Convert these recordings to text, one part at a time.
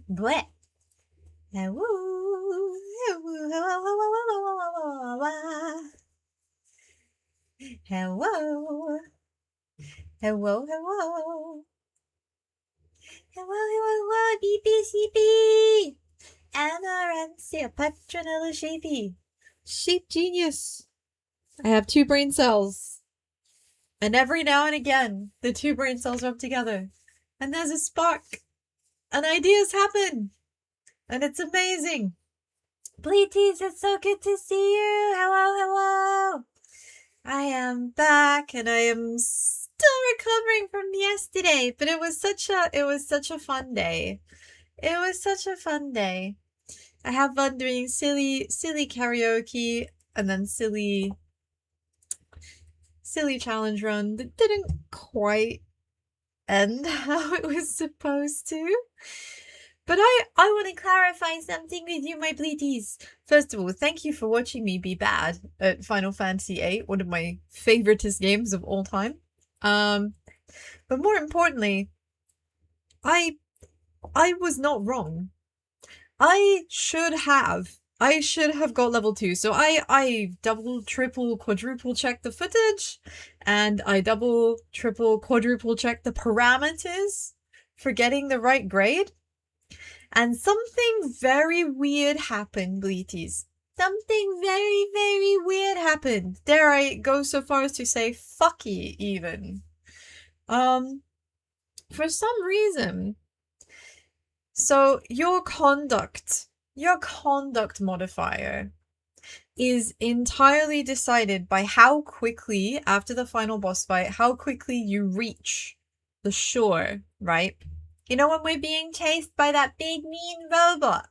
Bleh. Hello. Hello, hello. Hello, BB, Amaranthia, Petronella Sheepy. Sheep genius. I have 2 brain cells. And every now and again, the 2 brain cells rub together. And there's a spark. And ideas happen. And it's amazing. Bleaties, it's so good to see you. Hello, hello. I am back and I am still recovering from yesterday, but it was such a fun day. It was such a fun day. I have fun doing silly karaoke and then silly challenge run that didn't quite end how it was supposed to. But I want to clarify something with you, my bleaties. First of all, thank you for watching me be bad at Final Fantasy VIII, one of my favoritist games of all time. But more importantly, I was not wrong. I should have got level 2. So I double, triple, quadruple checked the footage, and I double, triple, quadruple checked the parameters for getting the right grade. And something very weird happened, Bleaties. Something very, very weird happened. Dare I go so far as to say fucky, even. For some reason. So your conduct modifier is entirely decided by how quickly, after the final boss fight, how quickly you reach the shore, right? You know, when we're being chased by that big mean robot.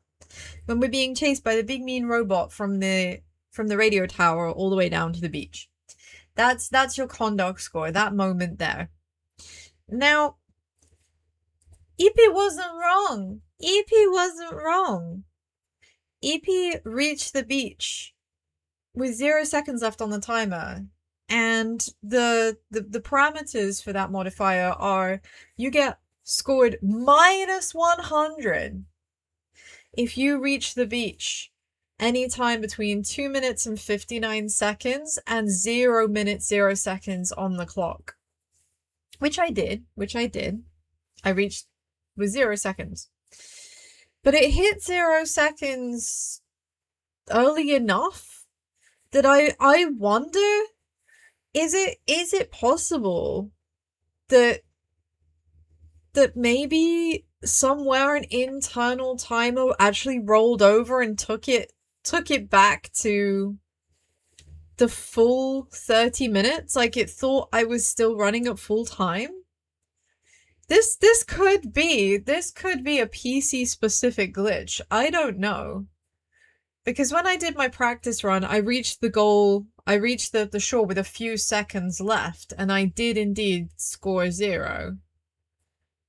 When we're being chased by the big mean robot from the radio tower all the way down to the beach. That's your conduct score, that moment there. Now, Epi wasn't wrong. Epi wasn't wrong. Epi reached the beach with 0 seconds left on the timer. And the parameters for that modifier are you get scored -100 if you reach the beach anytime between 2 minutes and 59 seconds and 0 minutes 0 seconds on the clock. Which I did. I reached with 0 seconds. But it hit 0 seconds early enough that I wonder, is it possible that maybe somewhere an internal timer actually rolled over and took it back to the full 30 minutes? Like, it thought I was still running at full time? This could be a PC specific glitch. I don't know. Because when I did my practice run, I reached the goal, I reached the shore with a few seconds left, and I did indeed score 0.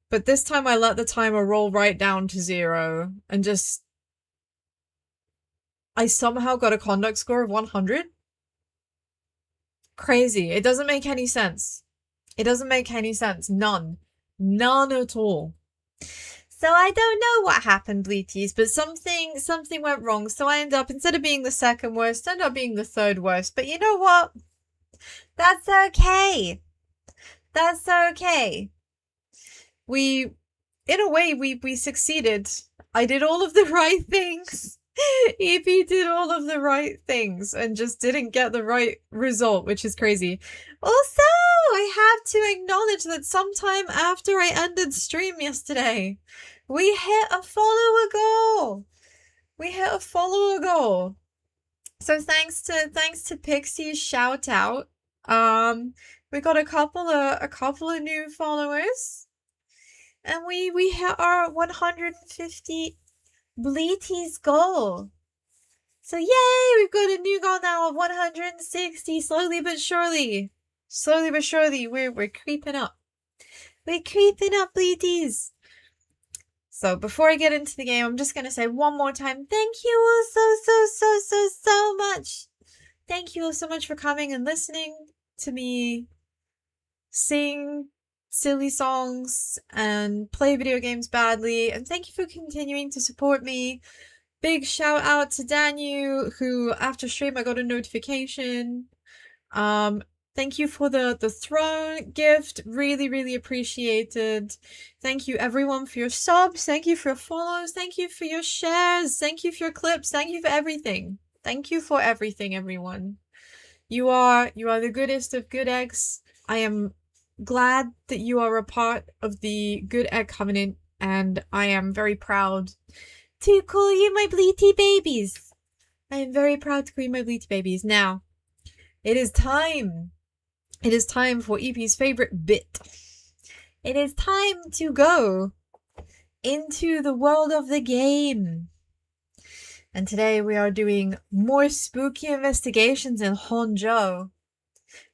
But this time I let the timer roll right down to 0, and I somehow got a conduct score of 100? Crazy. It doesn't make any sense. It doesn't make any sense. None at all. So I don't know what happened, Bleaties, but something went wrong. So I ended up, instead of being the second worst, I ended up being the third worst. But you know what? That's okay. That's okay. In a way, we succeeded. I did all of the right things. EP did all of the right things and just didn't get the right result, which is crazy. Also, I have to acknowledge that sometime after I ended stream yesterday, we hit a follower goal. So thanks to Pixie's shout out, we got a couple of new followers, and we hit our 150 Bleaties goal. So yay, we've got a new goal now of 160. Slowly but surely, we're creeping up. We're creeping up, Bleaties. So before I get into the game, I'm just gonna say one more time, thank you all so much. Thank you all so much for coming and listening to me sing silly songs and play video games badly. And thank you for continuing to support me. Big shout out to Danu, who after stream I got a notification. Thank you for the throne gift. Really, really appreciated. Thank you everyone for your subs. Thank you for your follows. Thank you for your shares. Thank you for your clips. Thank you for everything. Thank you for everything, everyone. You are the goodest of good eggs. I am glad that you are a part of the Good Egg Covenant, and I am very proud to call you my bleaty babies. I am very proud to call you my bleaty babies. Now, it is time. It is time for EP's favorite bit. It is time to go into the world of the game. And today we are doing more spooky investigations in HONJO.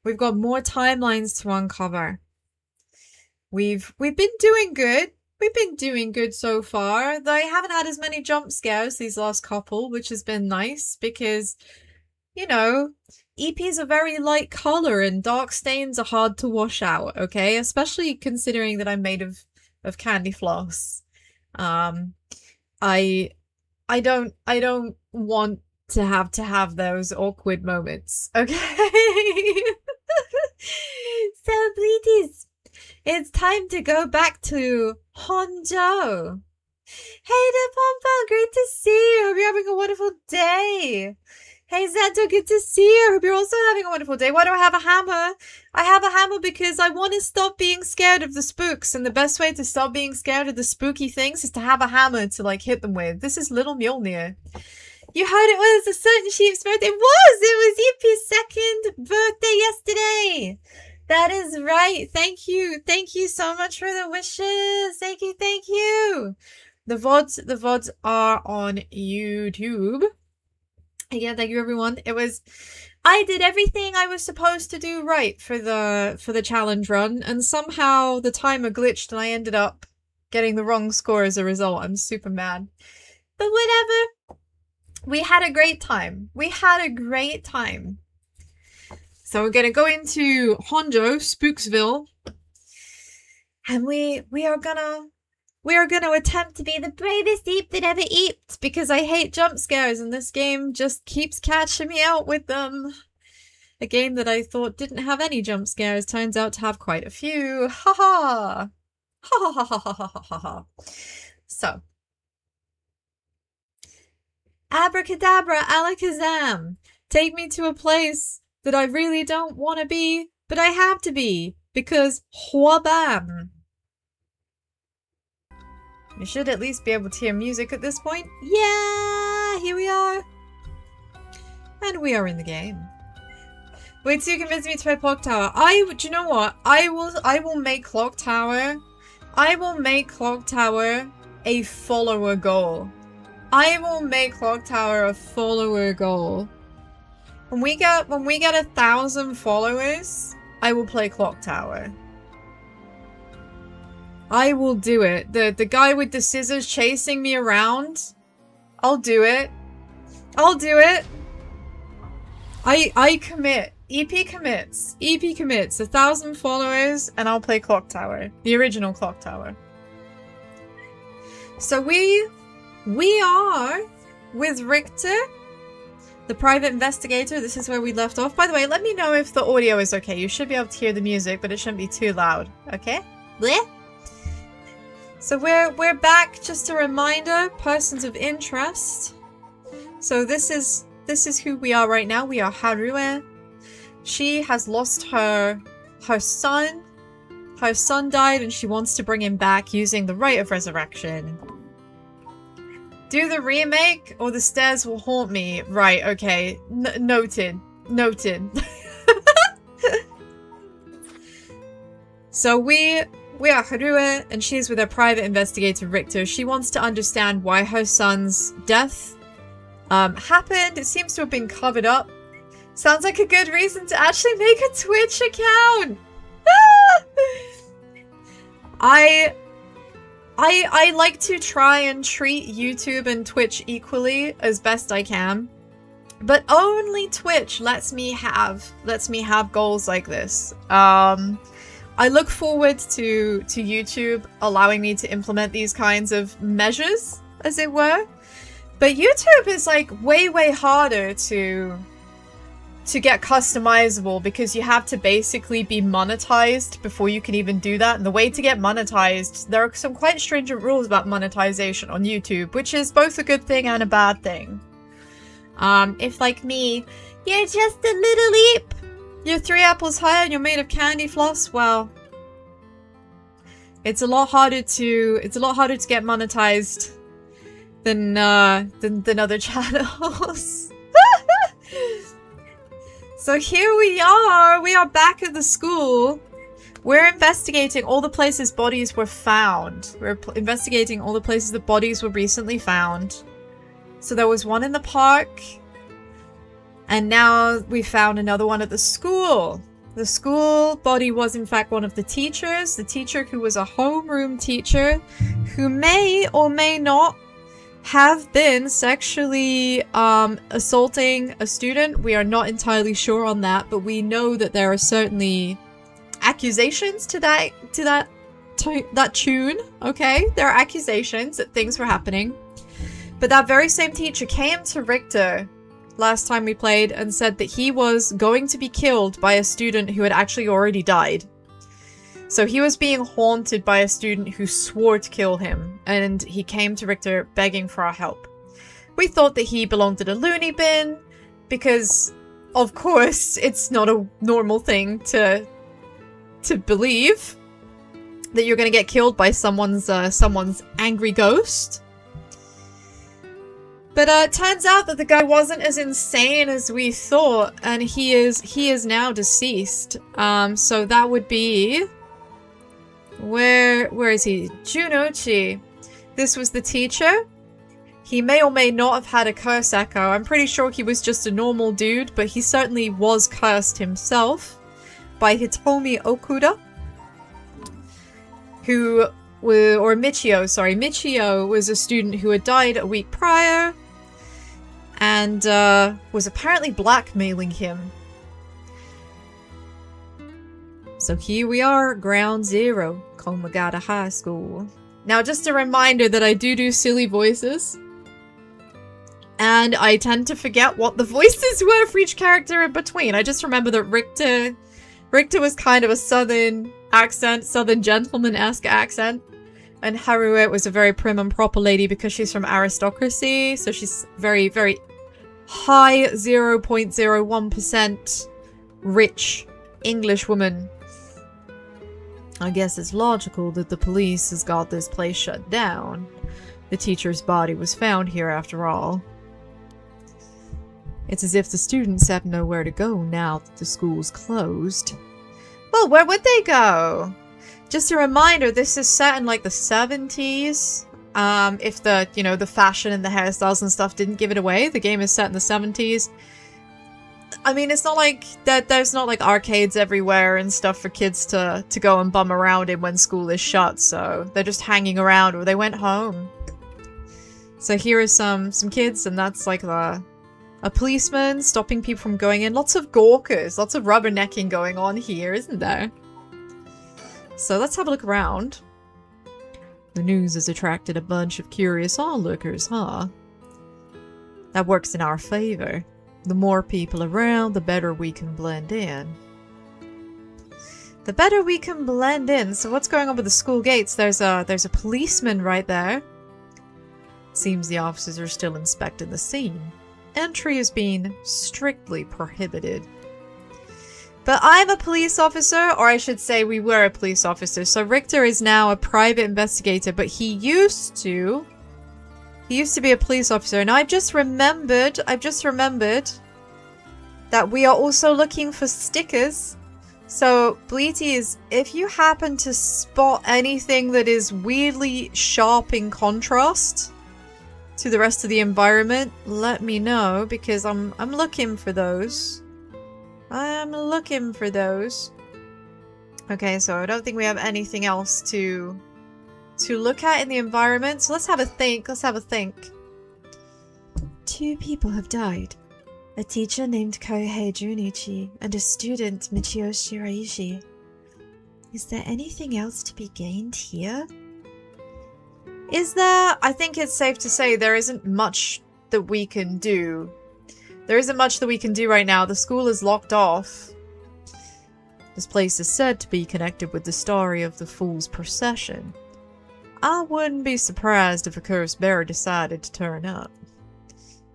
We've got more timelines to uncover. We've been doing good. We've been doing good so far. Though I haven't had as many jump scares these last couple, which has been nice because, you know, EPs are very light color and dark stains are hard to wash out, okay? Especially considering that I'm made of candy floss. I don't want to have those awkward moments, okay? So please, it's time to go back to HONJO. Hey there, Pompa, great to see you. Hope you're having a wonderful day. Hey Zanto, good to see you. Hope you're also having a wonderful day. Why do I have a hammer? I have a hammer because I want to stop being scared of the spooks, and the best way to stop being scared of the spooky things is to have a hammer to like hit them with. This is Little Mjolnir. You heard it was a certain sheep's birthday. It was Yippie's second birthday yesterday. That is right. Thank you. Thank you so much for the wishes. Thank you. Thank you. The VODs are on YouTube. Again, thank you everyone. I did everything I was supposed to do right for the challenge run, and somehow the timer glitched and I ended up getting the wrong score as a result. I'm super mad. But whatever. We had a great time. We had a great time. So we're gonna go into HONJO, Spooksville. And we are gonna attempt to be the bravest Eep that ever eeped, because I hate jump scares and this game just keeps catching me out with them. A game that I thought didn't have any jump scares turns out to have quite a few. Ha ha! Ha ha ha ha ha ha ha ha. So. Abracadabra, alakazam. Take me to a place that I really don't want to be, but I have to be, because whabam. You should at least be able to hear music at this point. Yeah, here we are. And we are in the game. Wait till you convince me to play Clock Tower. Do you know what? I will make Clock Tower. I will make Clock Tower a follower goal. I will make Clock Tower a follower goal. When we get 1,000 followers, I will play Clock Tower. I will do it. The guy with the scissors chasing me around. I'll do it. I'll do it. I commit. EP commits. EP commits. 1,000 followers and I'll play Clock Tower. The original Clock Tower. So we are with Richter, the private investigator. This is where we left off. By the way, let me know if the audio is okay. You should be able to hear the music, but it shouldn't be too loud. Okay? Bleh? So we're back. Just a reminder, persons of interest. So this is who we are right now. We are Harue. She has lost her son. Her son died and she wants to bring him back using the rite of resurrection. Do the remake or the stairs will haunt me. Right, okay. Noted. Noted. So we are Harue, and she's with her private investigator Richter. She wants to understand why her son's death happened. It seems to have been covered up. Sounds like a good reason to actually make a Twitch account. I like to try and treat YouTube and Twitch equally as best I can. But only Twitch lets me have goals like this. I look forward to YouTube allowing me to implement these kinds of measures, as it were. But YouTube is like way harder to get customizable because you have to basically be monetized before you can even do that. And the way to get monetized, there are some quite stringent rules about monetization on YouTube, which is both a good thing and a bad thing. If like me, you're just a little leap, you're 3 apples high and you're made of candy floss, well, it's a lot harder to get monetized than other channels. So here we are back at the school. We're investigating all the places bodies were found. We're investigating all the places that bodies were recently found. So there was one in the park, and now we found another one at the school. The school body was in fact one of the teachers, the teacher who was a homeroom teacher, who may or may not have been sexually assaulting a student. We are not entirely sure on that, but we know that there are certainly accusations to that tune. Okay, there are accusations that things were happening. But that very same teacher came to Richter last time we played and said that he was going to be killed by a student who had actually already died. So he was being haunted by a student who swore to kill him, and he came to Richter begging for our help. We thought that he belonged to the loony bin, because, of course, it's not a normal thing to believe that you're gonna get killed by someone's angry ghost. But it turns out that the guy wasn't as insane as we thought, and he is now deceased. So that would be... Where is he? Junochi. This was the teacher. He may or may not have had a curse echo. I'm pretty sure he was just a normal dude, but he certainly was cursed himself by Hitomi Okuda, or Michio, sorry. Michio was a student who had died a week prior and was apparently blackmailing him. So here we are, Ground Zero, Komagata High School. Now, just a reminder that I do silly voices. And I tend to forget what the voices were for each character in between. I just remember that Richter was kind of a southern accent, southern gentleman-esque accent. And Haruet was a very prim and proper lady because she's from aristocracy. So she's very, very high 0.01% rich English woman. I guess it's logical that the police has got this place shut down. The teacher's body was found here after all. It's as if the students have nowhere to go now that the school's closed. Well, where would they go? Just a reminder, this is set in like the 70s. If the fashion and the hairstyles and stuff didn't give it away, the game is set in the 70s. I mean, it's not like that. There's not like arcades everywhere and stuff for kids to go and bum around in when school is shut. So they're just hanging around, or they went home. So here are some kids, and that's like a policeman stopping people from going in. Lots of gawkers, lots of rubbernecking going on here, isn't there? So let's have a look around. The news has attracted a bunch of curious onlookers, huh? That works in our favor. The more people around, the better we can blend in. The better we can blend in. So what's going on with the school gates? There's a policeman right there. Seems the officers are still inspecting the scene. Entry is being strictly prohibited. But I'm a police officer, or I should say we were a police officer. So Richter is now a private investigator, but he used to be a police officer, and I've just remembered that we are also looking for stickers. So, Bleaties, if you happen to spot anything that is weirdly sharp in contrast to the rest of the environment, let me know, because I'm looking for those. I'm looking for those. Okay, so I don't think we have anything else to look at in the environment. So let's have a think. Let's have a think. 2 people have died. A teacher named Kohei Junichi and a student Michio Shiraishi. Is there anything else to be gained here? Is there? I think it's safe to say there isn't much that we can do. There isn't much that we can do right now. The school is locked off. This place is said to be connected with the story of the Fool's Procession. I wouldn't be surprised if a cursed bearer decided to turn up.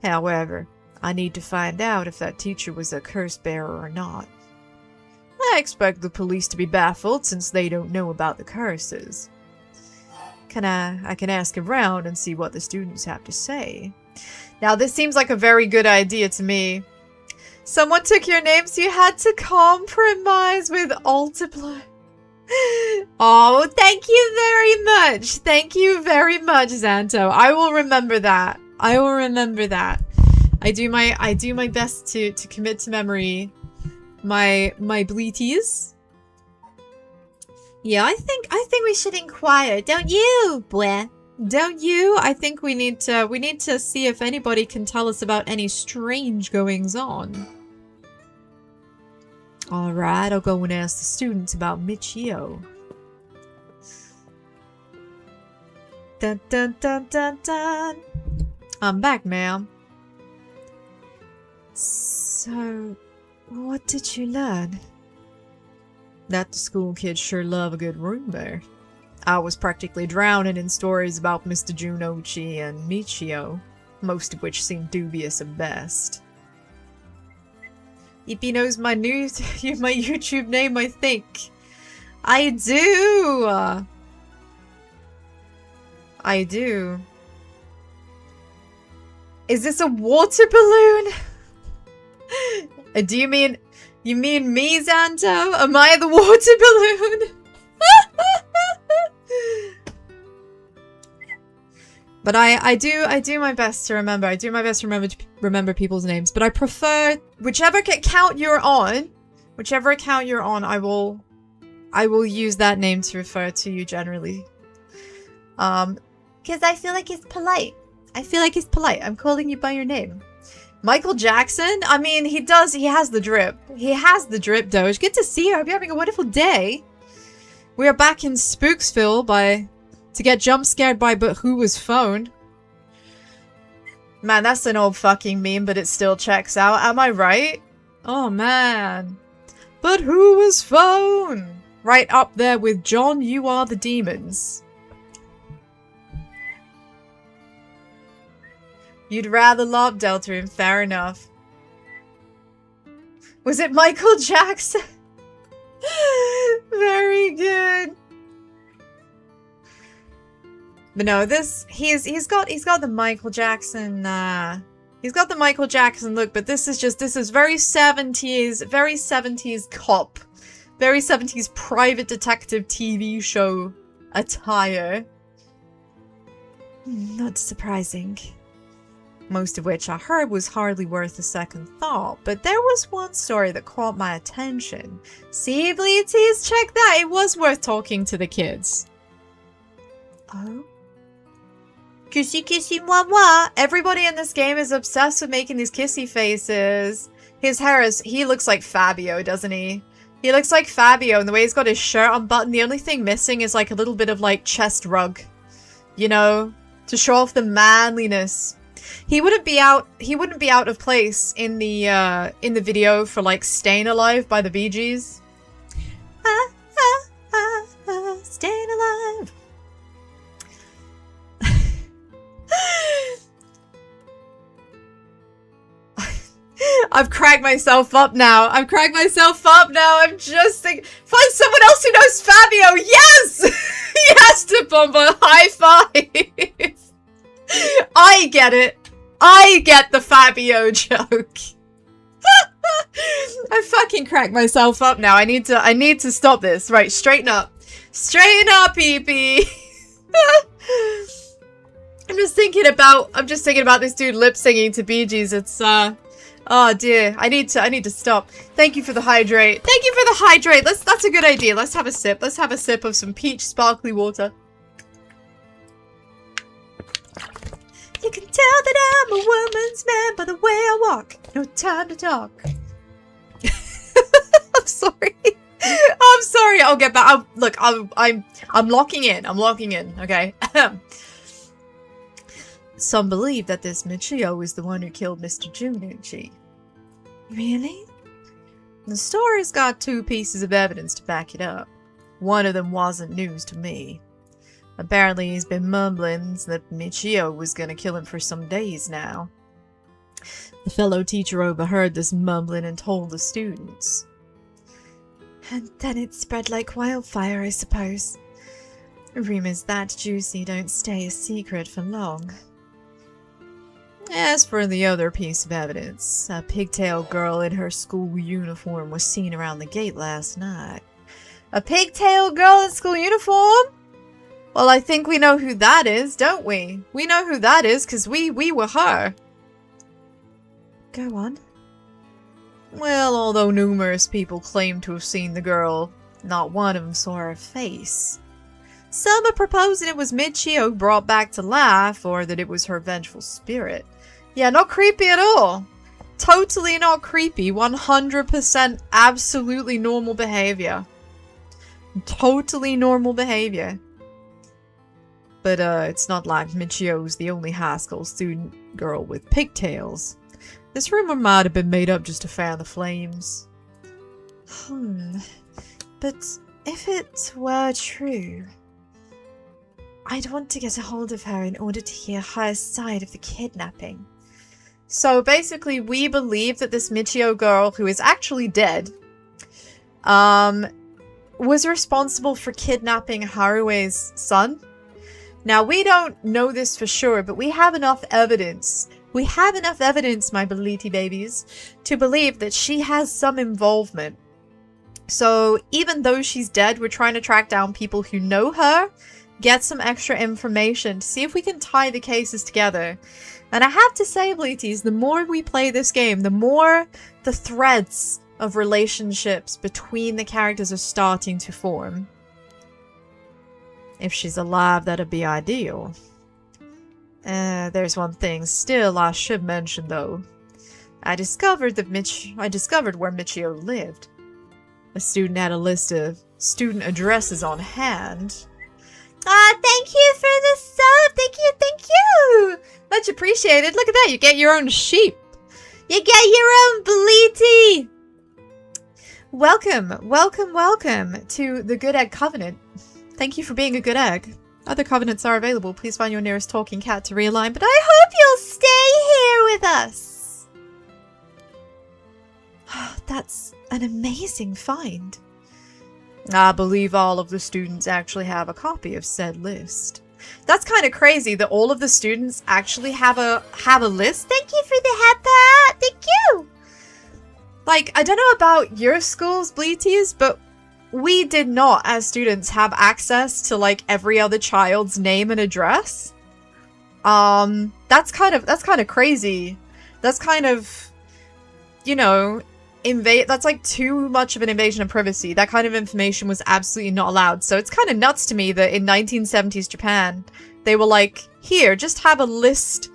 However, I need to find out if that teacher was a cursed bearer or not. I expect the police to be baffled since they don't know about the curses. I can ask around and see what the students have to say. Now this seems like a very good idea to me. Someone took your name so you had to compromise with Multiply. Oh, thank you very much. Thank you very much, Xanto. I will remember that. I will remember that. I do my best to commit to memory my bleaties. Yeah, I think we should inquire, don't you, Blair? Don't you? I think we need to see if anybody can tell us about any strange goings on. Alright, I'll go and ask the students about Michio. Dun dun dun dun dun. I'm back, ma'am. So, what did you learn? That the school kids sure love a good rumor. I was practically drowning in stories about Mr. Junochi and Michio, most of which seem dubious at best. Ippy knows my YouTube name, I think. I do! I do. Is this a water balloon? Do you mean me, Xanto? Am I the water balloon? But I do my best to remember. I do my best to remember people's names. But I prefer whichever account you're on. Whichever account you're on, I will use that name to refer to you generally. Because I feel like it's polite. I feel like it's polite. I'm calling you by your name. Michael Jackson? I mean, he has the drip. He has the drip, Doge. Good to see you. I hope you're having a wonderful day. We are back in Spooksville to get jump scared by But Who Was Phone. Man, that's an old fucking meme, but it still checks out. Am I right? Oh, man. But Who Was Phone? Right up there with John, You Are the Demons. You'd rather love Deltarune, fair enough. Was it Michael Jackson? Very good. But no, he's got the Michael Jackson he's got the Michael Jackson look, but this is very 70s cop. Very 70s private detective TV show attire. Not surprising. Most of which I heard was hardly worth a second thought, but there was one story that caught my attention. See, Bleaties, check that! It was worth talking to the kids. Oh? Kissy kissy moi moi! Everybody in this game is obsessed with making these kissy faces. His hair he looks like Fabio, doesn't he? He looks like Fabio, and the way he's got his shirt unbuttoned, the only thing missing is like a little bit of like chest rug. You know? To show off the manliness. He wouldn't be out of place in the video for like Staying Alive by the Bee Gees. Staying alive. I've cracked myself up now. I'm just thinking, find someone else who knows Fabio. Yes! Yes, to Bomba. High five. I get it. I get the Fabio joke. I fucking cracked myself up now. I need to stop this. Right, straighten up. Straighten up, PP. I'm just thinking about this dude lip singing to Bee Gees. It's oh dear. I need to stop. Thank you for the hydrate. Thank you for the hydrate. That's a good idea. Let's have a sip. Let's have a sip of some peach sparkly water. You can tell that I'm a woman's man by the way I walk. No time to talk. I'm sorry. I'm sorry. I'll get back. Look, I'm locking in. I'm locking in. Okay. Some believe that this Michio is the one who killed Mr. Junichi. Really? The story's got 2 pieces of evidence to back it up. One of them wasn't news to me. Apparently he's been mumbling that Michio was gonna kill him for some days now. The fellow teacher overheard this mumbling and told the students. And then it spread like wildfire, I suppose. Rumors that juicy don't stay a secret for long. As for the other piece of evidence, a pigtail girl in her school uniform was seen around the gate last night. A pigtail girl in school uniform? Well, I think we know who that is, don't we? We know who that is because we were her. Go on. Well, although numerous people claim to have seen the girl, not one of them saw her face. Some are proposing it was Michio brought back to life, or that it was her vengeful spirit. Yeah, not creepy at all. Totally not creepy. 100% absolutely normal behavior. Totally normal behavior. But, it's not like Michio's the only high school student girl with pigtails. This rumor might have been made up just to fan the flames. But if it were true, I'd want to get a hold of her in order to hear her side of the kidnapping. So basically, we believe that this Michio girl, who is actually dead, was responsible for kidnapping Harue's son. Now, we don't know this for sure, but we have enough evidence. We have enough evidence, my Beliti babies, to believe that she has some involvement. So even though she's dead, we're trying to track down people who know her, get some extra information to see if we can tie the cases together. And I have to say, Bleaties, the more we play this game, the more the threads of relationships between the characters are starting to form. If she's alive, that'd be ideal. There's one thing still I should mention, though. I discovered where Michio lived. A student had a list of student addresses on hand. Ah, thank you for the sub! Thank you! Much appreciated. Look at that, you get your own sheep. You get your own Bleety! Welcome to the Good Egg Covenant. Thank you for being a good egg. Other covenants are available. Please find your nearest talking cat to realign, but I hope you'll stay here with us! That's an amazing find. I believe all of the students actually have a copy of said list. That's kind of crazy that all of the students actually have a list. Thank you for the hat. Thank you! Like, I don't know about your schools, Bleaties, but we did not, as students, have access to, like, every other child's name and address. That's kind of crazy. That's kind of, you know, that's like too much of an invasion of privacy. That kind of information was absolutely not allowed. So it's kind of nuts to me that in 1970s Japan, they were like, here, just have a list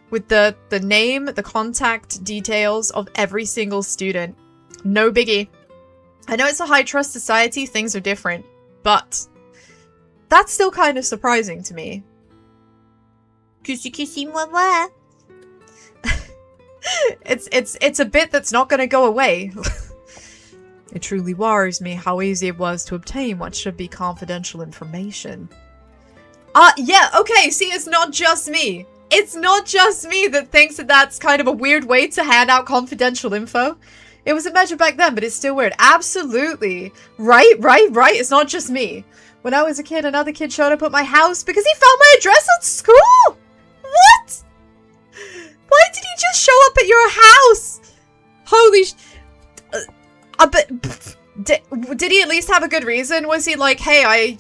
with the name, the contact details of every single student. No biggie. I know it's a high trust society, things are different, but that's still kind of surprising to me. Kissy kissy mwah. It's a bit that's not gonna go away. It truly worries me how easy it was to obtain what should be confidential information. Yeah, okay, see, it's not just me. It's not just me that thinks that that's kind of a weird way to hand out confidential info. It was a measure back then, but it's still weird. Absolutely. Right. It's not just me. When I was a kid, another kid showed up at my house because he found my address at school! What? Why did he just show up at your house? Holy did he at least have a good reason? Was he like, hey,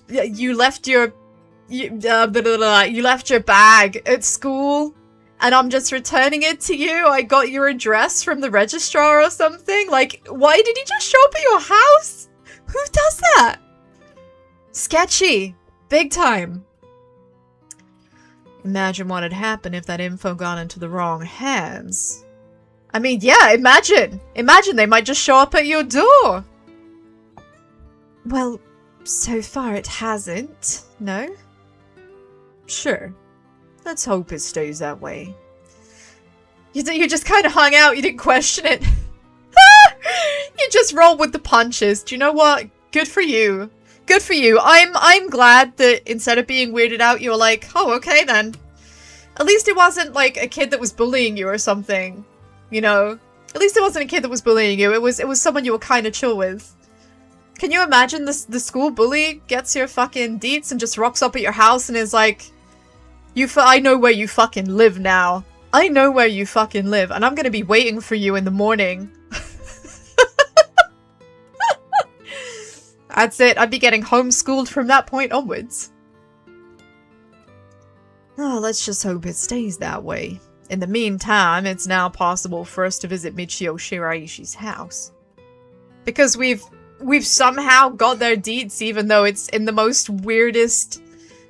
you left your bag at school and I'm just returning it to you? I got your address from the registrar or something? Like, why did he just show up at your house? Who does that? Sketchy. Big time. Imagine what had happened if that info got into the wrong hands. I mean, yeah, imagine. Imagine they might just show up at your door. Well, so far it hasn't, no? Sure. Let's hope it stays that way. You just kind of hung out, you didn't question it. You just rolled with the punches. Do you know what? Good for you. Good for you. I'm glad that instead of being weirded out, you were like, oh, okay then. At least it wasn't like a kid that was bullying you or something. You know? At least it wasn't a kid that was bullying you. It was someone you were kind of chill with. Can you imagine the school bully gets your fucking deets and just rocks up at your house and is like, I know where you fucking live now. I know where you fucking live, and I'm gonna be waiting for you in the morning. That's it. I'd be getting homeschooled from that point onwards. Oh, let's just hope it stays that way. In the meantime, it's now possible for us to visit Michio Shiraishi's house. Because we've somehow got their deeds, even though it's in the most weirdest,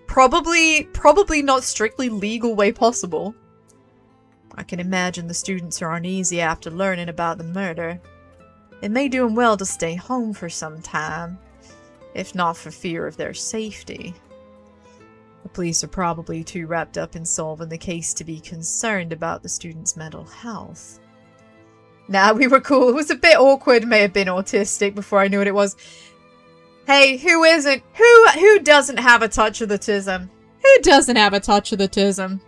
probably not strictly legal way possible. I can imagine the students are uneasy after learning about the murder. It may do them well to stay home for some time, if not for fear of their safety. The police are probably too wrapped up in solving the case to be concerned about the students' mental health. Nah, we were cool. It was a bit awkward, may have been autistic before I knew what it was. Hey, who isn't? Who doesn't have a touch of the tism? Who doesn't have a touch of the tism?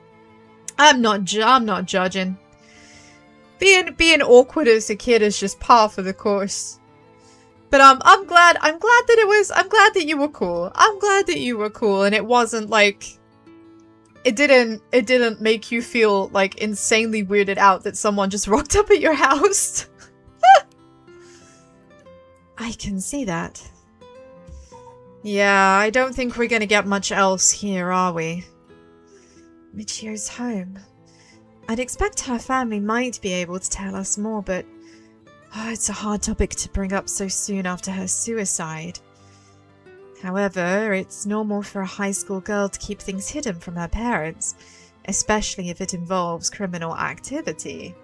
I'm not judging. Being awkward as a kid is just par for the course. But I'm glad that you were cool. I'm glad that you were cool, and it wasn't like it didn't make you feel like insanely weirded out that someone just rocked up at your house. I can see that. Yeah, I don't think we're gonna get much else here, are we? Michio's home. I'd expect her family might be able to tell us more, but it's a hard topic to bring up so soon after her suicide. However, it's normal for a high school girl to keep things hidden from her parents, especially if it involves criminal activity.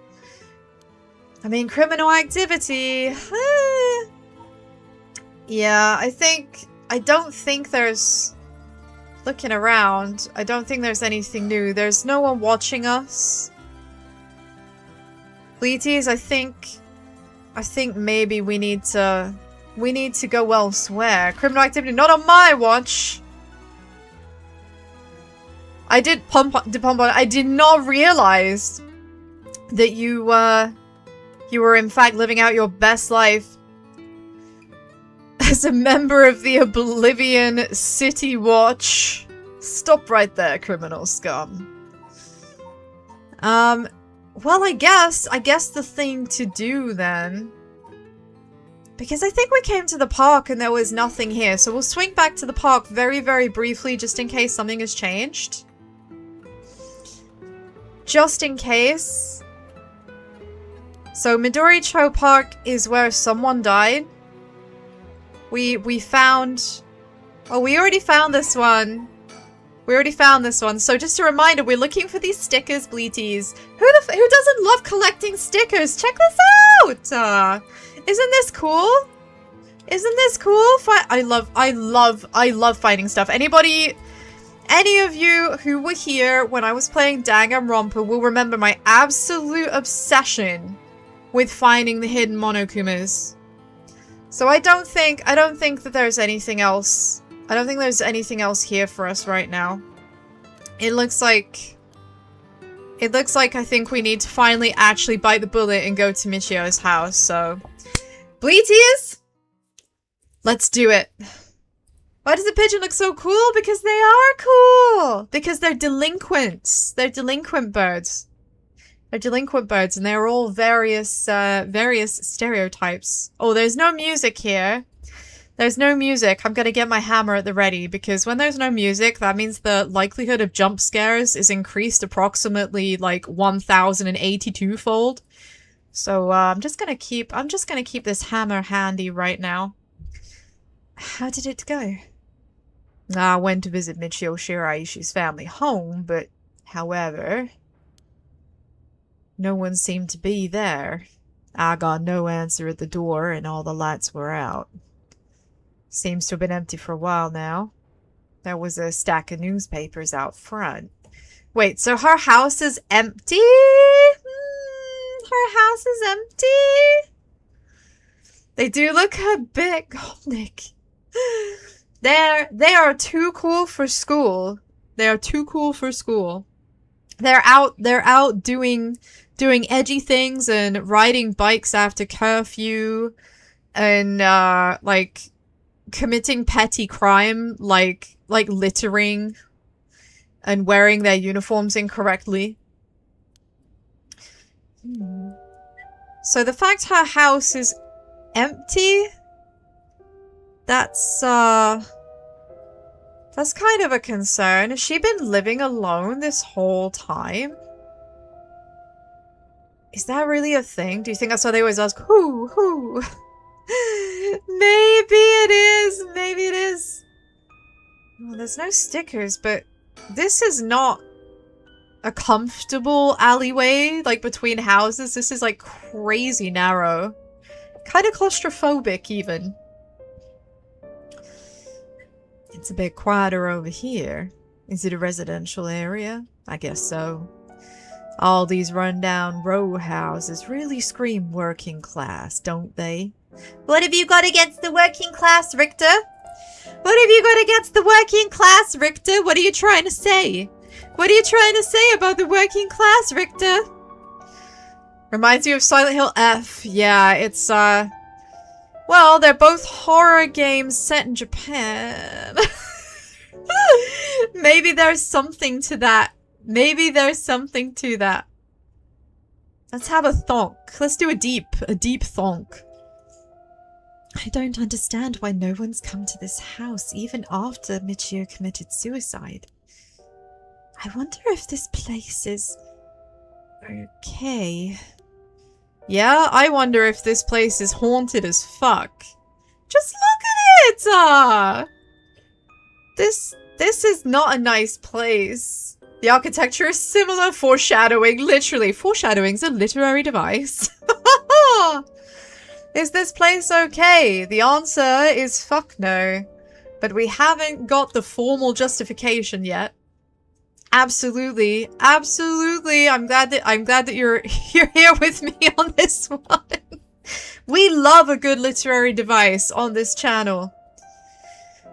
I mean, criminal activity... Yeah, I don't think there's... Looking around, I don't think there's anything new. There's no one watching us. Bleaties, I think maybe we need to go elsewhere. Criminal activity, not on my watch. I did pump on. I did not realize that you were in fact living out your best life as a member of the Oblivion City Watch. Stop right there, criminal scum. Well, I guess the thing to do then, because I think we came to the park and there was nothing here, so we'll swing back to the park very, very briefly just in case something has changed. Just in case. So Midoricho Park is where someone died. We found... Oh, we already found this one. We already found this one. So just a reminder, we're looking for these stickers, Bleaties. Who doesn't love collecting stickers? Check this out! Isn't this cool? Isn't this cool? I love finding stuff. Any of you who were here when I was playing Danganronpa will remember my absolute obsession with finding the hidden Monokumas. So I don't think that there's anything else. I don't think there's anything else here for us right now. It looks like I think we need to finally actually bite the bullet and go to Michio's house, so... Bleaties? Let's do it. Why does the pigeon look so cool? Because they are cool! Because they're delinquents. They're delinquent birds. They're delinquent birds, and they're all various stereotypes. Oh, there's no music here. There's no music. I'm gonna get my hammer at the ready, because when there's no music, that means the likelihood of jump scares is increased approximately, like, 1082-fold. So, I'm just gonna keep this hammer handy right now. How did it go? I went to visit Michio Shiraishi's family home, but, however... no one seemed to be there. I got no answer at the door and all the lights were out. Seems to have been empty for a while now. There was a stack of newspapers out front. Wait, so her house is empty? Her house is empty? They do look a bit Nick. They are too cool for school. They are too cool for school. They're out doing edgy things and riding bikes after curfew and like committing petty crime like littering and wearing their uniforms incorrectly. So the fact her house is empty, that's kind of a concern. Has she been living alone this whole time? Is that really a thing? Do you think that's why they always ask, who? Maybe it is. Maybe it is. Well, there's no stickers, but this is not a comfortable alleyway, like between houses. This is like crazy narrow. Kind of claustrophobic, even. It's a bit quieter over here. Is it a residential area? I guess so. All these rundown row houses really scream working class, don't they? What have you got against the working class, Richter? What have you got against the working class, Richter? What are you trying to say? What are you trying to say about the working class, Richter? Reminds you of Silent Hill F. Yeah, it's, well, they're both horror games set in Japan. Maybe there's something to that. Maybe there's something to that. Let's have a thonk. Let's do a deep thonk. I don't understand why no one's come to this house even after Michio committed suicide. I wonder if this place is okay. Yeah, I wonder if this place is haunted as fuck. Just look at it! This is not a nice place. The architecture is similar, foreshadowing. Literally, foreshadowing's a literary device. Is this place okay? The answer is fuck no. But we haven't got the formal justification yet. Absolutely. Absolutely. I'm glad that you're here with me on this one. We love a good literary device on this channel.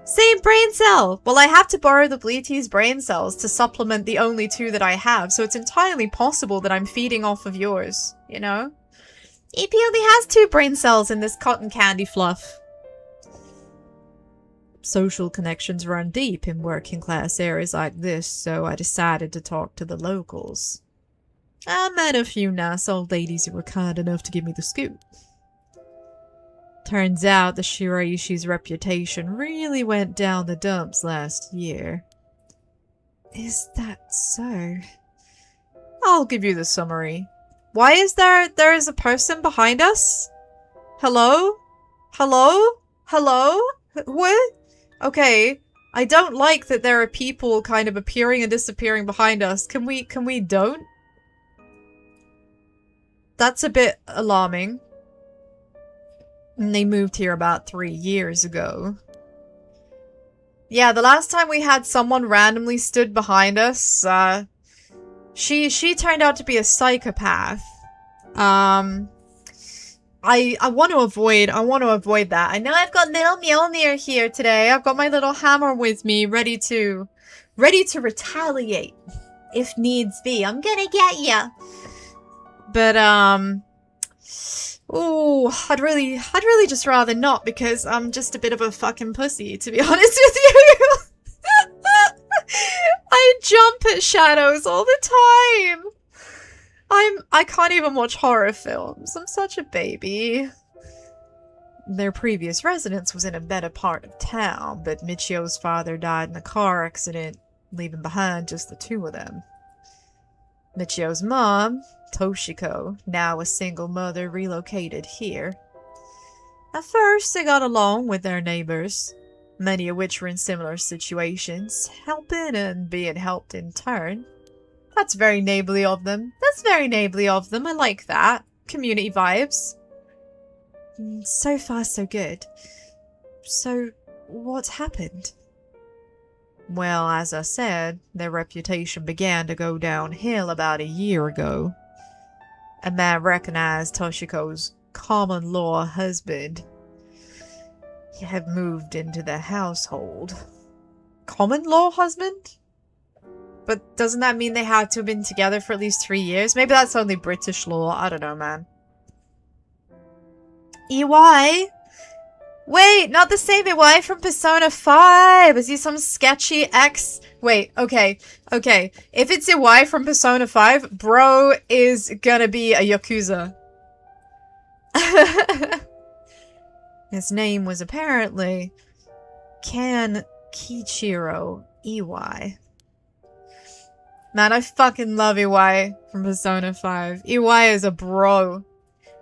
Same brain cell! Well, I have to borrow the Bleaty's brain cells to supplement the only two that I have, so it's entirely possible that I'm feeding off of yours, you know? EP only has 2 brain cells in this cotton candy fluff. Social connections run deep in working class areas like this, so I decided to talk to the locals. I met a few nice old ladies who were kind enough to give me the scoop. Turns out the Shiraishi's reputation really went down the dumps last year. Is that so? I'll give you the summary. Why is there is a person behind us? Hello? Hello? Hello? What? Okay. I don't like that there are people kind of appearing and disappearing behind us. Can we don't? That's a bit alarming. And they moved here about 3 years ago. Yeah, the last time we had someone randomly stood behind us, she turned out to be a psychopath. I want to avoid that. I know I've got little Mjolnir here today. I've got my little hammer with me, ready to retaliate if needs be. I'm gonna get ya. But ooh, I'd really just rather not, because I'm just a bit of a fucking pussy, to be honest with you. I jump at shadows all the time. I can't even watch horror films. I'm such a baby. Their previous residence was in a better part of town, but Michio's father died in a car accident, leaving behind just the 2 of them. Michio's mom, Toshiko, now a single mother, relocated here. At first, they got along with their neighbors, many of which were in similar situations, helping and being helped in turn. That's very neighborly of them. That's very neighborly of them. I like that. Community vibes. So far, so good. So, what happened? Well, as I said, their reputation began to go downhill about a year ago. A man recognized Toshiko's common-law husband. He had moved into the household. Common-law husband? But doesn't that mean they had to have been together for at least 3 years? Maybe that's only British law. I don't know, man. EY? Wait, not the same EY from Persona 5. Is he some sketchy ex? Wait, okay. If it's EY from Persona 5, bro is gonna be a Yakuza. His name was apparently Kan Kichiro EY. Man, I fucking love EY from Persona 5. EY is a bro.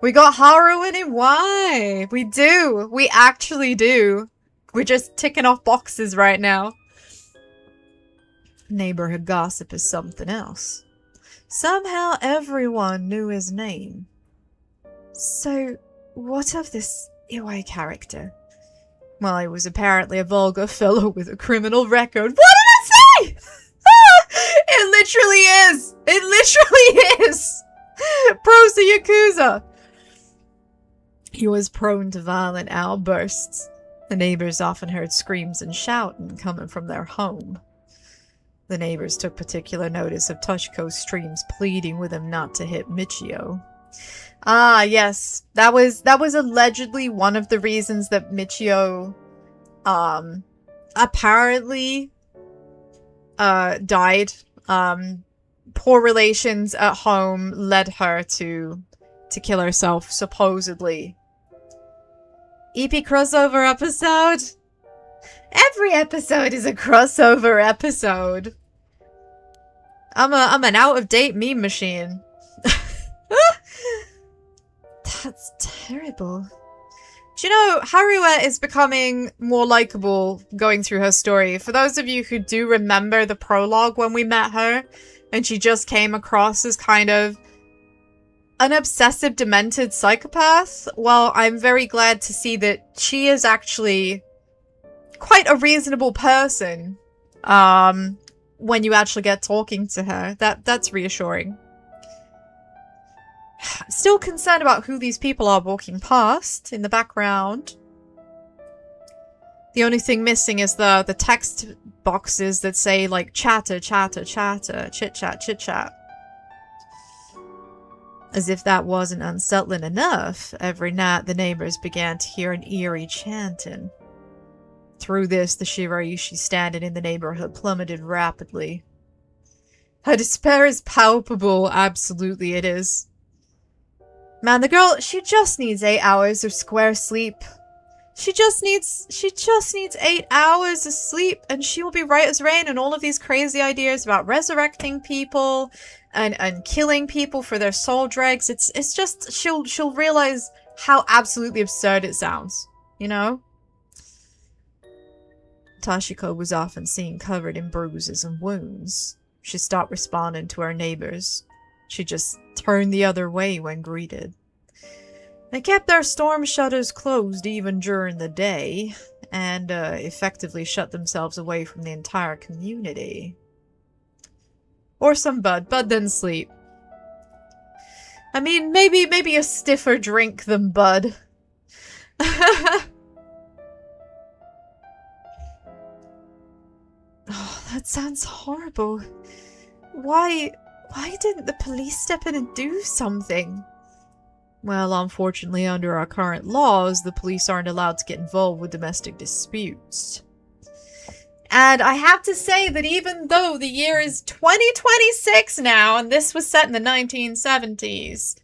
We got Haru and EY. We do. We actually do. We're just ticking off boxes right now. Neighborhood gossip is something else. Somehow everyone knew his name. So, what of this EY character? Well, he was apparently a vulgar fellow with a criminal record. What did I say? It literally is! It literally is! Bro's a Yakuza! He was prone to violent outbursts. The neighbors often heard screams and shouting coming from their home. The neighbors took particular notice of Toshiko's streams pleading with him not to hit Michio. Ah, yes. That was allegedly one of the reasons that Michio, apparently, died. Poor relations at home led her to kill herself, supposedly. EP crossover episode? Every episode is a crossover episode. I'm an out-of-date meme machine. That's terrible. Do you know, Haruha is becoming more likable going through her story. For those of you who do remember the prologue when we met her, and she just came across as kind of an obsessive, demented psychopath, well, I'm very glad to see that she is actually quite a reasonable person when you actually get talking to her. That's reassuring. Still concerned about who these people are walking past in the background. The only thing missing is the text boxes that say, like, chatter, chatter, chatter, chit-chat, chit-chat. As if that wasn't unsettling enough, every night the neighbors began to hear an eerie chanting. Through this, the Shiraishi standing in the neighborhood plummeted rapidly. Her despair is palpable, absolutely it is. Man, the girl, she just needs 8 hours of square sleep. She just needs 8 hours of sleep and she will be right as rain, and all of these crazy ideas about resurrecting people and killing people for their soul dregs. It's just, she'll realize how absolutely absurd it sounds, you know? Toshiko was often seen covered in bruises and wounds. She stopped responding to her neighbors. She just turned the other way when greeted. They kept their storm shutters closed even during the day, and effectively shut themselves away from the entire community. Or some Bud. Bud didn't sleep. I mean, maybe a stiffer drink than Bud. Oh, that sounds horrible. Why didn't the police step in and do something? Well, unfortunately, under our current laws, the police aren't allowed to get involved with domestic disputes. And I have to say that even though the year is 2026 now, and this was set in the 1970s,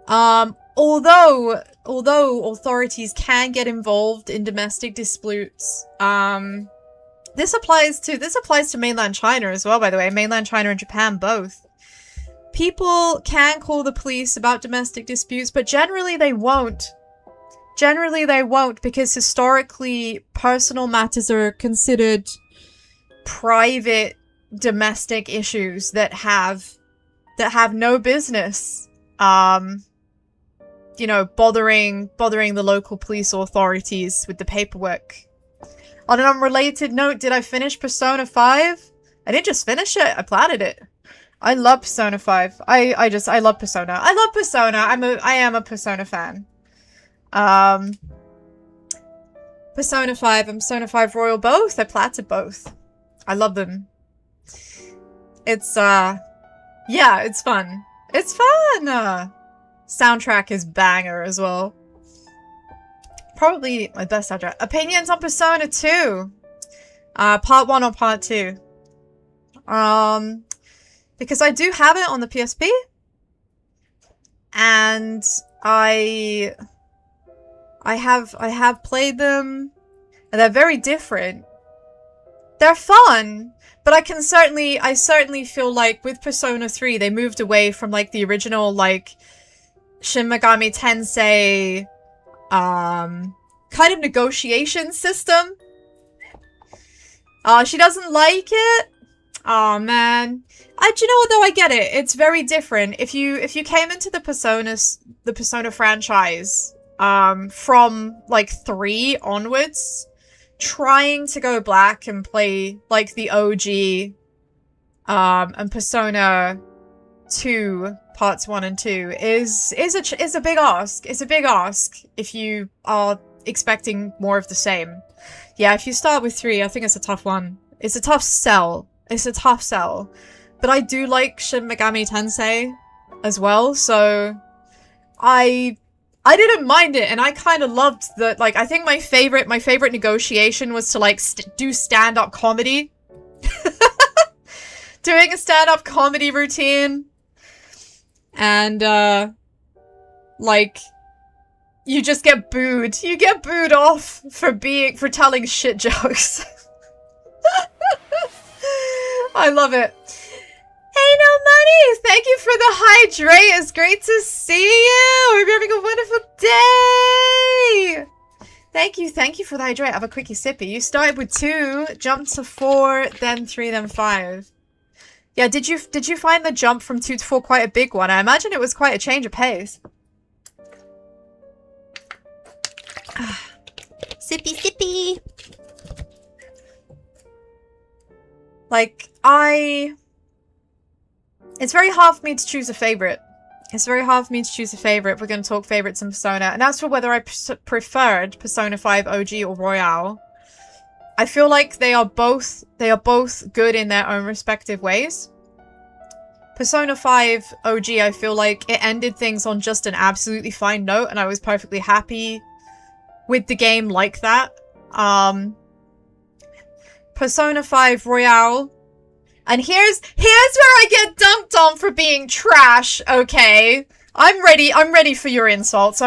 although authorities can get involved in domestic disputes, this applies to mainland China as well, by the way. Mainland China and Japan both. People can call the police about domestic disputes, but generally they won't. Generally they won't, because historically personal matters are considered private domestic issues that have no business you know, bothering the local police authorities with the paperwork. On an unrelated note, did I finish Persona 5? I didn't just finish it, I platted it. I love Persona 5. I love Persona. I love Persona. I am a Persona fan. Persona 5 and Persona 5 Royal both. I platted both. I love them. It's yeah, it's fun. It's fun! Soundtrack is banger as well. Probably my best soundtrack. Opinions on Persona 2. Part 1 or part 2? Because I do have it on the PSP. And I have played them. And they're very different. They're fun. But I certainly feel like with Persona 3, they moved away from like the original like Shin Megami Tensei kind of negotiation system. She doesn't like it. Oh man. Do you know what though? I get it. It's very different. If you came into the Persona franchise from like 3 onwards, trying to go back and play like the OG and Persona 2 parts 1 and 2 is a big ask. It's a big ask if you are expecting more of the same. Yeah, if you start with 3, I think it's a tough one. It's a tough sell. It's a tough sell. But I do like Shin Megami Tensei as well, so I didn't mind it, and I kind of loved the, like, I think my favorite negotiation was to, like, do stand-up comedy. Doing a stand-up comedy routine. And, like, you just get booed. You get booed off for telling shit jokes. I love it. Hey, No Money! Thank you for the hydrate. It's great to see you. Hope you're having a wonderful day. Thank you for the hydrate. Have a quickie sippy. You started with 2, jumped to 4, then 3, then 5. Yeah, did you find the jump from 2 to 4 quite a big one? I imagine it was quite a change of pace. Sippy sippy. Like, it's very hard for me to choose a favorite. It's very hard for me to choose a favorite. We're going to talk favorites in Persona. And as for whether I preferred Persona 5 OG or Royale, I feel like they are both good in their own respective ways. Persona 5 OG, I feel like it ended things on just an absolutely fine note, and I was perfectly happy with the game like that. Persona 5 Royale. And here's where I get dumped on for being trash, okay? I'm ready for your insults.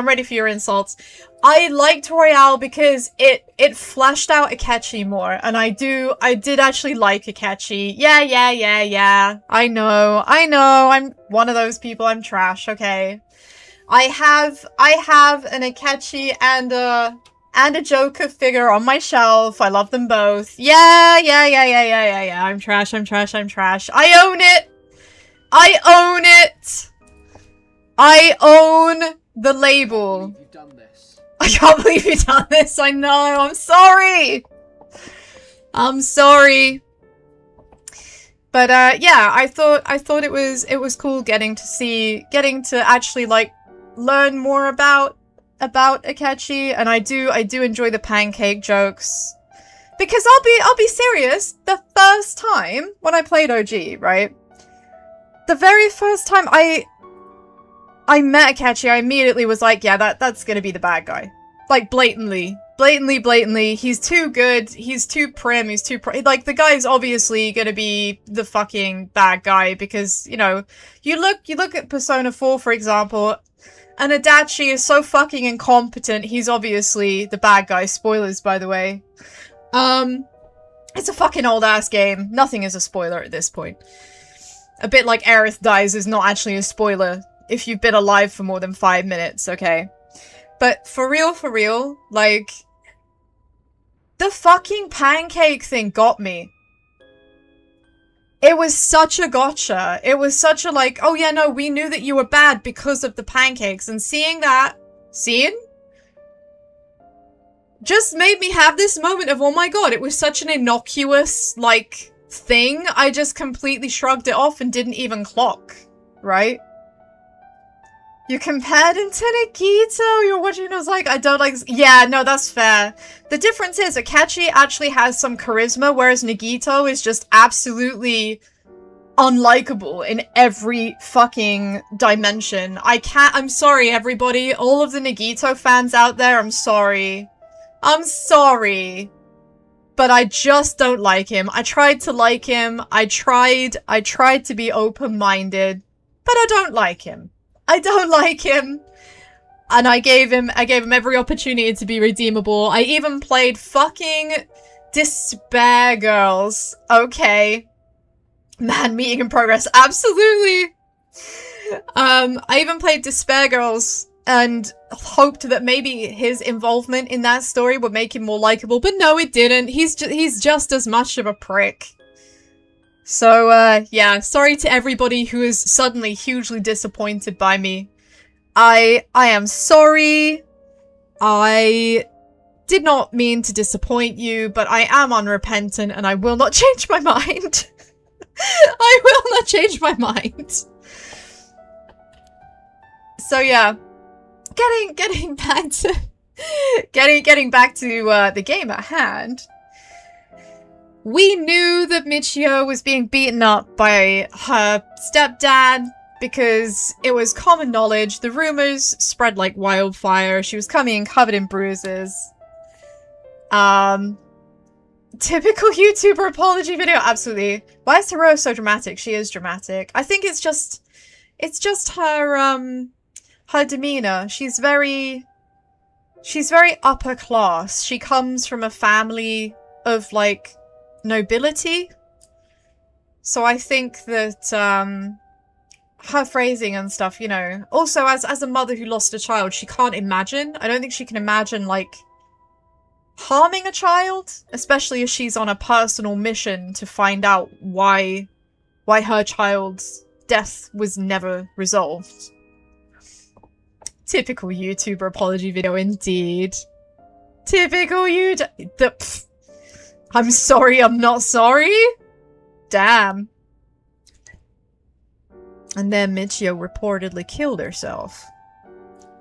I liked Royale because it fleshed out Akechi more, and I did actually like Akechi. Yeah. I know. I'm one of those people. I'm trash, okay? I have an Akechi and a Joker figure on my shelf. I love them both. Yeah. I'm trash. I own it. I own the label. You've done this. I can't believe you've done this. I know. I'm sorry. But yeah, I thought it was cool getting to actually like learn more about Akechi, and I do enjoy the pancake jokes. Because I'll be serious, the first time when I played OG, right? The very first time I met Akechi, I immediately was like, yeah, that's gonna be the bad guy. Like, blatantly. He's too good, he's too prim, like, the guy's obviously gonna be the fucking bad guy, because, you know, you look at Persona 4, for example, and Adachi is so fucking incompetent, he's obviously the bad guy. Spoilers, by the way. It's a fucking old-ass game. Nothing is a spoiler at this point. A bit like Aerith dies is not actually a spoiler if you've been alive for more than 5 minutes, okay? But for real, like, the fucking pancake thing got me. It was such a gotcha. It was such a like, oh yeah, no, we knew that you were bad because of the pancakes. And seeing just made me have this moment of, oh my god, it was such an innocuous, like, thing. I just completely shrugged it off and didn't even clock, right? You compared him to Nagito, you're watching, I was like, I don't like, yeah, no, that's fair. The difference is, Akechi actually has some charisma, whereas Nagito is just absolutely unlikable in every fucking dimension. I'm sorry, everybody, all of the Nagito fans out there, I'm sorry. I'm sorry. But I just don't like him. I tried to like him, I tried to be open-minded, but I don't like him. I don't like him. And I gave him every opportunity to be redeemable. I even played fucking Despair Girls. Okay. Man, meeting in progress. Absolutely. I even played Despair Girls and hoped that maybe his involvement in that story would make him more likable, but no, it didn't. He's just as much of a prick. So, yeah, sorry to everybody who is suddenly hugely disappointed by me. I am sorry. I did not mean to disappoint you, but I am unrepentant and I will not change my mind. I will not change my mind. So, yeah, getting back to getting back to the game at hand. We knew that Michio was being beaten up by her stepdad because it was common knowledge. The rumors spread like wildfire. She was coming in covered in bruises. Typical YouTuber apology video. Absolutely. Why is Hero so dramatic? She is dramatic. I think it's just her her demeanor. She's very upper class. She comes from a family of like nobility. So I think that her phrasing and stuff, you know. Also, as a mother who lost a child, she can't imagine. I don't think she can imagine like harming a child, especially if she's on a personal mission to find out why her child's death was never resolved. Typical YouTuber apology video indeed. Typical YouTuber. I'm sorry, I'm not sorry? Damn. And then Michio reportedly killed herself.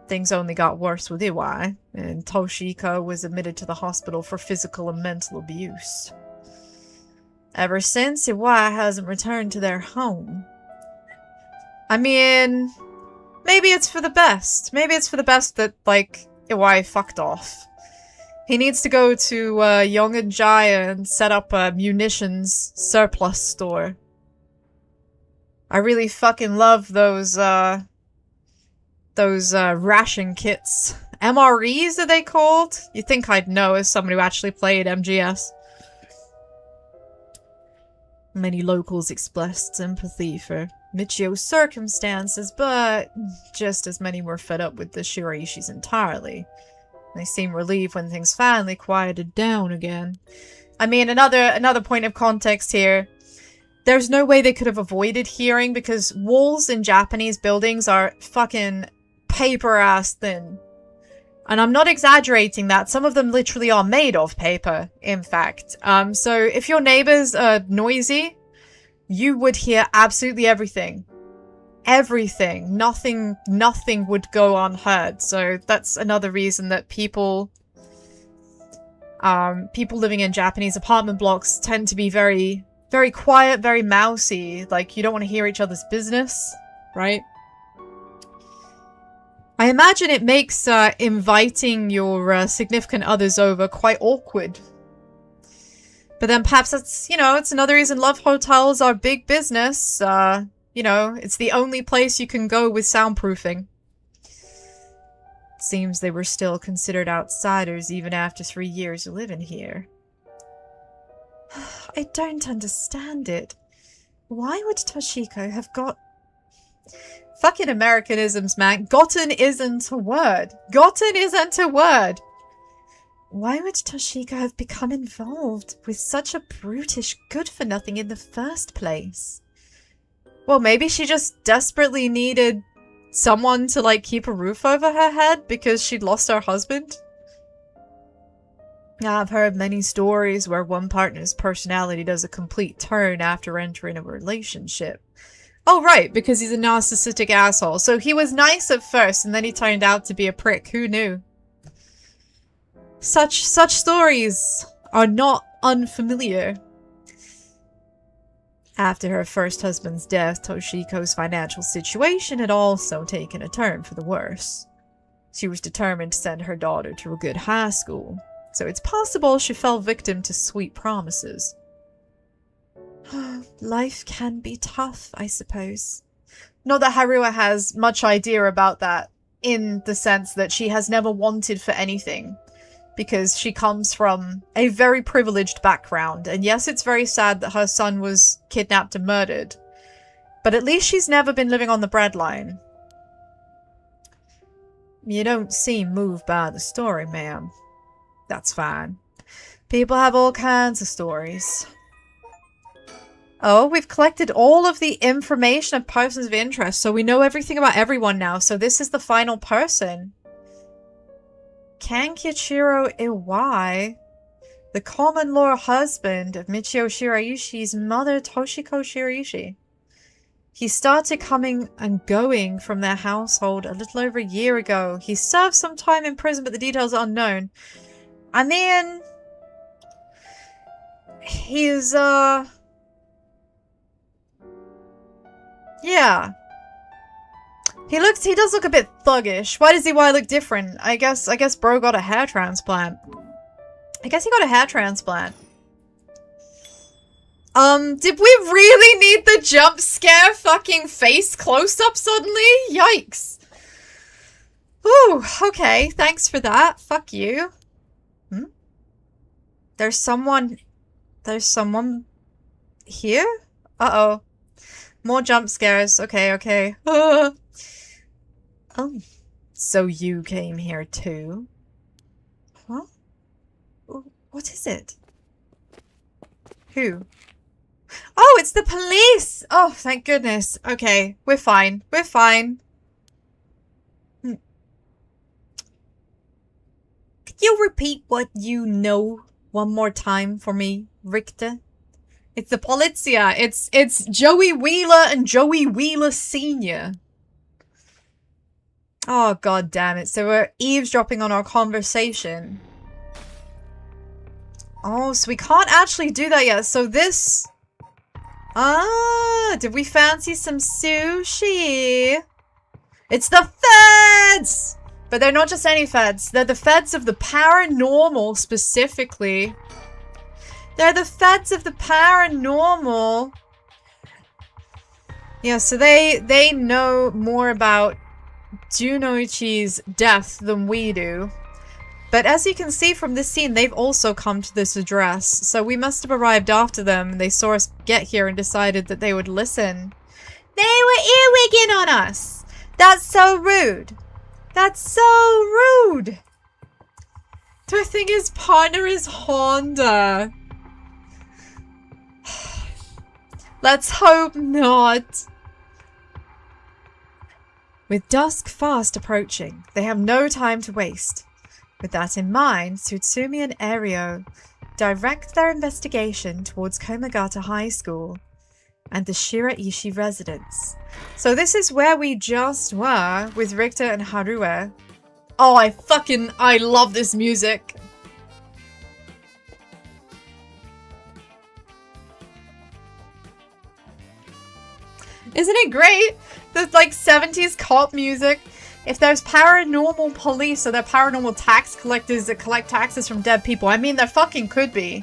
Things only got worse with Iwai, and Toshiko was admitted to the hospital for physical and mental abuse. Ever since, Iwai hasn't returned to their home. I mean, maybe it's for the best. Maybe it's for the best that, like, Iwai fucked off. He needs to go to Yongen Jaya and set up a munitions surplus store. I really fucking love those ration kits. MREs are they called? You'd think I'd know as someone who actually played MGS. Many locals expressed sympathy for Michio's circumstances, but just as many were fed up with the Shirishis entirely. They seemed relieved when things finally quieted down again. I mean, another point of context here. There's no way they could have avoided hearing because walls in Japanese buildings are fucking paper-ass thin. And I'm not exaggerating that. Some of them literally are made of paper, in fact. So if your neighbors are noisy, you would hear absolutely everything. Everything. Nothing would go unheard. So that's another reason that people living in Japanese apartment blocks tend to be very, very quiet, very mousy. Like, you don't want to hear each other's business, right? I imagine it makes inviting your significant others over quite awkward. But then perhaps that's, you know, it's another reason love hotels are big business. You know, it's the only place you can go with soundproofing. It seems they were still considered outsiders even after 3 years of living here. I don't understand it. Why would Toshiko have got... Fucking Americanisms, man. Gotten isn't a word. Gotten isn't a word. Why would Toshiko have become involved with such a brutish good-for-nothing in the first place? Well, maybe she just desperately needed someone to, like, keep a roof over her head because she'd lost her husband? I've heard many stories where one partner's personality does a complete turn after entering a relationship. Oh, right, because he's a narcissistic asshole. So he was nice at first, and then he turned out to be a prick. Who knew? Such stories are not unfamiliar. After her first husband's death, Toshiko's financial situation had also taken a turn for the worse. She was determined to send her daughter to a good high school, so it's possible she fell victim to sweet promises. Life can be tough, I suppose. Not that Haruha has much idea about that, in the sense that she has never wanted for anything, because she comes from a very privileged background, and yes, it's very sad that her son was kidnapped and murdered, but at least she's never been living on the breadline. You don't seem moved by the story, ma'am. That's fine. People have all kinds of stories. Oh, we've collected all of the information of persons of interest, so we know everything about everyone now, so this is the final person. Kankichiro Iwai, the common law husband of Michio Shiraishi's mother, Toshiko Shiraishi. He started coming and going from their household a little over a year ago. He served some time in prison, but the details are unknown. I mean, he's, yeah. He does look a bit thuggish. Why does EY look different? I guess bro got a hair transplant. I guess he got a hair transplant. Did we really need the jump scare fucking face close-up suddenly? Yikes. Ooh, okay, thanks for that. Fuck you. Hmm? There's someone here? Uh-oh. More jump scares. Okay. Oh, so you came here too? Huh? What is it? Who? Oh, it's the police! Oh, thank goodness. Okay, we're fine. We're fine. Could you repeat what you know one more time for me, Richter? It's the Polizia. It's Joey Wheeler and Joey Wheeler Sr. Oh, god damn it. So we're eavesdropping on our conversation. Oh, so we can't actually do that yet. So this... Ah, did we fancy some sushi? It's the feds! But they're not just any feds. They're the feds of the paranormal, specifically. They're the feds of the paranormal. Yeah, so they know more about Junoichi's death than we do. But as you can see from this scene, they've also come to this address. So we must have arrived after them. They saw us get here and decided that they would listen. They were earwigging on us! That's so rude. That's so rude! Do I think his partner is Honda? Let's hope not. With dusk fast approaching, they have no time to waste. With that in mind, Tsutsumi and Ario direct their investigation towards Komagata High School and the Shiraishi residence. So this is where we just were with Richter and Haruha. Oh, I love this music. Isn't it great? The like 70s cop music. If there's paranormal police or they're paranormal tax collectors that collect taxes from dead people, I mean, there fucking could be.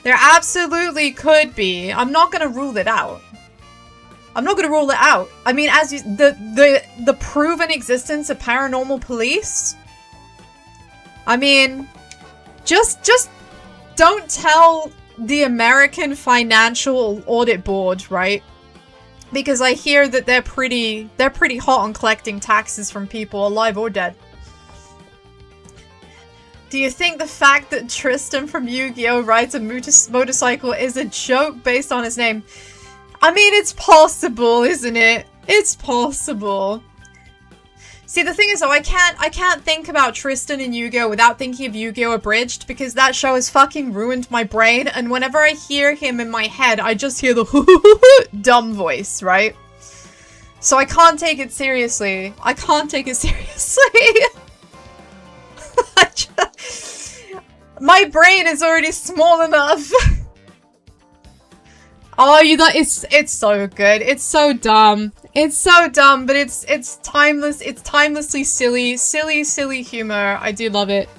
There absolutely could be. I'm not gonna rule it out. I'm not gonna rule it out. I mean, as you, the proven existence of paranormal police. I mean, just don't tell the American Financial Audit Board, right? Because I hear that they're pretty hot on collecting taxes from people, alive or dead. Do you think the fact that Tristan from Yu-Gi-Oh! Rides a motorcycle is a joke based on his name? I mean, it's possible, isn't it? It's possible. See, the thing is though, I can't think about Tristan and Yu-Gi-Oh without thinking of Yu-Gi-Oh! Abridged, because that show has fucking ruined my brain, and whenever I hear him in my head, I just hear the dumb voice, right? So I can't take it seriously. I can't take it seriously. My brain is already small enough. Oh, it's so good. It's so dumb. It's so dumb, but it's timeless. It's timelessly silly humor. I do love it.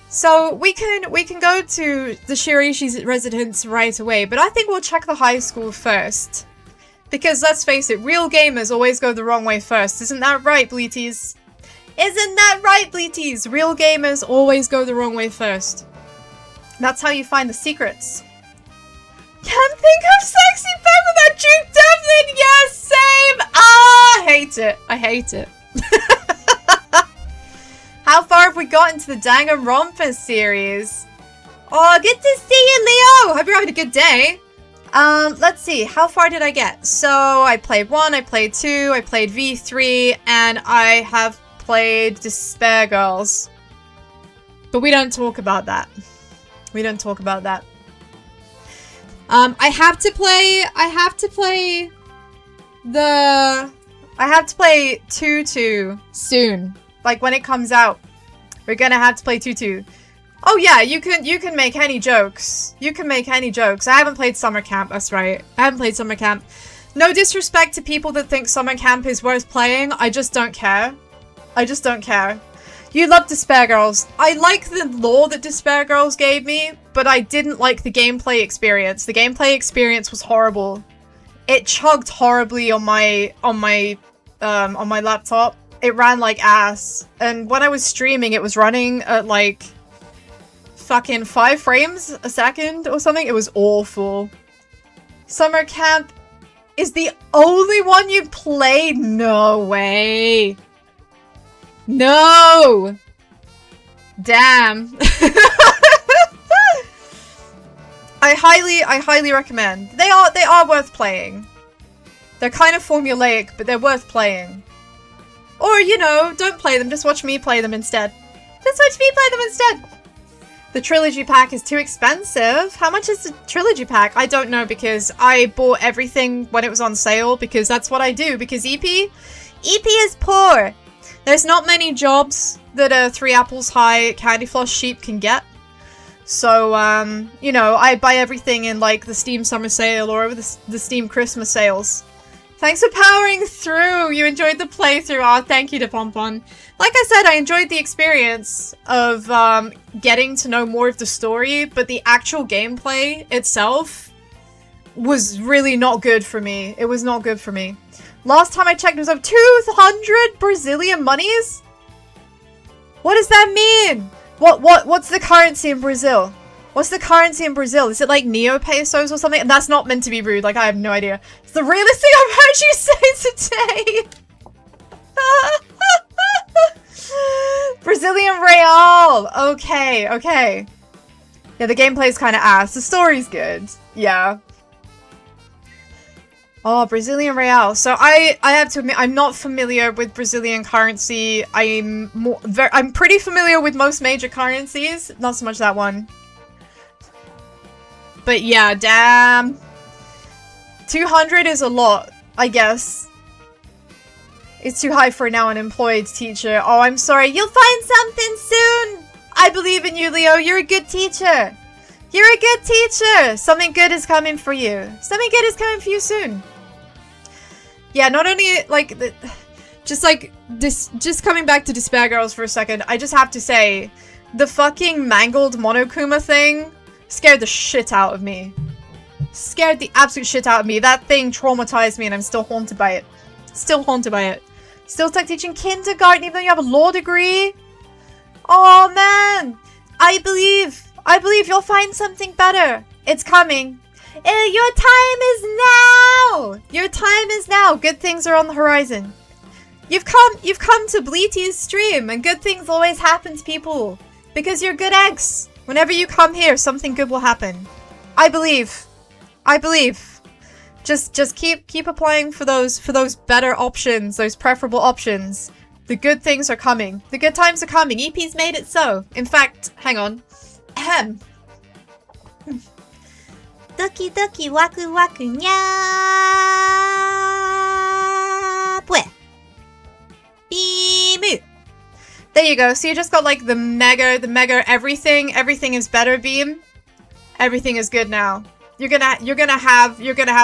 So we can go to the Shirishi's residence right away, but I think we'll check the high school first. Because let's face it, real gamers always go the wrong way first. Isn't that right, Bleeties? Isn't that right, Bleeties? Real gamers always go the wrong way first. That's how you find the secrets. Can't think of sexy femme without Duke Devlin! Yes, same! Ah, I hate it. I hate it. How far have we got into the Danganronpa series? Oh, good to see you, Leo! Hope you're having a good day. Let's see. How far did I get? So, I played 1, I played 2, I played V3, and I have played Despair Girls. But we don't talk about that. We don't talk about that. I have to play 2-2 soon. Like when it comes out. We're gonna have to play 2-2. Oh yeah, you can make any jokes. You can make any jokes. I haven't played Summer Camp, that's right. I haven't played Summer Camp. No disrespect to people that think Summer Camp is worth playing. I just don't care. I just don't care. You love Despair Girls. I like the lore that Despair Girls gave me, but I didn't like the gameplay experience. The gameplay experience was horrible. It chugged horribly on my laptop. It ran like ass. And when I was streaming, it was running at like fucking 5 frames a second or something. It was awful. Summer Camp is the only one you played? No way. No! Damn. I highly recommend. They are worth playing. They're kind of formulaic, but they're worth playing. Or, you know, don't play them, just watch me play them instead. Just watch me play them instead! The trilogy pack is too expensive. How much is the trilogy pack? I don't know, because I bought everything when it was on sale, because that's what I do, because EP is poor! There's not many jobs that a 3 Apples High Candy Floss sheep can get. So, you know, I buy everything in, like, the Steam Summer Sale or over the Steam Christmas sales. Thanks for powering through! You enjoyed the playthrough! Aw, thank you to Pompon. Like I said, I enjoyed the experience of, getting to know more of the story, but the actual gameplay itself was really not good for me. It was not good for me. Last time I checked, it was over 200 Brazilian monies? What does that mean? What's the currency in Brazil? What's the currency in Brazil? Is it like Neo Pesos or something? And that's not meant to be rude, like I have no idea. It's the realest thing I've heard you say today! Brazilian real! Okay, okay. Yeah, the gameplay's kind of ass. The story's good. Yeah. Oh, Brazilian real. So I have to admit, I'm not familiar with Brazilian currency. I'm pretty familiar with most major currencies. Not so much that one. But yeah, damn. 200 is a lot, I guess. It's too high for a now unemployed teacher. Oh, I'm sorry. You'll find something soon. I believe in you, Leo. You're a good teacher. You're a good teacher. Something good is coming for you. Something good is coming for you soon. Yeah, not only, like, just coming back to Despair Girls for a second, I just have to say, the fucking mangled Monokuma thing scared the shit out of me. Scared the absolute shit out of me. That thing traumatized me and I'm still haunted by it. Still haunted by it. Still stuck teaching kindergarten even though you have a law degree? Oh man! I believe you'll find something better. It's coming. Your time is now! Your time is now! Good things are on the horizon. You've come to Bleety's stream, and good things always happen to people. Because you're good eggs. Whenever you come here, something good will happen. I believe. I believe. Just keep applying for those better options, those preferable options. The good things are coming. The good times are coming. EP's made it so. In fact, hang on. Ahem. Doki doki waku waku nya pue. Beamu. There you go. So you just got like the mega everything. Everything is better beam. Everything is good now. You're gonna have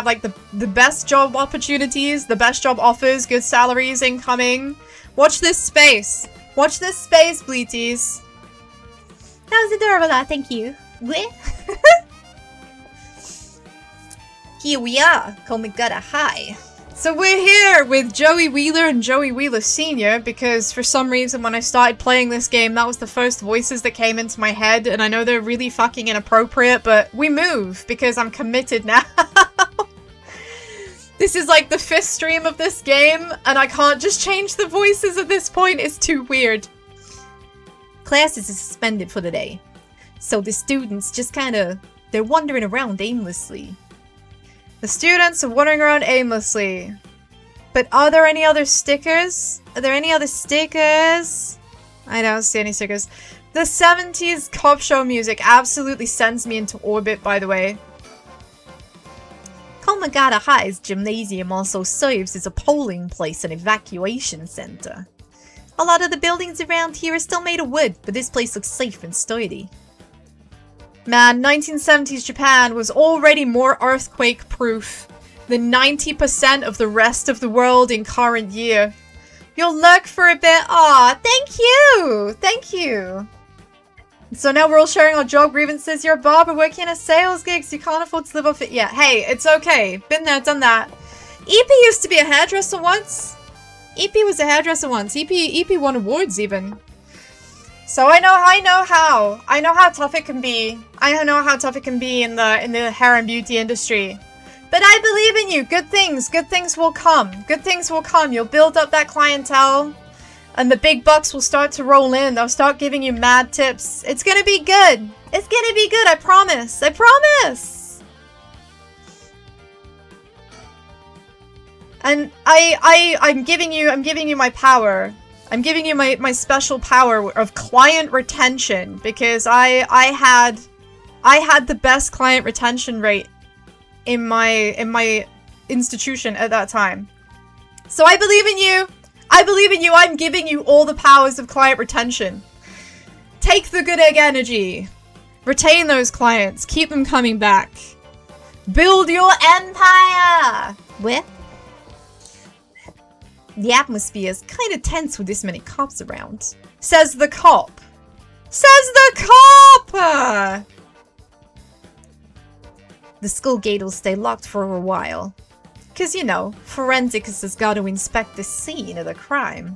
like the best job opportunities, the best job offers, good salaries incoming. Watch this space. Watch this space, Bleeties. That was adorable, thank you. Weh? Here we are, Komigata High. So we're here with Joey Wheeler and Joey Wheeler Sr. because for some reason when I started playing this game, that was the first voices that came into my head, and I know they're really fucking inappropriate, but we move because I'm committed now. This is like the 5th stream of this game, and I can't just change the voices at this point. It's too weird. Classes is suspended for the day, so the students just they're wandering around aimlessly. The students are wandering around aimlessly. But are there any other stickers? Are there any other stickers? I don't see any stickers. The 70s cop show music absolutely sends me into orbit, by the way. Komagata High's gymnasium also serves as a polling place and evacuation center. A lot of the buildings around here are still made of wood, but this place looks safe and sturdy. Man, 1970s Japan was already more earthquake-proof than 90% of the rest of the world in current year. You'll lurk for a bit. Aw, thank you! Thank you! So now we're all sharing our job grievances. You're a barber working in a sales gig, so you can't afford to live off it yet. Hey, it's okay. Been there, done that. EP used to be a hairdresser once. EP was a hairdresser once. EP won awards even. So I know how tough it can be. I know how tough it can be in the hair and beauty industry. But I believe in you. Good things will come. Good things will come. You'll build up that clientele, and the big bucks will start to roll in. They'll start giving you mad tips. It's gonna be good. It's gonna be good. I promise. I promise. And I'm giving you my power. I'm giving you my special power of client retention because I had the best client retention rate in my institution at that time. So I believe in you. I believe in you. I'm giving you all the powers of client retention. Take the good egg energy. Retain those clients. Keep them coming back. Build your empire. Where? The atmosphere is kind of tense with this many cops around. Says the cop. Says the cop! The school gate will stay locked for a while. Cause you know, forensics has got to inspect the scene of the crime.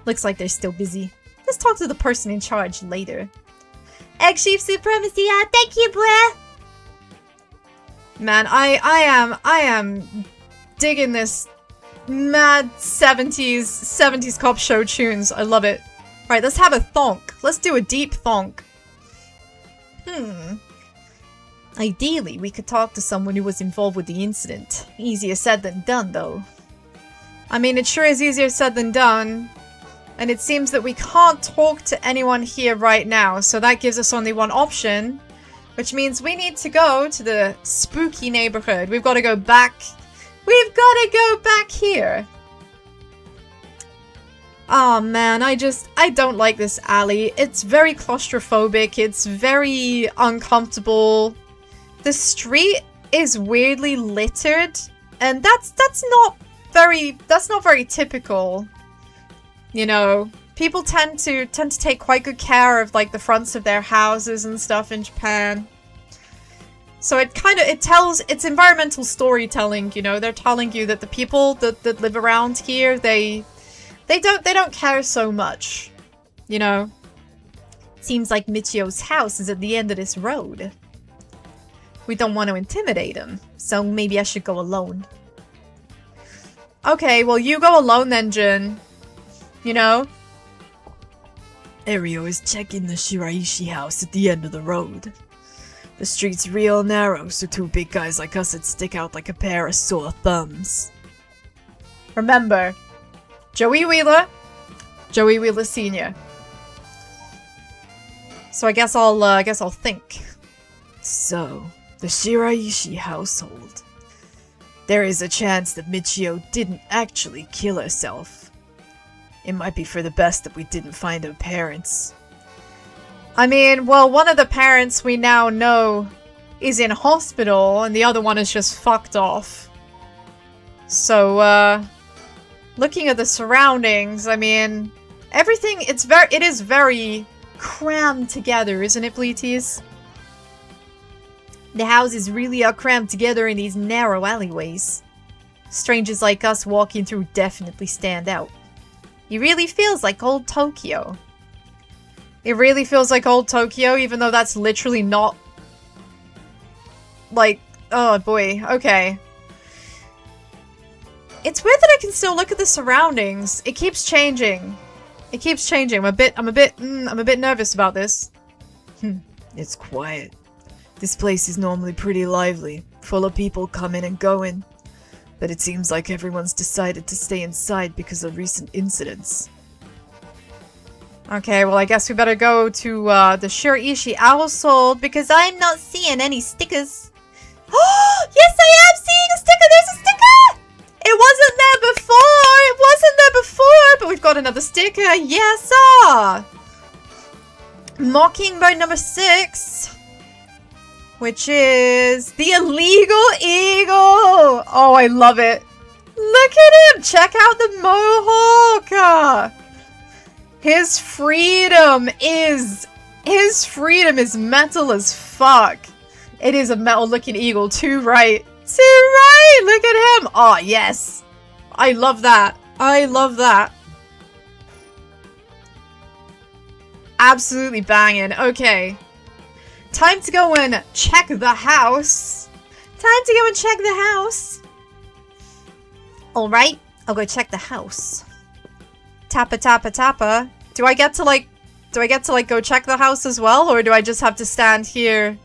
Looks like they're still busy. Let's talk to the person in charge later. Egg Chief Supremacy, thank you, Blair! Man, I am digging this mad 70s cop show tunes. I love it. Alright, let's have a thonk. Let's do a deep thonk. Ideally, we could talk to someone who was involved with the incident. Easier said than done, though. I mean, it sure is easier said than done. And it seems that we can't talk to anyone here right now, so that gives us only one option. Which means we need to go to the spooky neighborhood. We've got to go back. We've got to go back here. Oh man, I don't like this alley. It's very claustrophobic. It's very uncomfortable. The street is weirdly littered, and that's not very typical. You know, people tend to take quite good care of like the fronts of their houses and stuff in Japan. So it's environmental storytelling, you know. They're telling you that the people that live around here, they don't care so much, you know. Seems like Michio's house is at the end of this road. We don't want to intimidate him, so maybe I should go alone. Okay, well you go alone then, Jin. You know? Ario is checking the Shiraishi house at the end of the road. The street's real narrow, so two big guys like us would stick out like a pair of sore thumbs. Remember, Joey Wheeler Sr. So I guess I'll think. So, the Shiraishi household. There is a chance that Michio didn't actually kill herself. It might be for the best that we didn't find her parents. I mean, well, one of the parents we now know is in hospital, and the other one is just fucked off. So, looking at the surroundings, I mean, everything, it is very crammed together, isn't it, Bleaties? The houses really are crammed together in these narrow alleyways. Strangers like us walking through definitely stand out. It really feels like old Tokyo. It really feels like old Tokyo, even though that's literally not... Like, oh boy, okay. It's weird that I can still look at the surroundings. It keeps changing. It keeps changing. I'm a bit nervous about this. It's quiet. This place is normally pretty lively, full of people coming and going. But it seems like everyone's decided to stay inside because of recent incidents. Okay, well I guess we better go to the Shiraishi household because I'm not seeing any stickers. Oh, yes I am seeing a sticker! There's a sticker! It wasn't there before! It wasn't there before! But we've got another sticker. Yes, sir! Mockingbird number 6. Which is the illegal eagle! Oh, I love it. Look at him! Check out the mohawk! His freedom is metal as fuck. It is a metal-looking eagle, too right. Too right! Look at him! Oh, yes. I love that. I love that. Absolutely banging. Okay. Time to go and check the house. Time to go and check the house. Alright, I'll go check the house. Tappa, tappa, tappa. Do I get to go check the house as well? Or do I just have to stand here,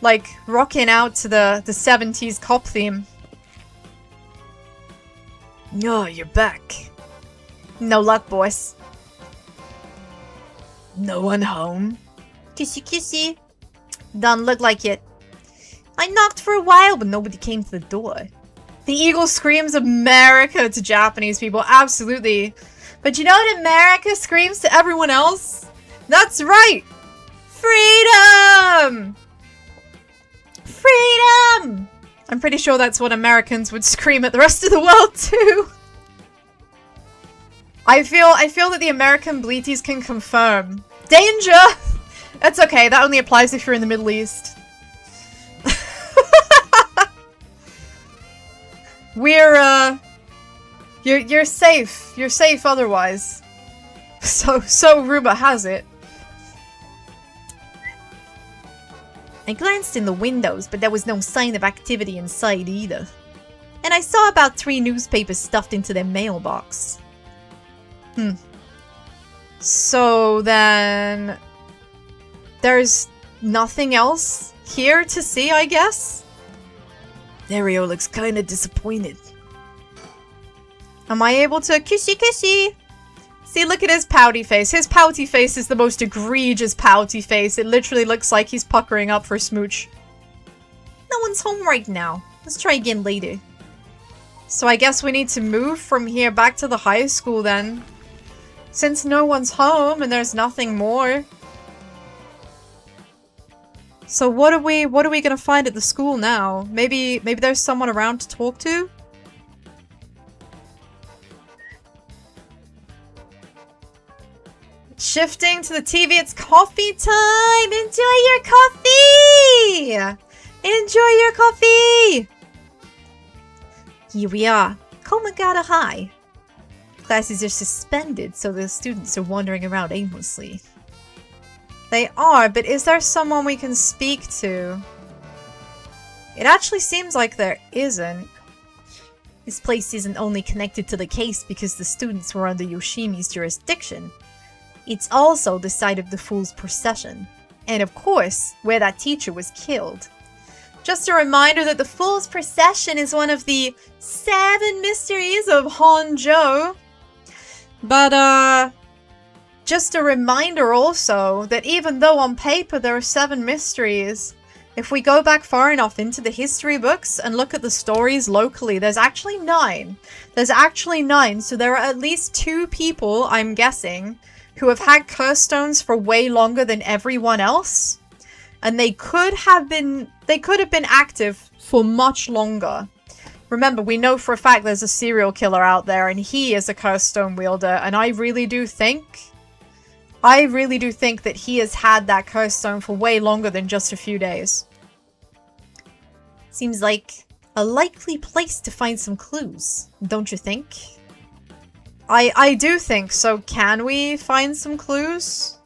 like, rocking out to the 70s cop theme? Oh, you're back. No luck, boys. No one home? Kissy kissy. Doesn't look like it. I knocked for a while, but nobody came to the door. The eagle screams America to Japanese people, absolutely. But you know what America screams to everyone else? That's right! Freedom! Freedom! I'm pretty sure that's what Americans would scream at the rest of the world too. I feel that the American Bleaties can confirm. Danger! That's okay, that only applies if you're in the Middle East. You're safe. You're safe otherwise. So rumor has it. I glanced in the windows, but there was no sign of activity inside either. And I saw about 3 newspapers stuffed into their mailbox. So then... There's nothing else here to see, I guess? Dario looks kinda disappointed. Am I able to kissy kissy? See, look at his pouty face. His pouty face is the most egregious pouty face. It literally looks like he's puckering up for a smooch. No one's home right now. Let's try again later. So I guess we need to move from here back to the high school then. Since no one's home and there's nothing more. So what are we gonna find at the school now? Maybe there's someone around to talk to? Shifting to the TV, it's coffee time! Enjoy your coffee! Enjoy your coffee! Here we are, Komagata High. Classes are suspended, so the students are wandering around aimlessly. They are, but is there someone we can speak to? It actually seems like there isn't. This place isn't only connected to the case because the students were under Yoshimi's jurisdiction. It's also the site of the Fool's procession. and of course, where that teacher was killed. Just a reminder that the Fool's Procession is one of the 7 mysteries of HONJO. But, just a reminder also that even though on paper there are 7 mysteries, if we go back far enough into the history books and look at the stories locally, there's actually 9. There's actually 9, so there are at least 2 people, I'm guessing, who have had curse stones for way longer than everyone else. And they could have been active for much longer. Remember, we know for a fact there's a serial killer out there, and he is a curse stone wielder, and I really do think that he has had that curse stone for way longer than just a few days. Seems like a likely place to find some clues, don't you think? I do think so. Can we find some clues?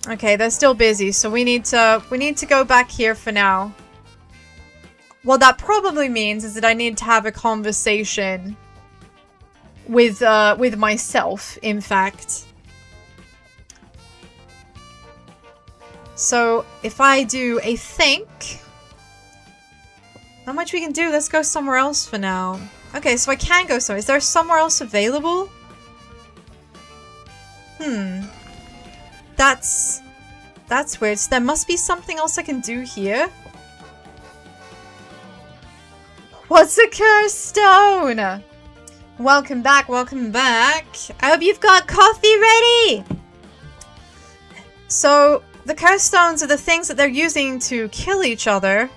Okay, they're still busy, so we need to go back here for now. What that probably means is that I need to have a conversation with myself, in fact. So, if I do a think... Not much we can do. Let's go somewhere else for now. Okay, so I can go somewhere. Is there somewhere else available? That's weird. So there must be something else I can do here. What's a cursed stone? Welcome back, welcome back. I hope you've got coffee ready. So, the cursed stones are the things that they're using to kill each other.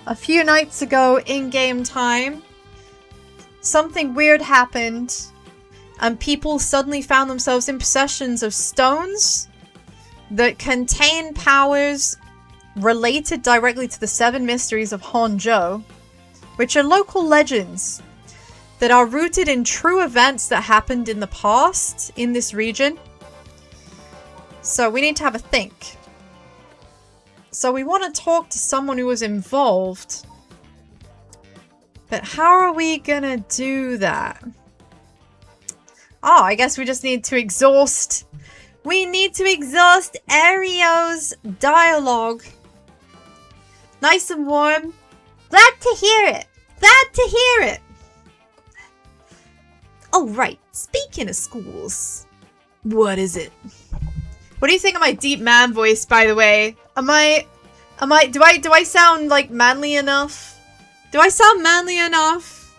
A few nights ago, in-game time, something weird happened, and people suddenly found themselves in possession of stones that contain powers related directly to the 7 mysteries of HONJO, which are local legends that are rooted in true events that happened in the past in this region. So we need to have a think. So we want to talk to someone who was involved. But how are we gonna do that? Oh, I guess we just need to exhaust... We need to exhaust Ario's dialogue. Nice and warm. Glad to hear it. Glad to hear it. Oh, right. Speaking of schools. What is it? What do you think of my deep man voice, by the way? Do I sound, like, manly enough? Do I sound manly enough?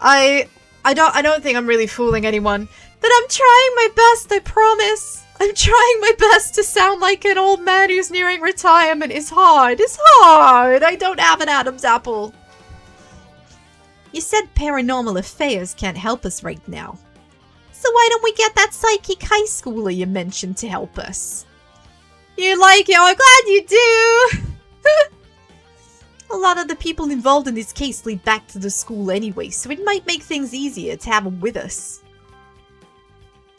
I don't think I'm really fooling anyone. But I'm trying my best, I promise. I'm trying my best to sound like an old man who's nearing retirement. It's hard. It's hard. I don't have an Adam's apple. You said paranormal affairs can't help us right now. So why don't we get that psychic high schooler you mentioned to help us? You like it? I'm glad you do! A lot of the people involved in this case lead back to the school anyway, so it might make things easier to have them with us.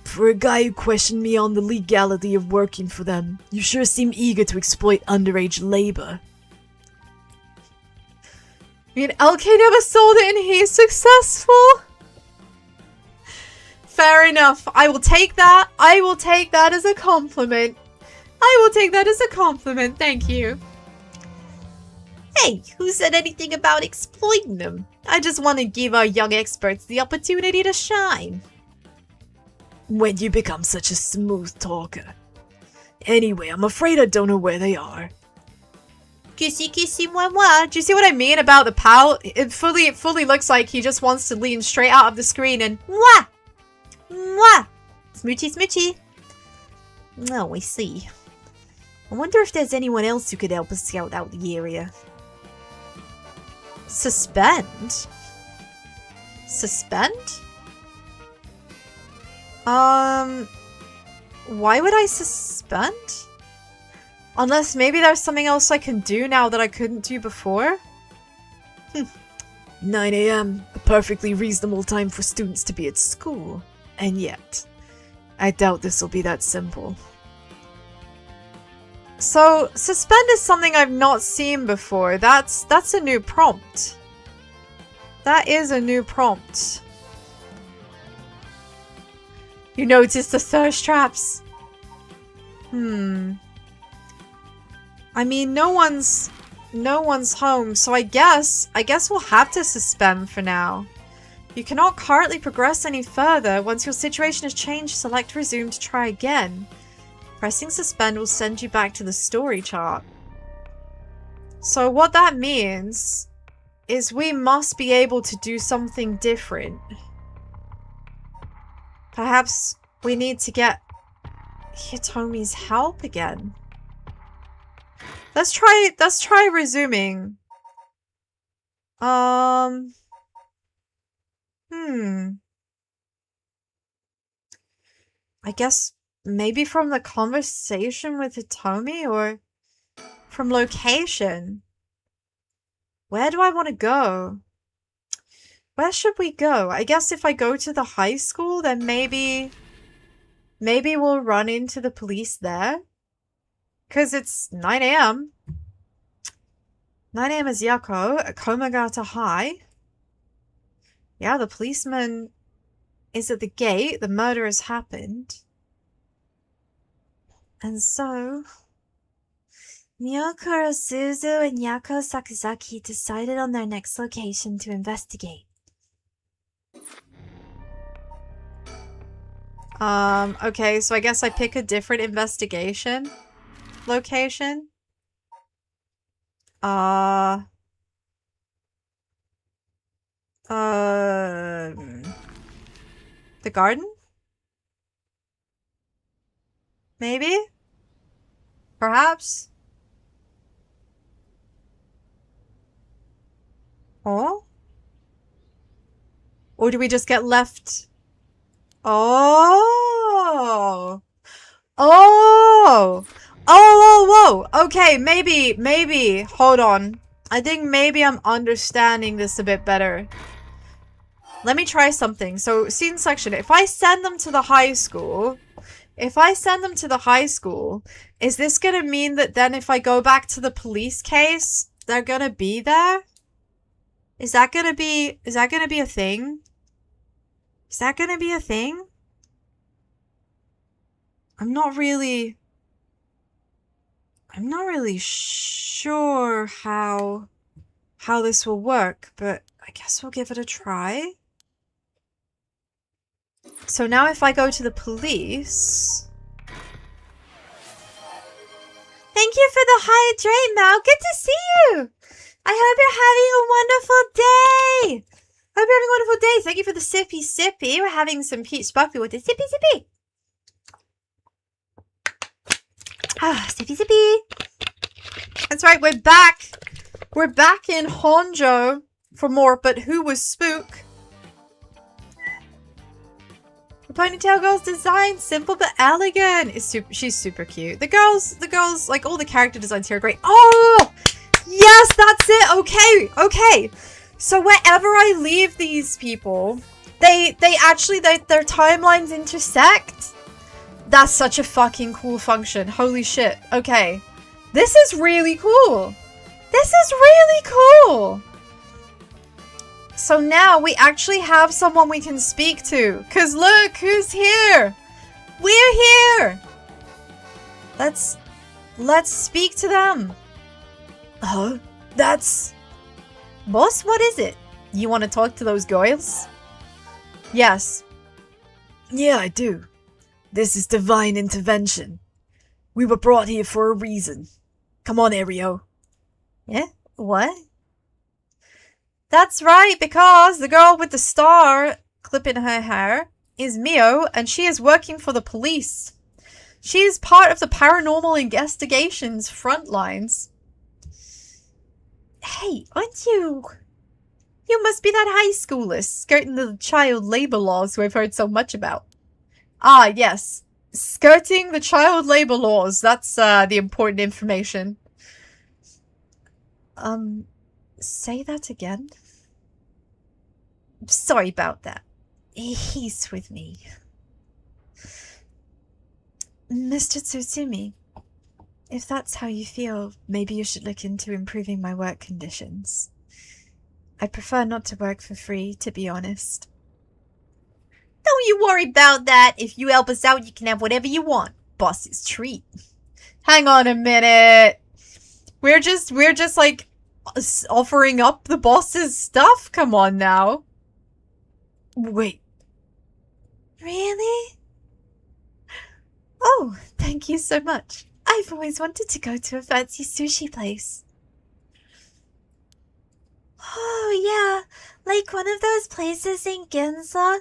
For a guy who questioned me on the legality of working for them, you sure seem eager to exploit underage labor. I mean, LK never sold it and he's successful? Fair enough. I will take that. I will take that as a compliment. I will take that as a compliment. Thank you. Hey, who said anything about exploiting them? I just want to give our young experts the opportunity to shine. When you become such a smooth talker. Anyway, I'm afraid I don't know where they are. Kissy kissy mwah mwah. Do you see what I mean about the pout? It fully looks like he just wants to lean straight out of the screen and mwah! Mwah! Smoochy smoochy. Oh, I see. I wonder if there's anyone else who could help us scout out the area. Suspend? Suspend? Why would I suspend? Unless maybe there's something else I can do now that I couldn't do before? 9 AM, a perfectly reasonable time for students to be at school. And yet, I doubt this will be that simple. So, suspend is something I've not seen before. That's a new prompt. That is a new prompt. You notice the thirst traps? I mean, no one's home, so I guess we'll have to suspend for now. You cannot currently progress any further. Once your situation has changed, select resume to try again. Pressing suspend will send you back to the story chart. So what that means is we must be able to do something different. Perhaps we need to get Hitomi's help again. Let's try resuming. I guess maybe from the conversation with Hitomi or from location. Where do I want to go? Where should we go? I guess if I go to the high school, then maybe we'll run into the police there. Because it's 9 a.m. 9 a.m. is Yako at Komagata High. Yeah, the policeman is at the gate. The murder has happened. And so, Miyokuro Suzu and Yako Sakazaki decided on their next location to investigate. Okay, so I guess I pick a different investigation location. The garden? Maybe? Perhaps? Oh? Or do we just get left? Oh! Oh! Oh, whoa! Okay, maybe. Hold on. I think maybe I'm understanding this a bit better. Let me try something. So, scene selection. If I send them to the high school, is this gonna mean that then if I go back to the police case, they're gonna be there? Is that gonna be a thing? Is that gonna be a thing? I'm not really sure how this will work, but I guess we'll give it a try. So now if I go to the police... Thank you for the hydrate, Mal. Good to see you. I hope you're having a wonderful day. Thank you for the sippy sippy. We're having some peach buckwheat with the sippy sippy. Ah, sippy sippy. That's right, we're back. We're back in Honjo for more, but who was Spook? The ponytail girl's design, simple but elegant. She's super cute. The girls, like all the character designs here are great. Oh, yes, that's it. Okay. So wherever I leave these people, they actually, their timelines intersect. That's such a fucking cool function. Holy shit. Okay. This is really cool. So now we actually have someone we can speak to. Cause look, who's here? We're here. Let's speak to them. Oh, that's... Boss, what is it? You want to talk to those girls? Yes. Yeah, I do. This is divine intervention. We were brought here for a reason. Come on, Ario. Yeah? What? That's right, because the girl with the star clip in her hair is Mio, and she is working for the police. She is part of the paranormal investigations front lines. Hey, aren't you? You must be that high schooler skirting the child labor laws we've heard so much about. Ah, yes. Skirting the child labor laws. That's the important information. Say that again? Sorry about that. He's with me. Mr. Tsutsumi, if that's how you feel, maybe you should look into improving my work conditions. I prefer not to work for free, to be honest. Don't you worry about that. If you help us out, you can have whatever you want. Boss's treat. Hang on a minute. We're just like offering up the boss's stuff. Come on now. Wait. Really? Oh, thank you so much. I've always wanted to go to a fancy sushi place. Oh, yeah. Like one of those places in Ginza.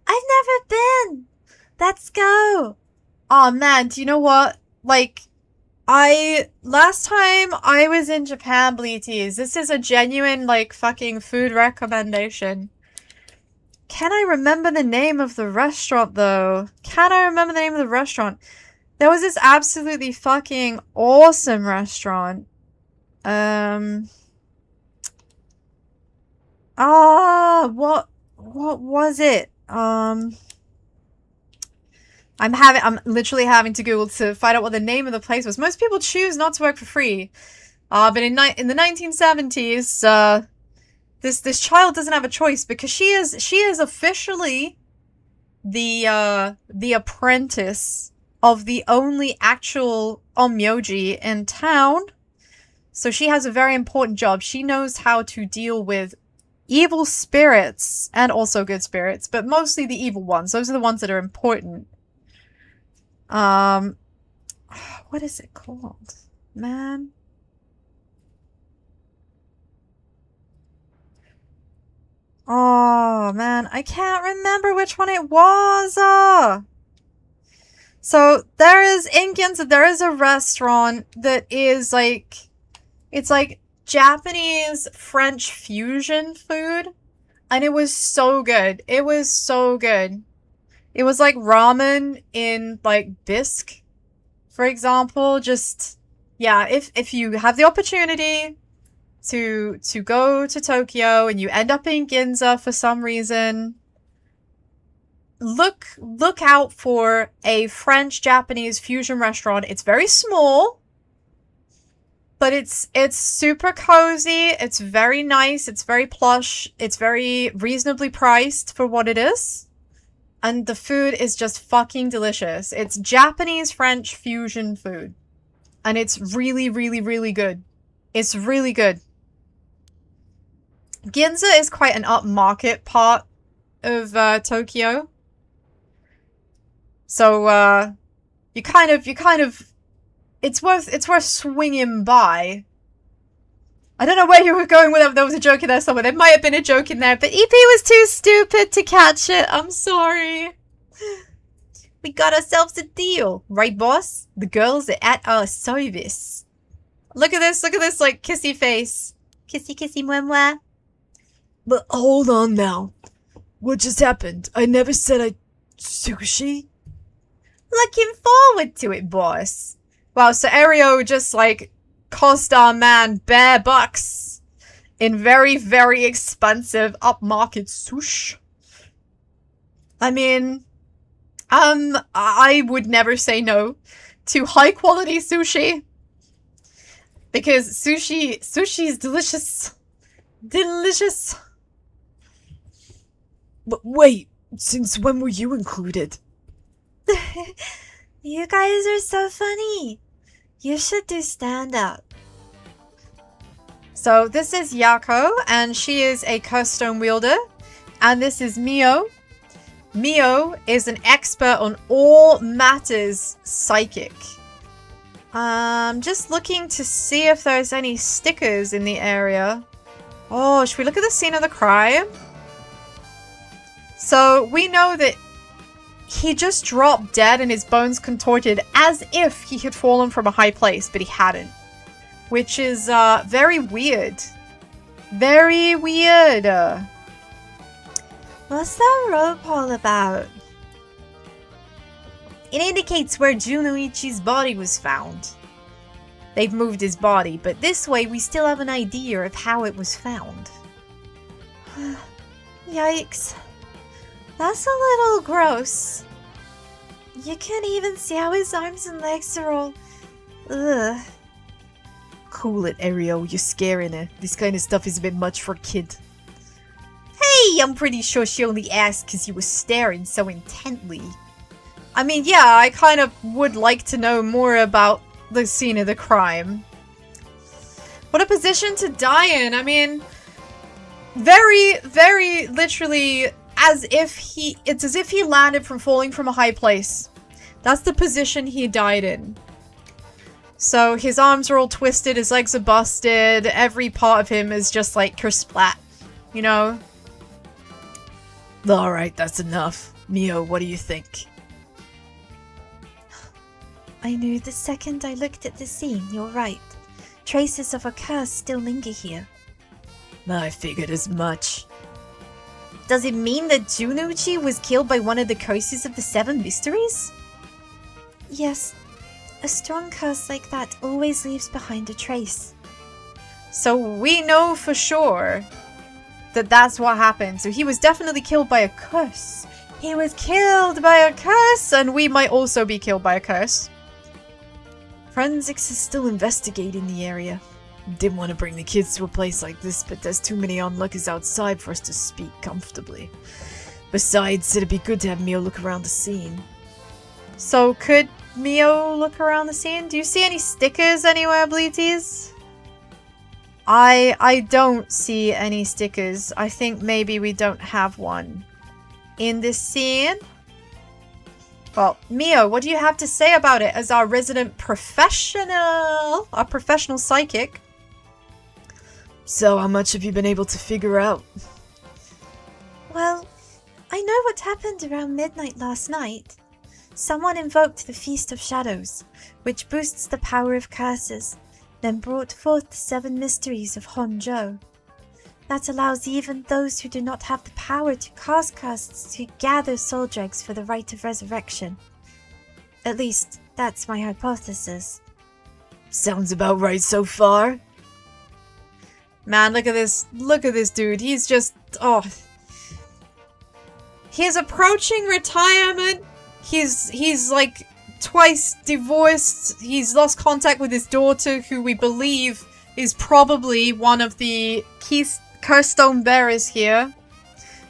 I've never been. Let's go. Oh man, do you know what? Like, last time I was in Japan, Bleaties, this is a genuine, like, fucking food recommendation. Can I remember the name of the restaurant, though? Can I remember the name of the restaurant? There was this absolutely fucking awesome restaurant. What was it? I'm literally having to Google to find out what the name of the place was. Most people choose not to work for free. But in the 1970s, this child doesn't have a choice because she is officially the apprentice of the only actual onmyoji in town. So she has a very important job. She knows how to deal with evil spirits and also good spirits, but mostly the evil ones. Those are the ones that are important. What is it called? Man. Oh, man. I can't remember which one it was. So, in Ginza, there is a restaurant that is like, it's like Japanese French fusion food. And it was so good. It was so good. It was like ramen in like bisque, for example. Just, yeah, if you have the opportunity to go to Tokyo and you end up in Ginza for some reason, look out for a French-Japanese fusion restaurant. It's very small, but it's super cozy. It's very nice. It's very plush. It's very reasonably priced for what it is. And the food is just fucking delicious. It's Japanese French fusion food. And it's really, really, really good. It's really good. Ginza is quite an upmarket part of Tokyo. So you kind of it's worth swinging by. I don't know where you were going with that. There was a joke in there somewhere. There might have been a joke in there, but EP was too stupid to catch it. I'm sorry. We got ourselves a deal, right, boss? The girls are at our service. Look at this, like, kissy face. Kissy, kissy, mwah, mwah. But hold on now. What just happened? I never said sushi? Looking forward to it, boss. Wow, so Aereo just, like, cost our man bare bucks in very, very expensive upmarket sushi. I mean, I would never say no to high quality sushi because sushi is delicious. Delicious. But wait, since when were you included? You guys are so funny. You should do stand-up. So this is Yako, and she is a custom wielder. And this is Mio. Mio is an expert on all matters psychic. Just looking to see if there's any stickers in the area. Oh, should we look at the scene of the crime? So we know that he just dropped dead and his bones contorted as if he had fallen from a high place, but he hadn't. Which is very weird. Very weird. What's that rope all about? It indicates where Junoichi's body was found. They've moved his body, but this way we still have an idea of how it was found. Yikes. That's a little gross. You can't even see how his arms and legs are all... Ugh. Cool it, Aereo. You're scaring her. This kind of stuff is a bit much for a kid. Hey, I'm pretty sure she only asked because you were staring so intently. I mean, yeah, I kind of would like to know more about the scene of the crime. What a position to die in. I mean, very, very literally it's as if he landed from falling from a high place. That's the position he died in. So his arms are all twisted, his legs are busted, every part of him is just like kersplat, you know? Alright, that's enough. Mio, what do you think? I knew the second I looked at the scene, you're right. Traces of a curse still linger here. I figured as much. Does it mean that Junuchi was killed by one of the curses of the 7 mysteries? Yes. A strong curse like that always leaves behind a trace. So we know for sure that that's what happened. So he was definitely killed by a curse. He was killed by a curse, and we might also be killed by a curse. Forensics is still investigating the area. Didn't want to bring the kids to a place like this, but there's too many onlookers outside for us to speak comfortably. Besides, it'd be good to have Mio look around the scene. So could Mio look around the scene? Do you see any stickers anywhere, Bleaties? I don't see any stickers. I think maybe we don't have one in this scene. Well, Mio, what do you have to say about it as our resident professional? Our professional psychic. So, how much have you been able to figure out? Well, I know what happened around midnight last night. Someone invoked the Feast of Shadows, which boosts the power of curses, then brought forth the 7 mysteries of HONJO. That allows even those who do not have the power to cast curses to gather soul dregs for the rite of resurrection. At least, that's my hypothesis. Sounds about right so far. Man, look at this dude. He's just, oh. He's approaching retirement. He's like twice divorced. He's lost contact with his daughter, who we believe is probably one of the curse stone bearers here.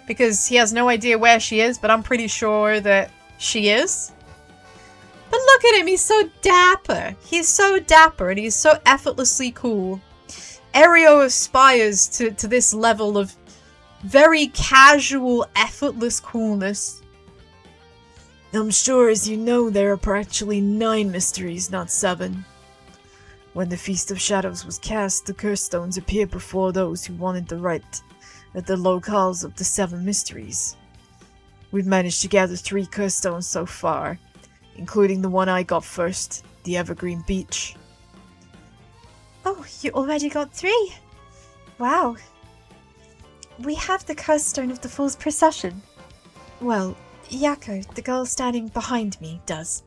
Because he has no idea where she is, but I'm pretty sure that she is. But look at him, he's so dapper. He's so dapper and he's so effortlessly cool. Aereo aspires to this level of very casual, effortless coolness. I'm sure, as you know, there are actually 9 mysteries, not 7. When the Feast of Shadows was cast, the curse stones appeared before those who wanted the right at the locales of the 7 mysteries. We've managed to gather 3 curse stones so far, including the one I got first, the Evergreen Beach. Oh, you already got 3? Wow. We have the curse stone of the Fool's Procession. Well, Yako, the girl standing behind me, does.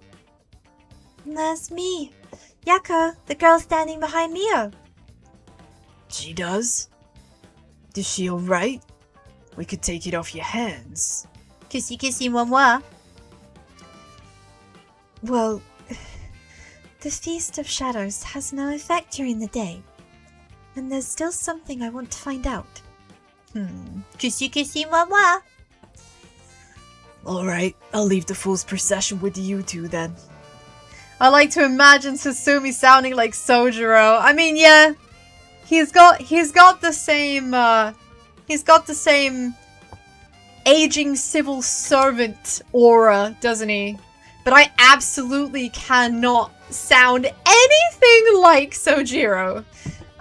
That's me. Yako, the girl standing behind Mio. She does? Is she alright? We could take it off your hands. Kissy kissy moi moi. Well, the Feast of Shadows has no effect during the day. And there's still something I want to find out. Kissy kissy moi moi. Alright, I'll leave the Fool's Procession with you two then. I like to imagine Sasumi sounding like Sojiro. I mean, yeah, he's got the same aging civil servant aura, doesn't he? But I absolutely cannot sound anything like Sojiro.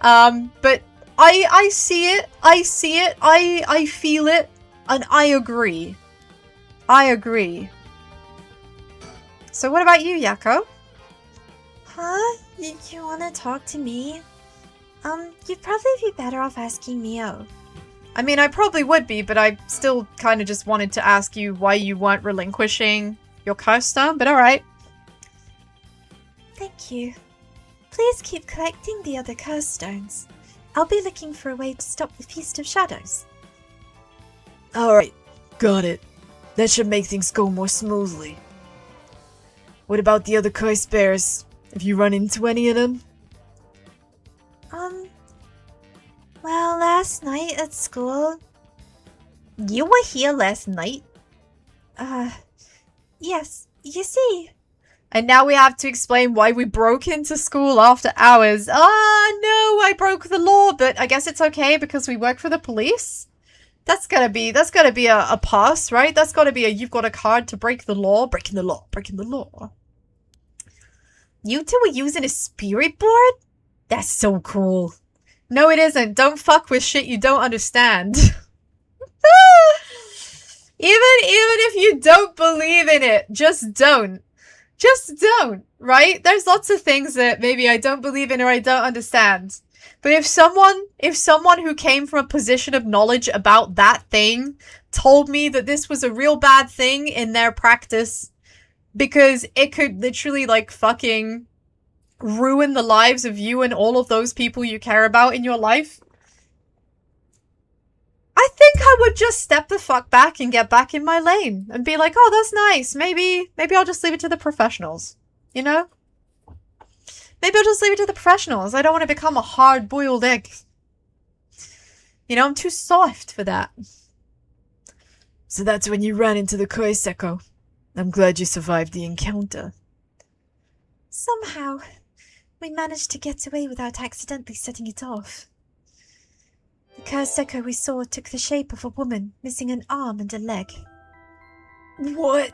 But I see it, I feel it, and I agree. So what about you, Yako? Huh? You wanna talk to me? You'd probably be better off asking Mio. I mean, I probably would be, but I still kind of just wanted to ask you why you weren't relinquishing your curse stone, but alright. Thank you. Please keep collecting the other curse stones. I'll be looking for a way to stop the Feast of Shadows. Alright, got it. That should make things go more smoothly. What about the other curse bears? Have you run into any of them? Well, last night at school, You were here last night? Yes. You see. And now we have to explain why we broke into school after hours. Ah, no, I broke the law, but I guess it's okay because we work for the police? That's gotta be a pass, right? That's gotta be a you've got a card to break the law. Breaking the law. You two were using a spirit board? That's so cool. No, it isn't. Don't fuck with shit you don't understand. Even if you don't believe in it, just don't. Just don't, right? There's lots of things that maybe I don't believe in or I don't understand. But if someone who came from a position of knowledge about that thing told me that this was a real bad thing in their practice because it could literally like fucking ruin the lives of you and all of those people you care about in your life, I think I would just step the fuck back and get back in my lane and be like, oh, that's nice. Maybe I'll just leave it to the professionals, you know? Maybe I'll just leave it to the professionals. I don't want to become a hard-boiled egg. You know, I'm too soft for that. So that's when you ran into the Koiseko. I'm glad you survived the encounter. Somehow, we managed to get away without accidentally setting it off. The Koiseko we saw took the shape of a woman missing an arm and a leg. What?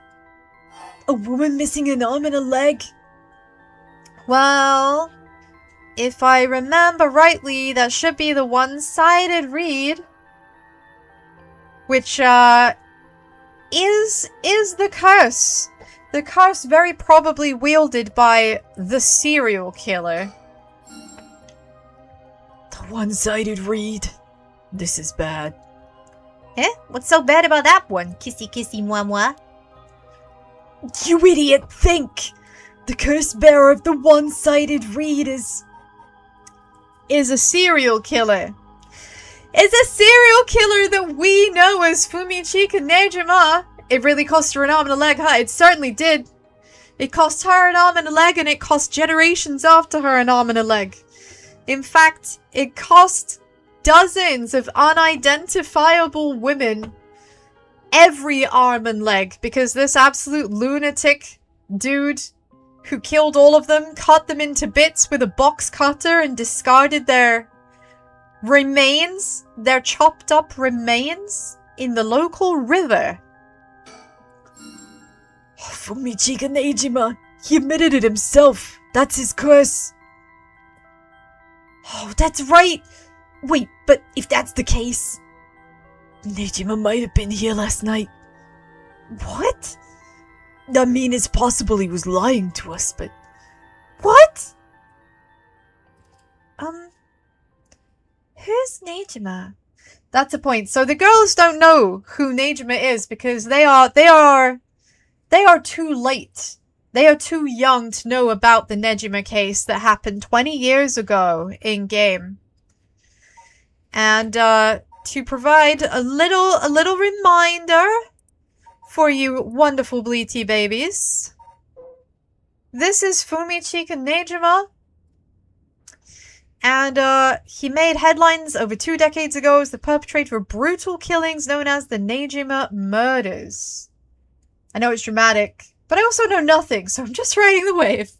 A woman missing an arm and a leg? Well, if I remember rightly, that should be the one-sided read. Which, is the curse. The curse very probably wielded by the serial killer. The one-sided read. This is bad. Eh? What's so bad about that one? Kissy kissy moi moi. You idiot, think! The curse bearer of the one-sided reed is a serial killer. Is a serial killer that we know as Fumichika Nejima. It really cost her an arm and a leg, huh? It certainly did. It cost her an arm and a leg, and it cost generations after her an arm and a leg. In fact, it cost dozens of unidentifiable women every arm and leg, because this absolute lunatic dude who killed all of them cut them into bits with a box cutter and discarded their remains, their chopped up remains, in the local river. Fumichika Neijima, he admitted it himself. That's his curse. Oh, that's right. Wait, but if that's the case, Nejima might have been here last night. What? I mean, it's possible he was lying to us, but... What? Who's Nejima? That's a point. So the girls don't know who Nejima is because they are too late. They are too young to know about the Nejima case that happened 20 years ago in game. And to provide a little reminder for you wonderful Bleety babies, this is Fumichika Nejima. And he made headlines over 2 decades ago as the perpetrator of brutal killings known as the Nejima murders. I know it's dramatic, but I also know nothing, so I'm just riding the wave.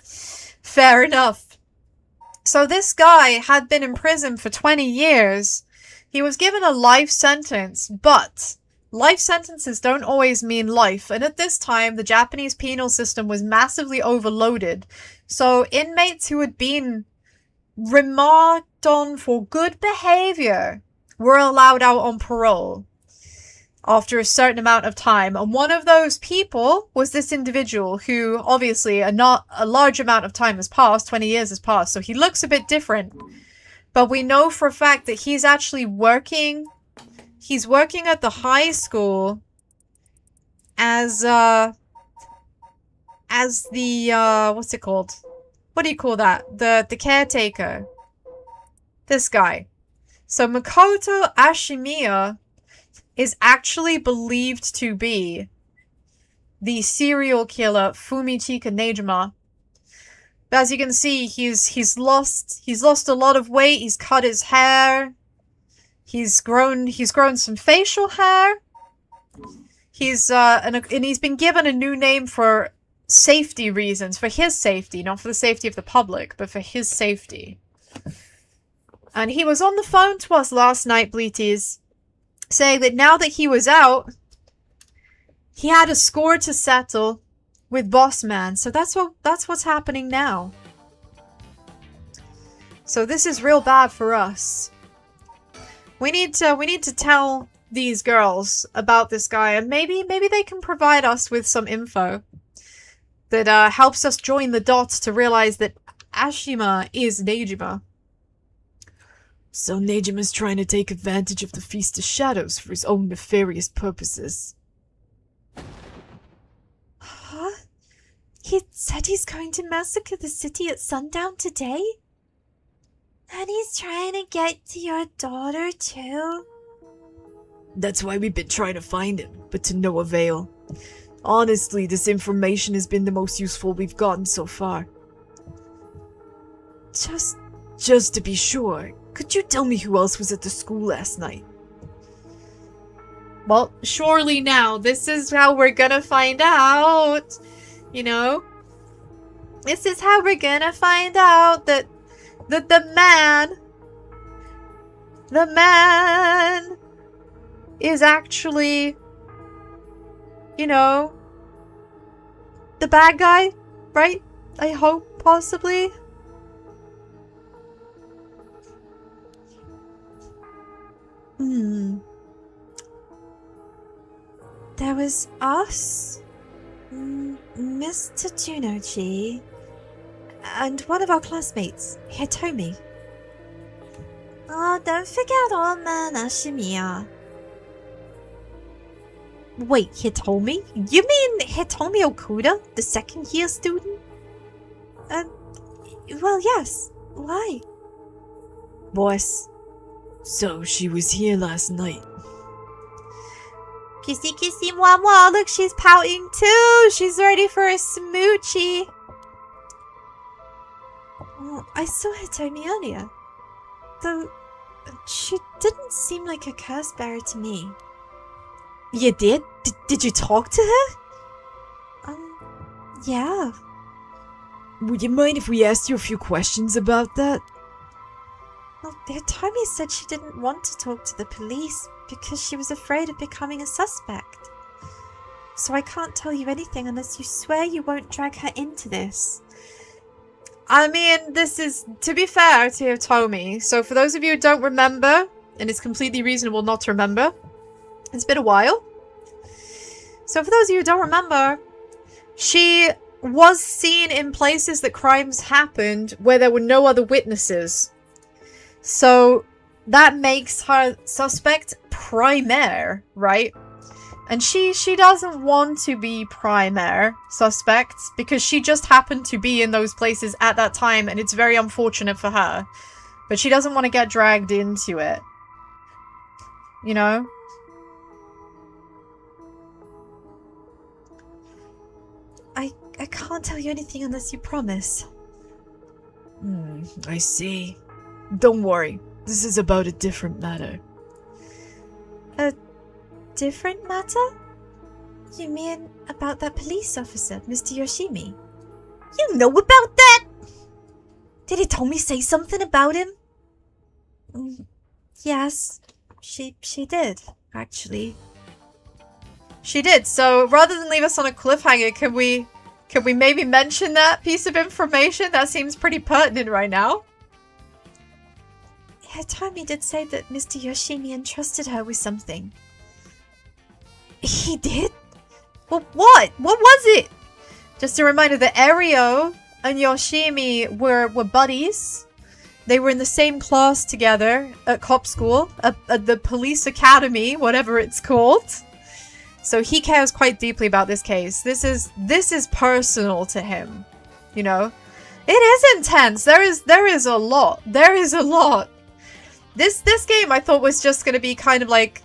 Fair enough. So this guy had been in prison for 20 years. He was given a life sentence, but life sentences don't always mean life. And at this time, the Japanese penal system was massively overloaded. So inmates who had been remarked on for good behavior were allowed out on parole after a certain amount of time. And one of those people was this individual who obviously a large amount of time has passed, 20 years has passed, so he looks a bit different. But we know for a fact that he's actually working at the high school as the what's it called? What do you call that? The caretaker. This guy. So Makoto Ashimiya is actually believed to be the serial killer Fumichika Nejima. But as you can see, he's lost a lot of weight. He's cut his hair. He's grown some facial hair. And he's been given a new name for safety reasons, for his safety, not for the safety of the public, but for his safety. And he was on the phone to us last night, Bleaties, saying that now that he was out, he had a score to settle with Boss Man. So that's what's happening now. So this is real bad for us. We need to tell these girls about this guy, and maybe they can provide us with some info that helps us join the dots to realize that Ashima is Nejima. So Nejima's trying to take advantage of the Feast of Shadows for his own nefarious purposes. Huh? He said he's going to massacre the city at sundown today? And he's trying to get to your daughter too? That's why we've been trying to find him, but to no avail. Honestly, this information has been the most useful we've gotten so far. Just to be sure, could you tell me who else was at the school last night? Well, surely now, this is how we're gonna find out, you know? This is how we're gonna find out that the man is actually, you know, the bad guy, right? I hope, possibly. There was us, Mr. Junochi, and one of our classmates, Hitomi. Oh, don't forget old man Ashimiya. Wait, Hitomi? You mean Hitomi Okuda, the second-year student? Well, yes. Why? Boss, so she was here last night. Kissy kissy mwah mwah, look, she's pouting too! She's ready for a smoochie! Well, I saw Hitomi earlier. Though, she didn't seem like a curse bearer to me. You did? Did you talk to her? Yeah. Would you mind if we asked you a few questions about that? Well, Hitomi said she didn't want to talk to the police because she was afraid of becoming a suspect. So I can't tell you anything unless you swear you won't drag her into this. I mean, this is, to be fair to Hitomi, so for those of you who don't remember, and it's completely reasonable not to remember, it's been a while. So for those of you who don't remember, she was seen in places that crimes happened where there were no other witnesses. So that makes her suspect primaire, right? And she doesn't want to be primaire suspect because she just happened to be in those places at that time, and it's very unfortunate for her. But she doesn't want to get dragged into it. You know? I can't tell you anything unless you promise. I see. Don't worry. This is about a different matter. A different matter? You mean about that police officer, Mr. Yoshimi? You know about that? Did Hitomi say something about him? Yes, she did, actually. She did, so rather than leave us on a cliffhanger, could we maybe mention that piece of information? That seems pretty pertinent right now. Hitomi did say that Mr. Yoshimi entrusted her with something. He did? Well, what? What was it? Just a reminder that Ario and Yoshimi were buddies. They were in the same class together at cop school, at the police academy, whatever it's called. So he cares quite deeply about this case. This is personal to him, you know. It is intense. There is a lot. There is a lot. This game I thought was just going to be kind of like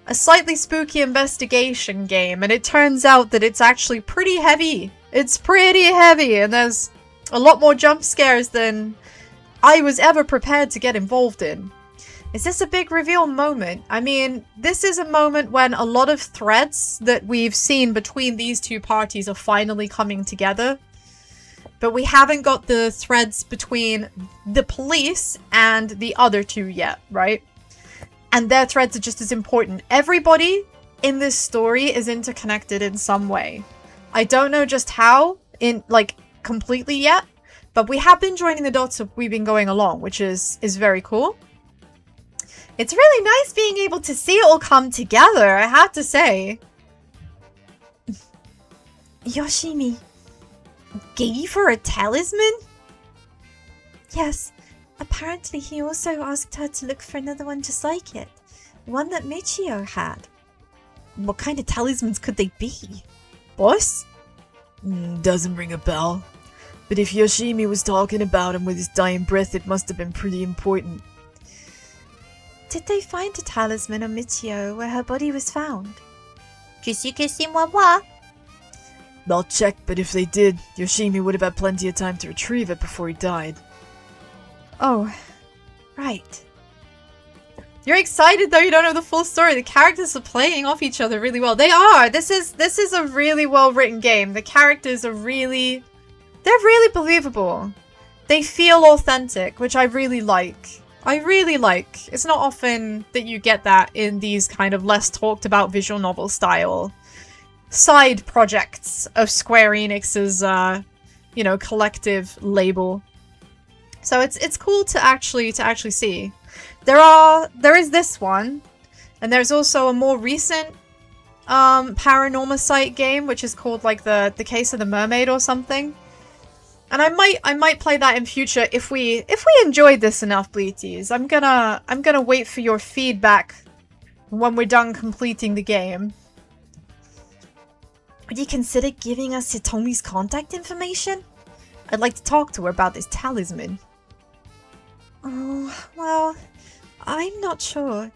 a slightly spooky investigation game, and it turns out that it's actually pretty heavy. It's pretty heavy, and there's a lot more jump scares than I was ever prepared to get involved in. Is this a big reveal moment? I mean, this is a moment when a lot of threads that we've seen between these two parties are finally coming together. But we haven't got the threads between the police and the other two yet, right? And their threads are just as important. Everybody in this story is interconnected in some way. I don't know just how, completely yet, but we have been joining the dots as we've been going along, which is very cool. It's really nice being able to see it all come together, I have to say. Yoshimi gave her a talisman? Yes. Apparently he also asked her to look for another one just like it. One that Michio had. What kind of talismans could they be? Boss? Doesn't ring a bell. But if Yoshimi was talking about him with his dying breath, it must have been pretty important. Did they find a talisman on Michio where her body was found? Kissy I'll check, but if they did, Yoshimi would have had plenty of time to retrieve it before he died. Oh, right. You're excited though you don't know the full story. The characters are playing off each other really well. They are! This is a really well written game. The characters are they're really believable. They feel authentic, which I really like. It's not often that you get that in these kind of less talked about visual novel style side projects of Square Enix's, collective label. So it's cool to actually see. There is this one, and there's also a more recent Paranormasight game, which is called like the Case of the Mermaid or something. And I might play that in future if we enjoyed this enough, Bleaties. I'm gonna wait for your feedback when we're done completing the game. Would you consider giving us Hitomi's contact information? I'd like to talk to her about this talisman. Oh, well, I'm not sure.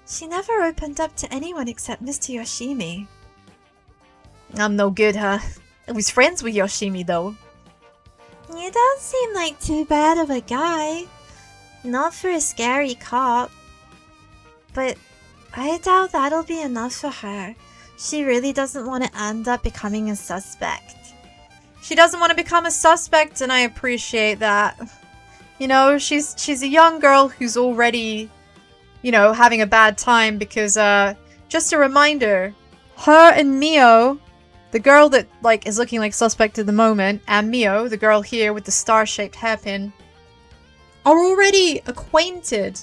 She never opened up to anyone except Mr. Yoshimi. I'm no good, huh? I was friends with Yoshimi, though. You don't seem like too bad of a guy. Not for a scary cop. But I doubt that'll be enough for her. She really doesn't want to end up becoming a suspect. She doesn't want to become a suspect, and I appreciate that. You know, she's a young girl who's already, having a bad time because, just a reminder, her and Mio, the girl that, is looking like suspect at the moment, and Mio, the girl here with the star-shaped hairpin, are already acquainted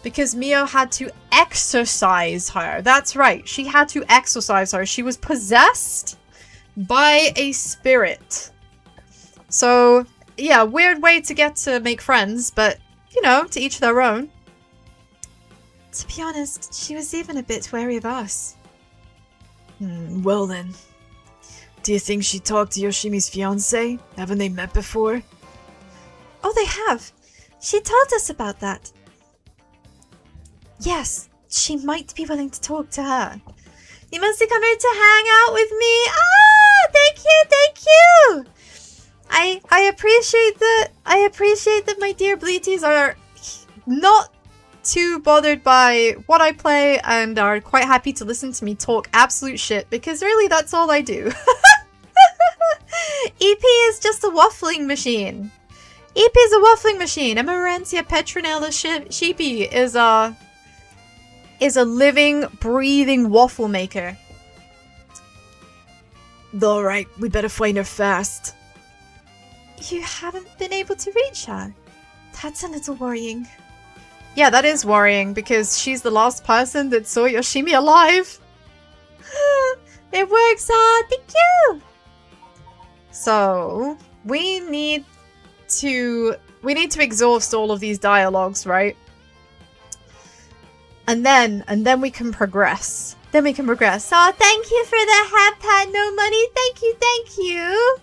because Mio had to exorcise her. That's right, she had to exorcise her. She was possessed by a spirit. So, yeah, weird way to get to make friends, but, to each their own. To be honest, she was even a bit wary of us. Well then. Do you think she talked to Yoshimi's fiancé? Haven't they met before? Oh, they have. She told us about that. Yes, she might be willing to talk to her. You must have come here to hang out with me. Ah, thank you. I appreciate that my dear Bleaties are not too bothered by what I play and are quite happy to listen to me talk absolute shit, because really that's all I do. EP is just a waffling machine. EP is a waffling machine. Amarantia Petronella Sheepy is a living, breathing waffle maker. Alright, we better find her fast. You haven't been able to reach her? That's a little worrying. Yeah, that is worrying, because she's the last person that saw Yoshimi alive. It works out, thank you! So, we need to exhaust all of these dialogues, right? And then we can progress. Oh, thank you for the half pat, no money. Thank you.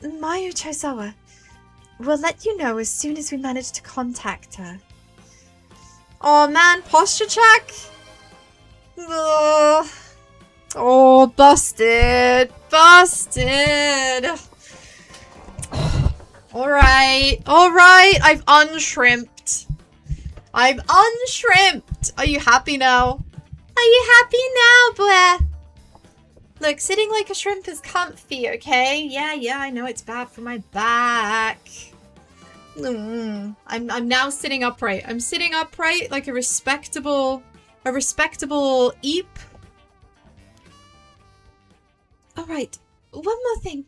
Mayu Choisawa, we'll let you know as soon as we manage to contact her. Oh man, posture check? Ugh. Oh, busted. Alright, alright, I've unshrimped. I've unshrimped. Are you happy now? Are you happy now, Blair? Look, sitting like a shrimp is comfy, okay? Yeah, I know it's bad for my back. I'm now sitting upright. I'm sitting upright like a respectable eep. Alright, one more thing.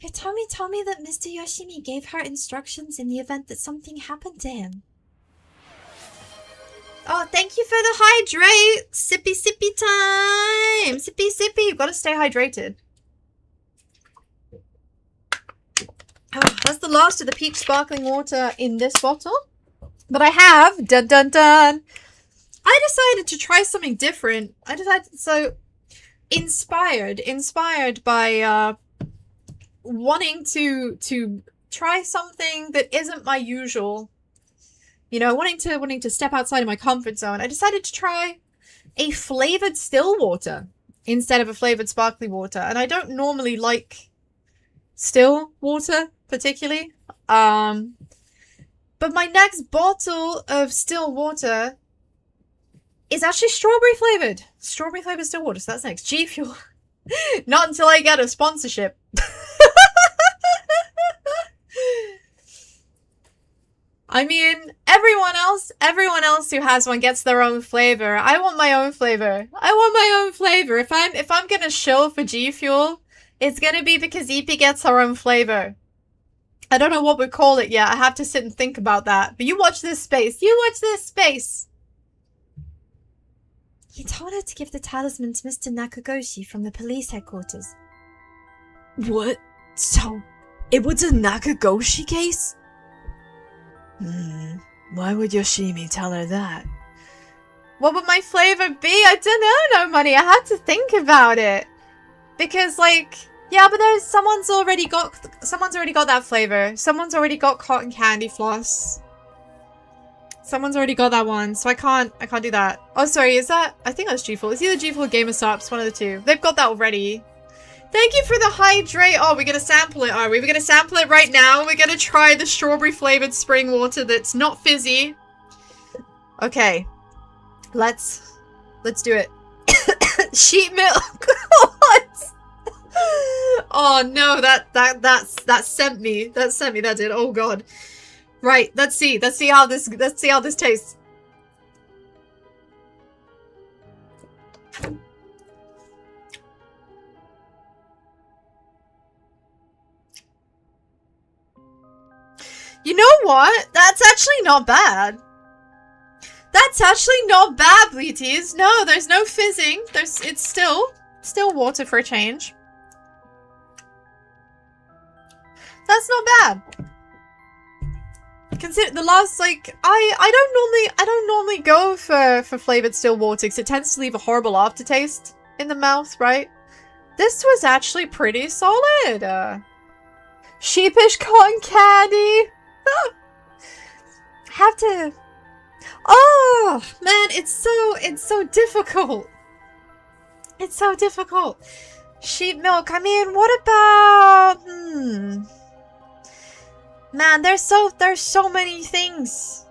Your Tommy told me that Mr. Yoshimi gave her instructions in the event that something happened to him. Oh, thank you for the hydrate! Sippy sippy time! Sippy sippy! You've got to stay hydrated. Oh, that's the last of the peach sparkling water in this bottle. But I have, dun dun dun, I decided to try something different. Inspired by wanting to try something that isn't my usual. You know, wanting to step outside of my comfort zone. I decided to try a flavored still water instead of a flavored sparkling water. And I don't normally like still water particularly. But my next bottle of still water is actually strawberry flavored. Strawberry flavored still water. So that's next. G Fuel. Not until I get a sponsorship. I mean, everyone else who has one gets their own flavor. I want my own flavor. I want my own flavor. If I'm gonna shill for G Fuel, it's gonna be because Eepy gets her own flavor. I don't know what we call it yet. I have to sit and think about that. But you watch this space. You watch this space. He told her to give the talisman to Mr. Nakagoshi from the police headquarters. What? So, it was a Nakagoshi case? Why would Yoshimi tell her that? What would my flavor be? I don't know, no money. I had to think about it. Because, like, yeah, but someone's already got that flavor. Someone's already got cotton candy floss. Someone's already got that one, so I can't do that. Oh, sorry, is that? I think that's G-Fuel. It's either G-Fuel or Gamersops, one of the two. They've got that already. Thank you for the hydrate. Oh, we're gonna sample it, are we? We're gonna sample it right now. We're gonna try the strawberry flavored spring water that's not fizzy. Okay. Let's do it. Sheep milk. What? Oh no, that sent me. That sent me, that did. Oh god. Right, let's see how this tastes. You know what? That's actually not bad. That's actually not bad, Bleaties. No, there's no fizzing. It's still water for a change. That's not bad. Consider the last, like, I don't normally go for flavored still water because it tends to leave a horrible aftertaste in the mouth, right? This was actually pretty solid. Sheepish cotton candy. Have to. Oh man, it's so difficult. It's so difficult. Sheep milk. I mean, what about? Man, there's so many things.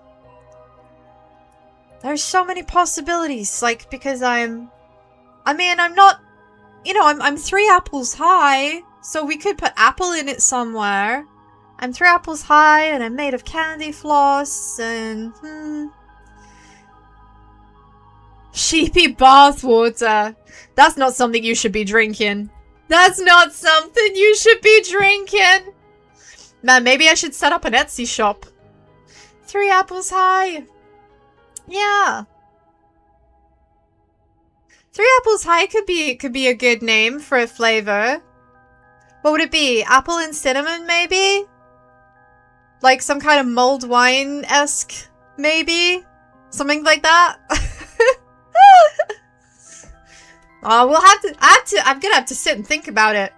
There's so many possibilities. Like, because I'm not, you know, I'm 3 apples high, so we could put apple in it somewhere. I'm 3 apples high, and I'm made of candy floss, and sheepy bathwater. That's not something you should be drinking. That's not something you should be drinking. Man, maybe I should set up an Etsy shop. 3 apples high. Yeah. 3 apples high could be a good name for a flavor. What would it be? Apple and cinnamon, maybe? Like some kind of mulled wine-esque, maybe? Something like that? Oh, I'm gonna have to sit and think about it.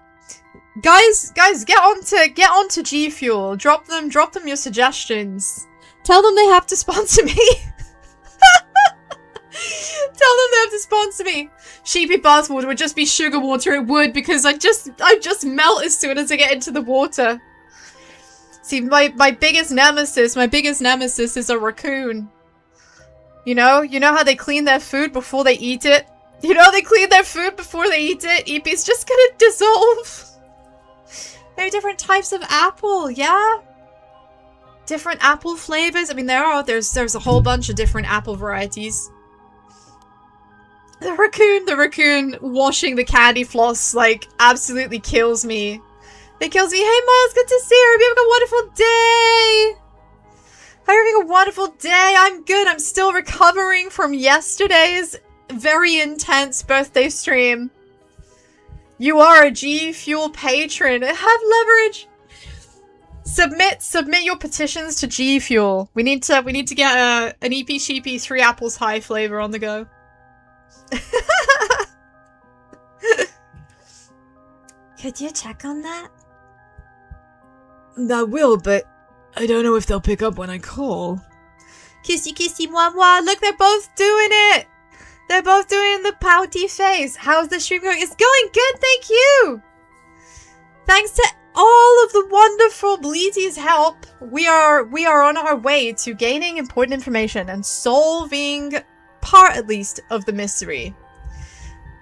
Guys, get onto G Fuel. Drop them your suggestions. Tell them they have to sponsor me. Tell them they have to sponsor me. Sheepy bathwater would just be sugar water. It would, because I just melt as soon as I get into the water. See, my biggest nemesis is a raccoon. You know how they clean their food before they eat it? You know they clean their food before they eat it? Eepee's just gonna dissolve. There are different types of apple, yeah? Different apple flavors. I mean, there's a whole bunch of different apple varieties. The raccoon washing the candy floss, like, absolutely kills me. It kills me. Hey, Miles, good to see you. I hope you're having a wonderful day. I hope you're having a wonderful day. I'm good. I'm still recovering from yesterday's very intense birthday stream. You are a G Fuel patron. Have leverage. Submit your petitions to G Fuel. We need to get an Eepee Sheepy 3 apples high flavor on the go. Could you check on that? I will, but I don't know if they'll pick up when I call. Kissy kissy mwah mwah. Look, they're both doing it. They're both doing the pouty face. How's the stream going? It's going good, thank you. Thanks to all of the wonderful Bleety's help, we are on our way to gaining important information and solving part, at least, of the mystery.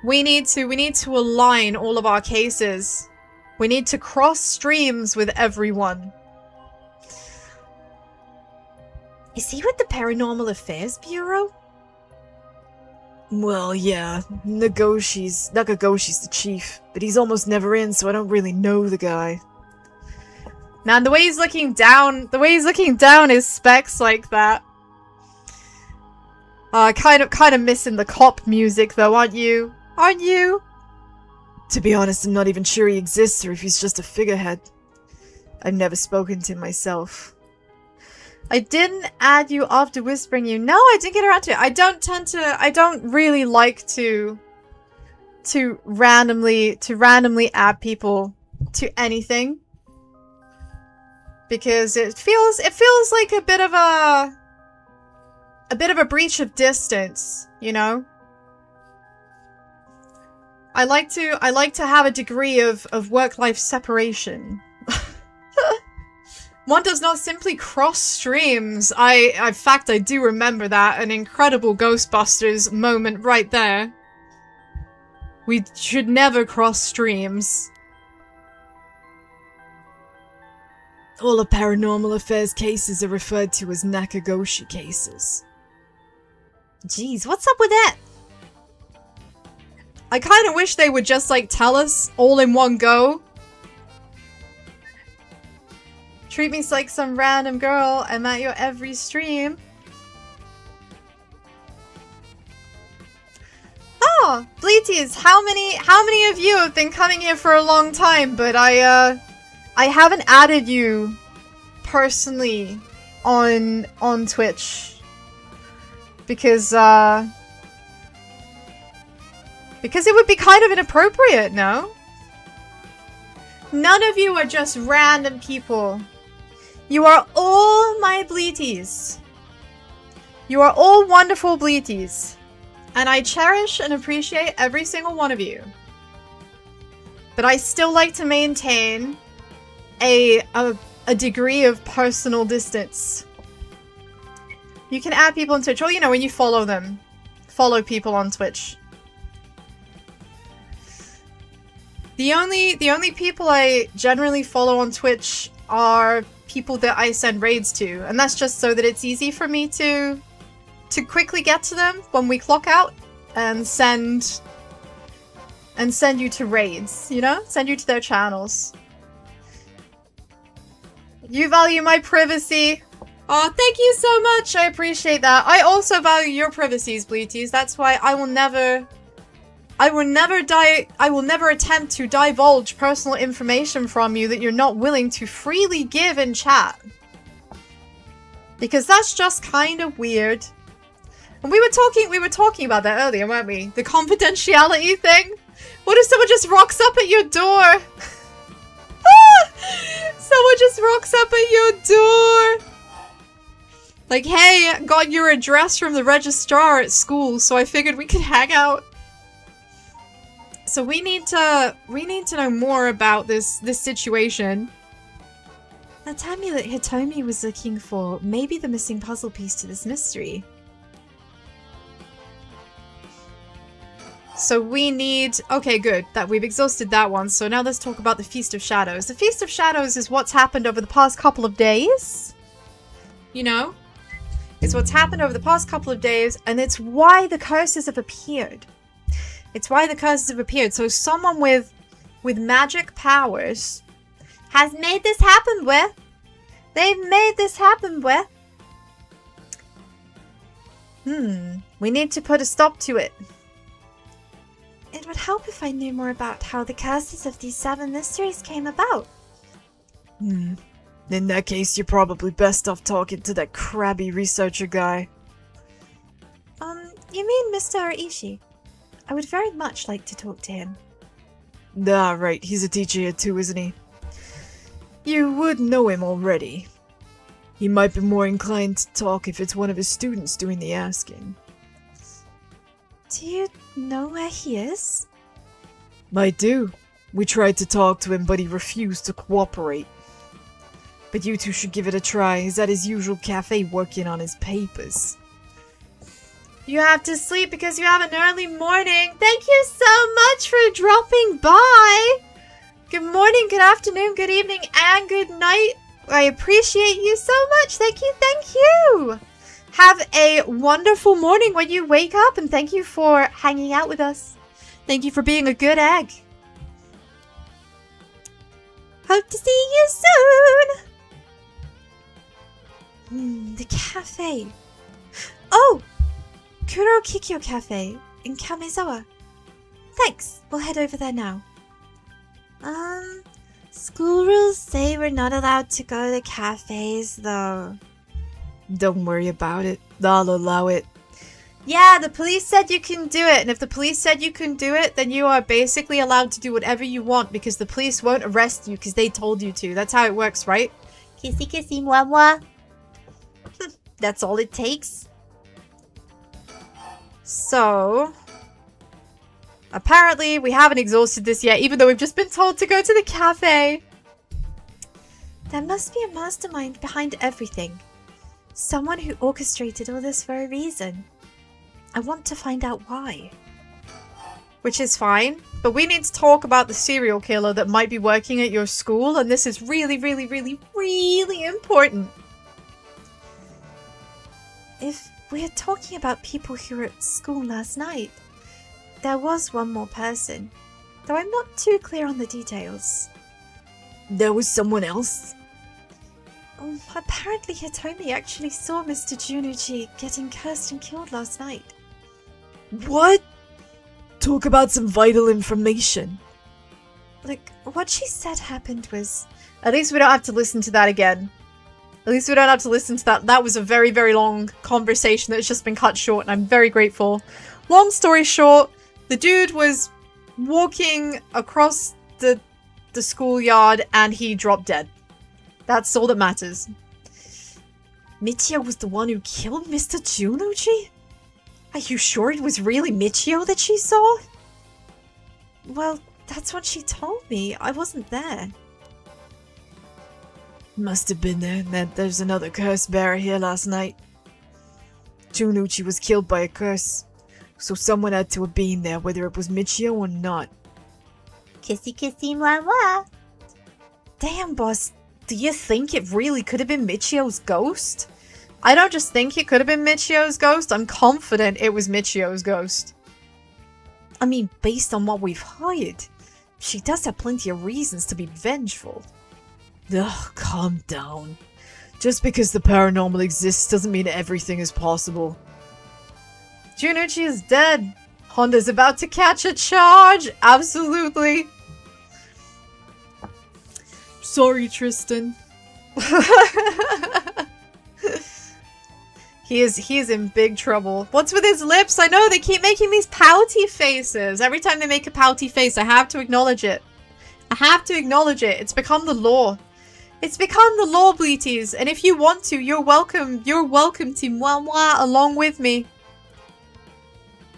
We need to align all of our cases. We need to cross streams with everyone. Is he with the Paranormal Affairs Bureau? Well, yeah, Nagoshi's the chief, but he's almost never in, so I don't really know the guy. Now, the way he's looking down is specs like that. Kind of missing the cop music though, aren't you? Aren't you? To be honest, I'm not even sure he exists or if he's just a figurehead. I've never spoken to him myself. I didn't add you after whispering you. No, I didn't get around to it. I don't really like to randomly add people to anything. Because it feels like a bit of a breach of distance, you know? I like to have a degree of work-life separation. One does not simply cross streams. In fact, I do remember that. An incredible Ghostbusters moment right there. We should never cross streams. All the Paranormal Affairs cases are referred to as Nakagoshi cases. Jeez, what's up with that? I kind of wish they would just, like, tell us all in one go. Treat me like some random girl. I'm at your every stream. Oh, Bleeties, how many of you have been coming here for a long time, but I haven't added you personally on Twitch because it would be kind of inappropriate, no? None of you are just random people. You are all my Bleeties. You are all wonderful Bleeties. And I cherish and appreciate every single one of you. But I still like to maintain a degree of personal distance. You can add people on Twitch, or, you know, when you follow them. Follow people on Twitch. The only people I generally follow on Twitch are people that I send raids to, and that's just so that it's easy for me to quickly get to them when we clock out and send you to raids, you know? Send you to their channels. You value my privacy. Oh, thank you so much. I appreciate that. I also value your privacies, Bleeties. That's why I will never attempt to divulge personal information from you that you're not willing to freely give in chat. Because that's just kind of weird. And we were talking about that earlier, weren't we? The confidentiality thing? What if someone just rocks up at your door? Someone just rocks up at your door. Like, hey, got your address from the registrar at school, so I figured we could hang out. So we need to know more about this situation. That amulet Hitomi was looking for may be the missing puzzle piece to this mystery. So we need... Okay, good. That we've exhausted that one. So now let's talk about the Feast of Shadows. The Feast of Shadows is what's happened over the past couple of days. You know? It's what's happened over the past couple of days, and it's why the curses have appeared. It's why the curses have appeared. So someone with magic powers has made this happen with. They've made this happen with. We need to put a stop to it. It would help if I knew more about how the curses of these 7 mysteries came about. In that case, you're probably best off talking to that crabby researcher guy. You mean Mr. Ishi? I would very much like to talk to him. Ah, right. He's a teacher here too, isn't he? You would know him already. He might be more inclined to talk if it's one of his students doing the asking. Do you know where he is? I do. We tried to talk to him, but he refused to cooperate. But you two should give it a try. He's at his usual cafe working on his papers. You have to sleep because you have an early morning. Thank you so much for dropping by. Good morning, good afternoon, good evening, and good night. I appreciate you so much. Thank you, thank you. Have a wonderful morning when you wake up, and thank you for hanging out with us. Thank you for being a good egg. Hope to see you soon. The cafe. Oh! Kuro Kikyo Cafe in Kamezawa. Thanks, we'll head over there now. School rules say we're not allowed to go to cafes, though. Don't worry about it. I'll allow it. Yeah, the police said you can do it, and if the police said you can do it, then you are basically allowed to do whatever you want because the police won't arrest you because they told you to. That's how it works, right? Kissy kissy moi moi. That's all it takes. So, apparently we haven't exhausted this yet, even though we've just been told to go to the cafe. There must be a mastermind behind everything. Someone who orchestrated all this for a reason. I want to find out why. Which is fine, but we need to talk about the serial killer that might be working at your school, and this is really, really, really, really important. If we're talking about people who were at school last night, there was one more person, though I'm not too clear on the details. There was someone else? Apparently Hitomi actually saw Mr. Junuchi getting cursed and killed last night. What? Talk about some vital information. Like, what she said happened was... At least we don't have to listen to that again. At least we don't have to listen to that. That was a very, very long conversation that's just been cut short, and I'm very grateful. Long story short, the dude was walking across the schoolyard and he dropped dead. That's all that matters. Michio was the one who killed Mr. Junuchi? Are you sure it was really Michio that she saw? Well, that's what she told me. I wasn't there. Must have been there. There's another curse bearer here last night. Junuchi was killed by a curse, so someone had to have been there, whether it was Michio or not. Kissy kissy moi moi. Damn, boss. Do you think it really could have been Michio's ghost? I don't just think it could have been Michio's ghost. I'm confident it was Michio's ghost. I mean, based on what we've heard, she does have plenty of reasons to be vengeful. Ugh, calm down. Just because the paranormal exists doesn't mean everything is possible. Junuchi is dead. Honda's about to catch a charge. Absolutely. Sorry, Tristan. He is in big trouble. What's with his lips? I know they keep making these pouty faces. Every time they make a pouty face, I have to acknowledge it. I have to acknowledge it. It's become the law. It's become the law, Bleaties. And if you want to, you're welcome. You're welcome to moi moi along with me.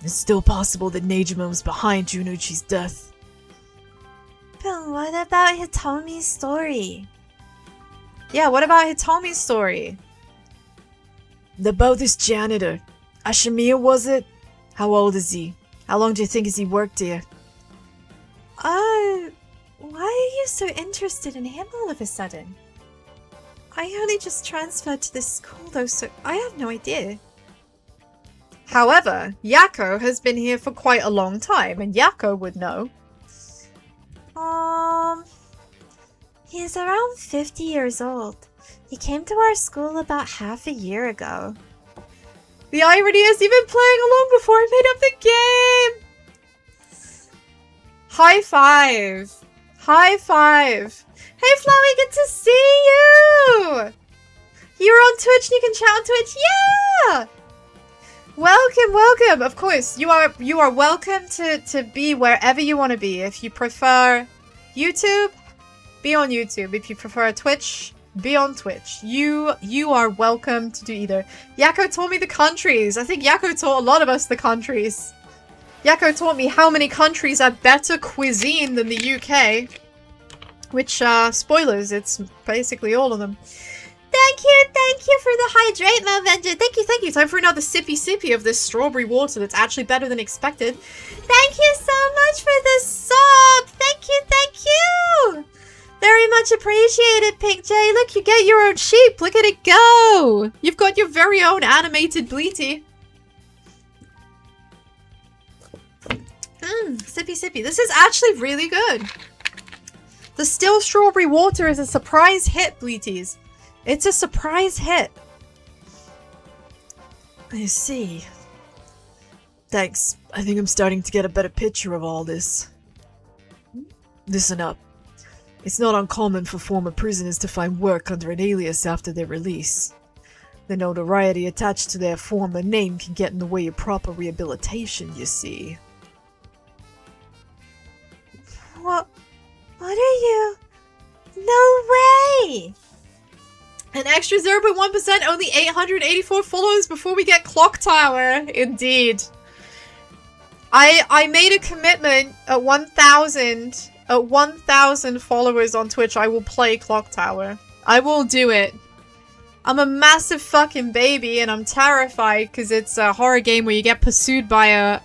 It's still possible that Nejima was behind Junuchi's death. But what about Hitomi's story? Yeah, what about Hitomi's story? About this janitor. Ashimiya, was it? How old is he? How long do you think has he worked here? Why are you so interested in him all of a sudden? I only just transferred to this school though, so I have no idea. However, Yako has been here for quite a long time, and Yako would know. He's around 50 years old. He came to our school about half a year ago. The irony is you've been playing along before I made up the game! High five! High five! Hey Flowey, good to see you! You're on Twitch and you can chat on Twitch, yeah! Welcome, welcome! Of course, you are welcome to be wherever you want to be. If you prefer YouTube, be on YouTube. If you prefer Twitch, be on Twitch. You are welcome to do either. Yako taught me the countries. I think Yako taught a lot of us the countries. Yako taught me how many countries have better cuisine than the UK. Which, spoilers, it's basically all of them. Thank you for the hydrate, Malvender. Thank you. Time for another sippy of this strawberry water that's actually better than expected. Thank you so much for the sub. Thank you. Very much appreciated, Pink J. Look, you get your own sheep. Look at it go. You've got your very own animated Bleaty. Sippy. This is actually really good. The still strawberry water is a surprise hit, Bleaties. It's a surprise hit. I see. Thanks. I think I'm starting to get a better picture of all this. Listen up. It's not uncommon for former prisoners to find work under an alias after their release. The notoriety attached to their former name can get in the way of proper rehabilitation, you see. What are you? No way! An extra 0.1%, only 884 followers before we get Clock Tower. Indeed. I made a commitment at 1,000 followers on Twitch, I will play Clock Tower. I will do it. I'm a massive fucking baby and I'm terrified because it's a horror game where you get pursued by a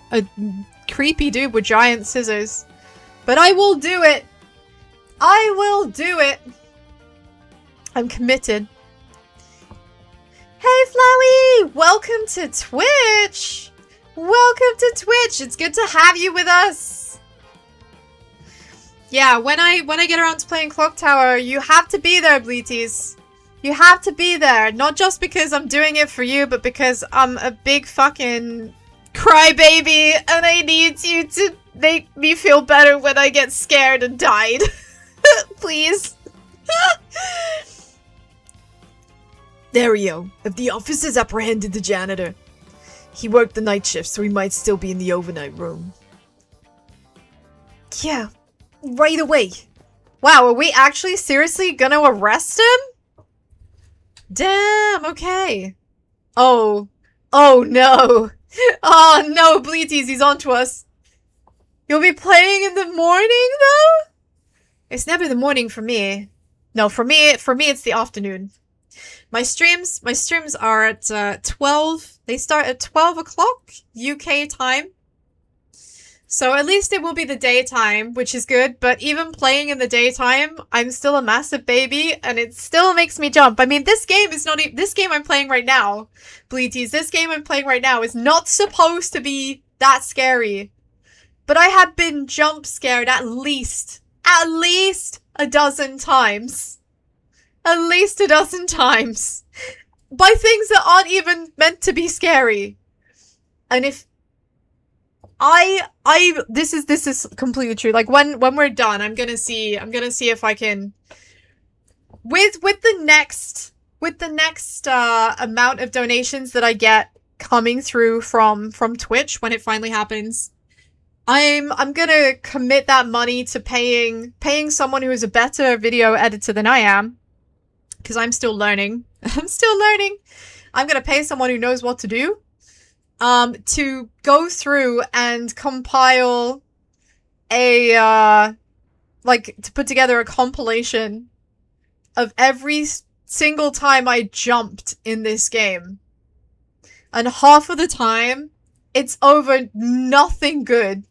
creepy dude with giant scissors. But I will do it. I will do it. I'm committed. Hey Flowey! Welcome to Twitch! Welcome to Twitch! It's good to have you with us! Yeah, when I get around to playing Clock Tower, you have to be there, Bleaties. You have to be there. Not just because I'm doing it for you, but because I'm a big fucking crybaby and I need you to make me feel better when I get scared and died. Please. There we go. If the officers apprehended the janitor. He worked the night shift, so he might still be in the overnight room. Yeah, right away. Wow, are we actually seriously gonna arrest him? Damn, okay. Oh no. Oh no, Bleaties, he's onto us. You'll be playing in the morning, though? It's never the morning for me. No, for me it's the afternoon. My streams are at 12. They start at 12 o'clock UK time. So at least it will be the daytime, which is good. But even playing in the daytime, I'm still a massive baby, and it still makes me jump. I mean, this game is not this game I'm playing right now, Bleaties. This game I'm playing right now is not supposed to be that scary. But I have been jump scared at least a dozen times. At least a dozen times. By things that aren't even meant to be scary. And if this is completely true. Like when we're done, I'm gonna see if I can with the next amount of donations that I get coming through from Twitch when it finally happens. I'm gonna commit that money to paying someone who is a better video editor than I am. Because I'm still learning. I'm gonna pay someone who knows what to do. To go through and compile to put together a compilation of every single time I jumped in this game. And half of the time, it's over nothing good.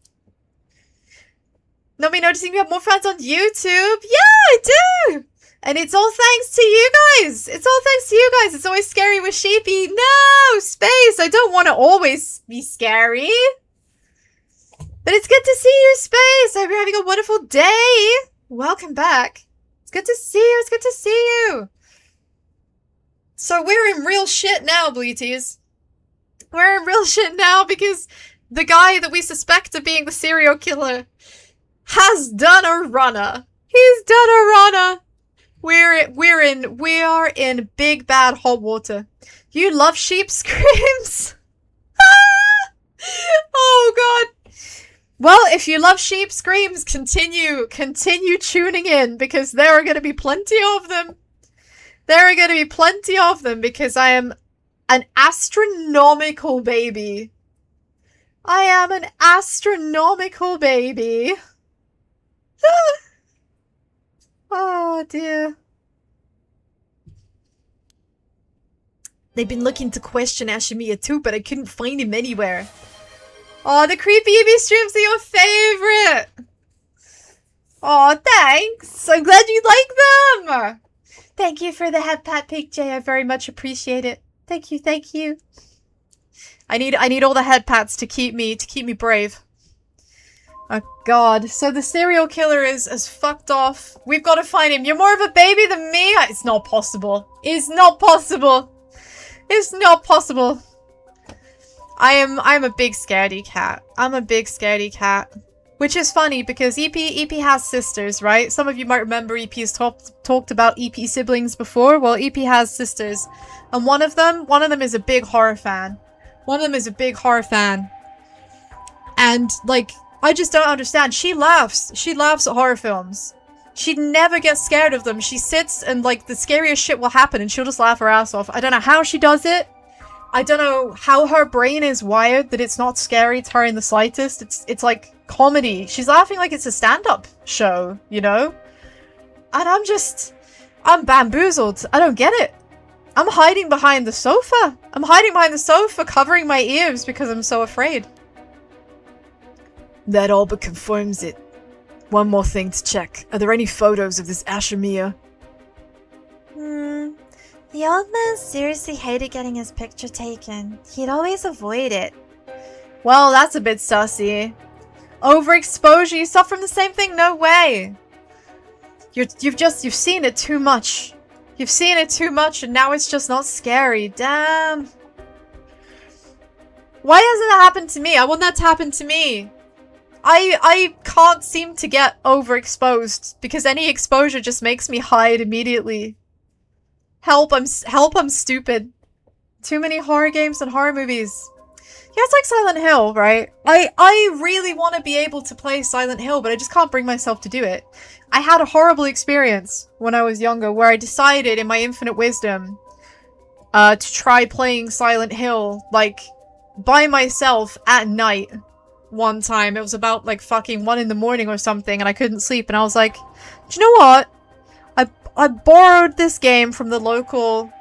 Not me noticing we have more fans on YouTube. Yeah, I do! And it's all thanks to you guys. It's all thanks to you guys. It's always scary with Sheepy. No, Space. I don't want to always be scary. But it's good to see you, Space. I hope you're having a wonderful day. Welcome back. It's good to see you. It's good to see you. So we're in real shit now, Bleaties. We're in real shit now because the guy that we suspect of being the serial killer has done a runner. He's done a runner. We are in big bad hot water. You love sheep screams? Oh god. Well, if you love sheep screams, continue tuning in because there are going to be plenty of them. There are going to be plenty of them because I am an astronomical baby. I am an astronomical baby. Oh dear. They've been looking to question Ashimiya too, but I couldn't find him anywhere. Oh, the creepy EB streams are your favorite. Oh, thanks. I'm glad you like them. Thank you for the head pat pic, Jay. I very much appreciate it. Thank you, thank you. I need all the head pats to keep me brave. Oh god. So the serial killer is fucked off. We've got to find him. You're more of a baby than me? It's not possible. It's not possible. It's not possible. I'm a big scaredy cat. I'm a big scaredy cat. Which is funny because EP has sisters, right? Some of you might remember EP's talked about EP siblings before. Well, EP has sisters. And one of them is a big horror fan. One of them is a big horror fan. And like, I just don't understand. She laughs. She laughs at horror films. She never gets scared of them. She sits and like the scariest shit will happen and she'll just laugh her ass off. I don't know how she does it. I don't know how her brain is wired that it's not scary to her in the slightest. It's like comedy. She's laughing like it's a stand-up show, you know? And I'm bamboozled. I don't get it. I'm hiding behind the sofa. I'm hiding behind the sofa, covering my ears because I'm so afraid. That all but confirms it. One more thing to check. Are there any photos of this Ashimiya? The old man seriously hated getting his picture taken. He'd always avoid it. Well, that's a bit sussy. Overexposure? You suffer from the same thing? No way. You've seen it too much. You've seen it too much and now it's just not scary. Damn. Why hasn't that happened to me? I want that to happen to me. I can't seem to get overexposed because any exposure just makes me hide immediately. Help, I'm stupid. Too many horror games and horror movies. Yeah, it's like Silent Hill, right? I really want to be able to play Silent Hill, but I just can't bring myself to do it. I had a horrible experience when I was younger where I decided in my infinite wisdom to try playing Silent Hill, like, by myself at night one time. It was about, like, fucking 1 in the morning or something, and I couldn't sleep, and I was like, do you know what? I borrowed this game from the local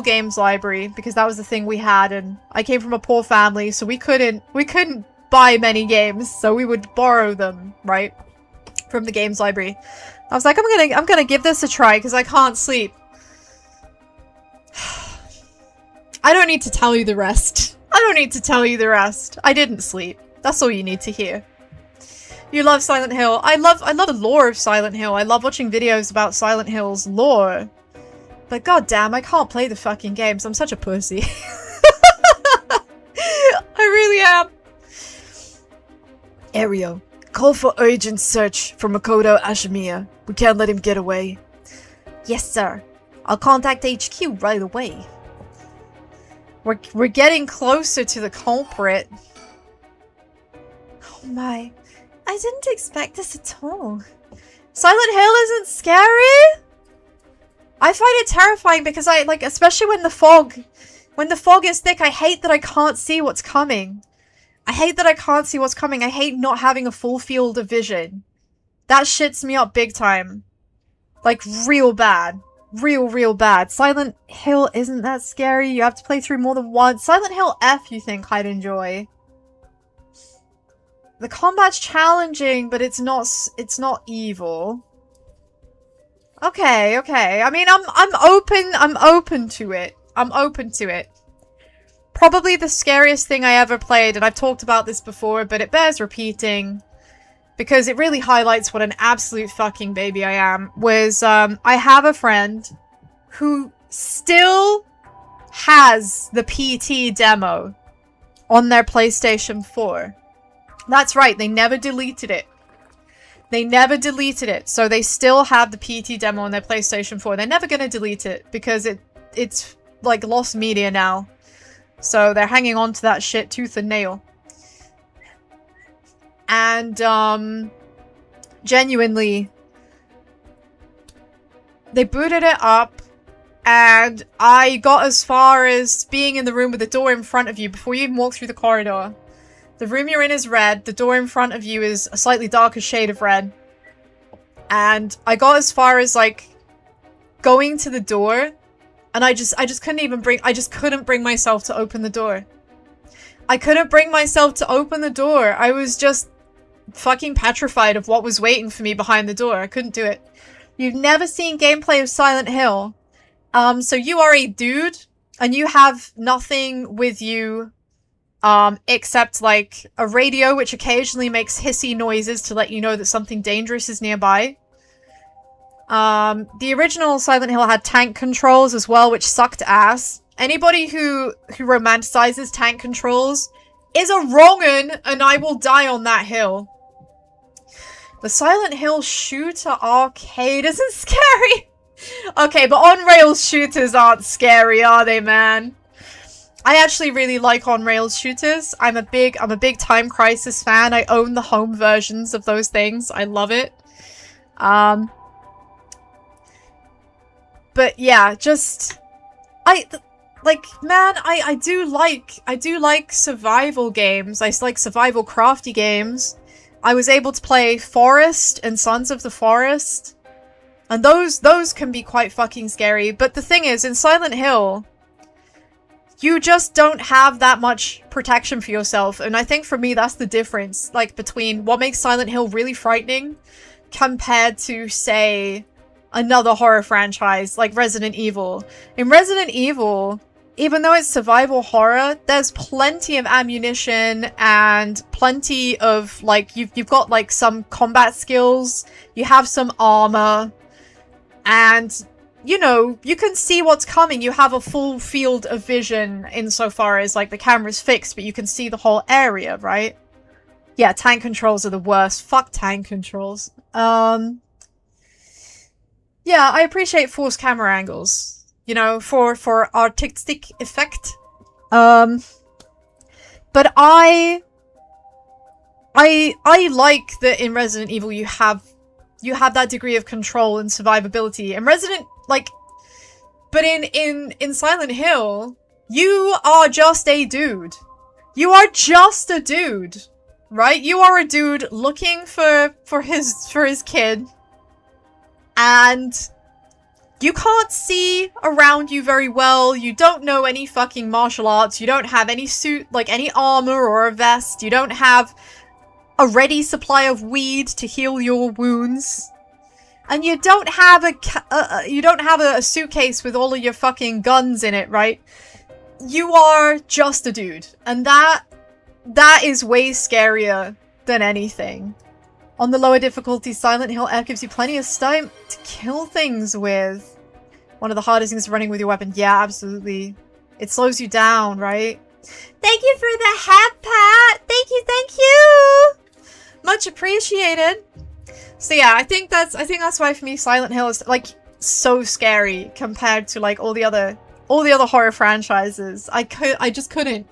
games library because that was the thing we had, and I came from a poor family, so we couldn't buy many games, so we would borrow them, right? From the games library. I was like, I'm gonna give this a try because I can't sleep. I don't need to tell you the rest. I don't need to tell you the rest. I didn't sleep. That's all you need to hear. You love Silent Hill. I love the lore of Silent Hill. I love watching videos about Silent Hill's lore. But goddamn, I can't play the fucking games. I'm such a pussy. I really am. Ario, call for urgent search for Makoto Ashimiya. We can't let him get away. Yes, sir. I'll contact HQ right away. We're getting closer to the culprit. Oh my. I didn't expect this at all. Silent Hill isn't scary? I find it terrifying because especially when the fog is thick, I hate that I can't see what's coming. I hate that I can't see what's coming. I hate not having a full field of vision. That shits me up big time. Like, real bad. real bad. Silent Hill isn't that scary. You have to play through more than once. Silent Hill F you think I'd enjoy. The combat's challenging, but it's not evil. Okay. I mean, I'm open to it. I'm open to it. Probably the scariest thing I ever played, and I've talked about this before, but it bears repeating because it really highlights what an absolute fucking baby I am, was I have a friend who still has the PT demo on their PlayStation 4. That's right, they never deleted it. They never deleted it, so they still have the PT demo on their PlayStation 4. They're never gonna delete it because it's like lost media now. So they're hanging on to that shit tooth and nail. And, genuinely, they booted it up, and I got as far as being in the room with the door in front of you before you even walk through the corridor. The room you're in is red, the door in front of you is a slightly darker shade of red. And I got as far as, like, going to the door, and I just couldn't bring myself to open the door. I couldn't bring myself to open the door. I was just fucking petrified of what was waiting for me behind the door. I couldn't do it. You've never seen gameplay of Silent Hill. So you are a dude, and you have nothing with you, except, like, a radio which occasionally makes hissy noises to let you know that something dangerous is nearby. The original Silent Hill had tank controls as well, which sucked ass. Anybody who romanticizes tank controls is a wrong'un, and I will die on that hill. The Silent Hill shooter arcade isn't scary. Okay, but on-rails shooters aren't scary, are they, man? I actually really like on-rails shooters. I'm a big Time Crisis fan. I own the home versions of those things. I love it. But yeah, just I do like survival games. I like survival crafty games. I was able to play Forest and Sons of the Forest, and those can be quite fucking scary. But the thing is, in Silent Hill, you just don't have that much protection for yourself, and I think for me that's the difference, like, between what makes Silent Hill really frightening compared to, say, another horror franchise like Resident Evil. In Resident Evil, even though it's survival horror, there's plenty of ammunition and plenty of, like, you've got, like, some combat skills, you have some armor, and, you know, you can see what's coming. You have a full field of vision insofar as, like, the camera's fixed, but you can see the whole area, right? Yeah, tank controls are the worst. Fuck tank controls. Yeah, I appreciate forced camera angles, you know, for artistic effect. But I like that in Resident Evil you have that degree of control and survivability. And but in Silent Hill, you are just a dude. You are just a dude, right? You are a dude looking for his kid. And you can't see around you very well. You don't know any fucking martial arts. You don't have any suit, like any armor or a vest. You don't have a ready supply of weed to heal your wounds. And you don't have a suitcase with all of your fucking guns in it, right? You are just a dude. And that is way scarier than anything. On the lower difficulty, Silent Hill F gives you plenty of time to kill things with. One of the hardest things is running with your weapon. Yeah, absolutely. It slows you down, right? Thank you for the hat, Pat! Thank you! Much appreciated. So yeah, I think that's why for me Silent Hill is, like, so scary compared to, like, all the other horror franchises. I just couldn't.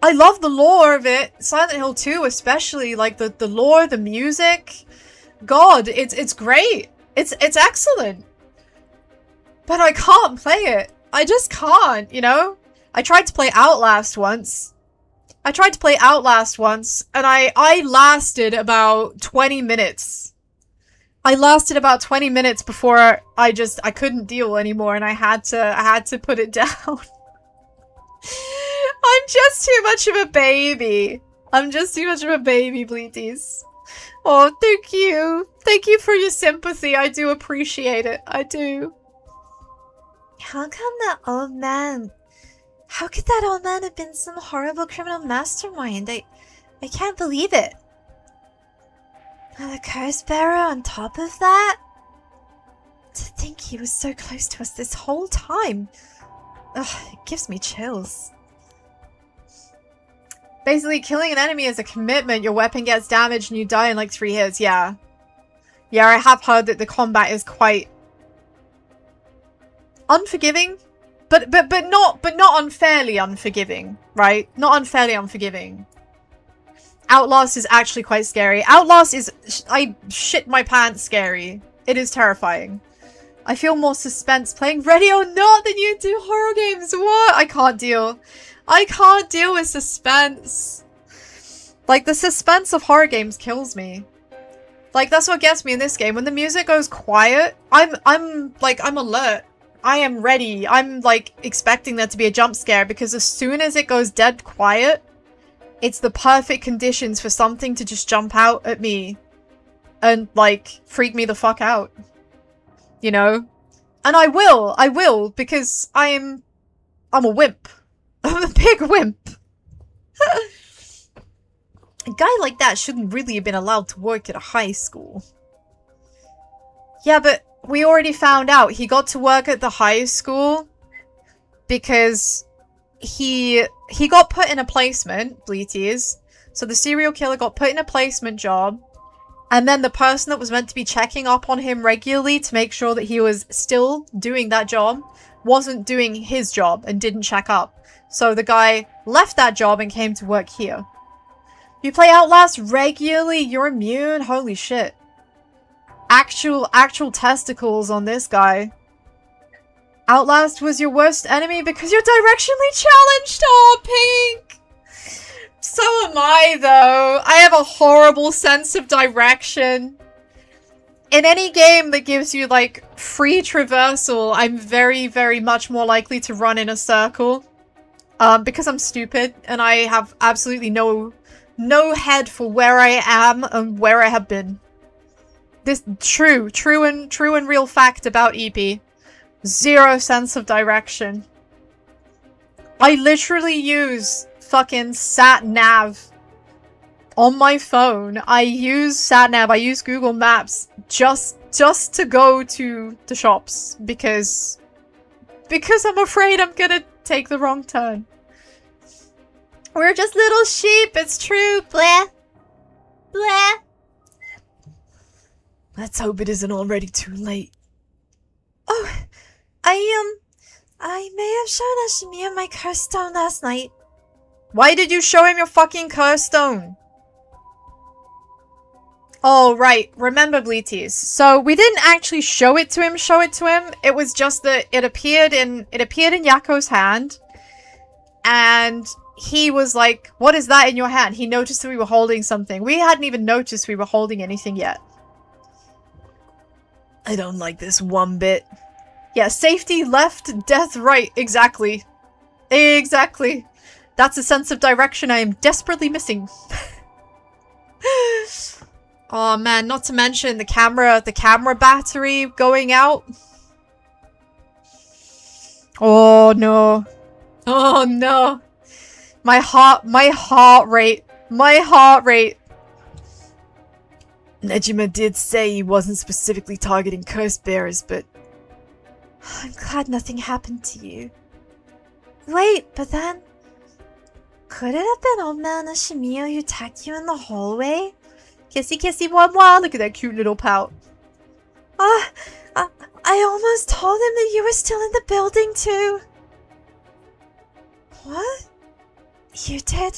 I love the lore of it. Silent Hill 2 especially, like the lore, the music. God, it's great. It's excellent. But I can't play it. I just can't, you know? I tried to play Outlast once. And I lasted about 20 minutes I lasted about 20 minutes before I couldn't deal anymore and I had to put it down. I'm just too much of a baby. I'm just too much of a baby, Bleeties. Oh, thank you. Thank you for your sympathy. I do appreciate it. I do. How come that old man... How could that old man have been some horrible criminal mastermind? I can't believe it. And the curse bearer on top of that? To think he was so close to us this whole time. Ugh, it gives me chills. Basically, killing an enemy is a commitment. Your weapon gets damaged and you die in like 3 hits. Yeah. Yeah, I have heard that the combat is quite unforgiving. But not unfairly unforgiving, right? Not unfairly unforgiving. Outlast is actually quite scary. Outlast is, I shit my pants scary. It is terrifying. I feel more suspense playing Ready or Not than you do horror games. What? I can't deal. I can't deal with suspense. Like, the suspense of horror games kills me. Like, that's what gets me in this game. When the music goes quiet, I'm alert. I am ready. I'm, like, expecting there to be a jump scare because as soon as it goes dead quiet, it's the perfect conditions for something to just jump out at me and, like, freak me the fuck out. You know? And I will, because I'm a wimp. I'm a big wimp. A guy like that shouldn't really have been allowed to work at a high school. Yeah, but we already found out he got to work at the high school because he got put in a placement, Bleeties. So the serial killer got put in a placement job. And then the person that was meant to be checking up on him regularly to make sure that he was still doing that job wasn't doing his job and didn't check up. So the guy left that job and came to work here. You play Outlast regularly? You're immune? Holy shit. Actual testicles on this guy. Outlast was your worst enemy because you're directionally challenged. Oh, Pink! So am I, though. I have a horrible sense of direction. In any game that gives you, like, free traversal, I'm very, very much more likely to run in a circle. Because I'm stupid, and I have absolutely no head for where I am and where I have been. This true and real fact about EP. Zero sense of direction. I literally use fucking sat nav on my phone. I use sat nav. I use Google Maps just to go to the shops because I'm afraid I'm gonna take the wrong turn. We're just little sheep. It's true. Bleh. Bleh. Let's hope it isn't already too late. Oh, I may have shown Ashimiya my curse stone last night. Why did you show him your fucking curse stone? Oh, right. Remember, Bleeties. So, we didn't actually show it to him. It was just that it appeared in Yako's hand. And he was like, what is that in your hand? He noticed that we were holding something. We hadn't even noticed we were holding anything yet. I don't like this one bit. Yeah, safety left, death right. Exactly. Exactly. That's a sense of direction I am desperately missing. Oh man, not to mention the camera battery going out. Oh no. Oh no. My heart rate. Nejima did say he wasn't specifically targeting curse bearers, but I'm glad nothing happened to you. Wait, but then... Could it have been old man Ashimiya who attacked you in the hallway? Kissy kissy mwah mwah, look at that cute little pout. I almost told him that you were still in the building too. What? You did?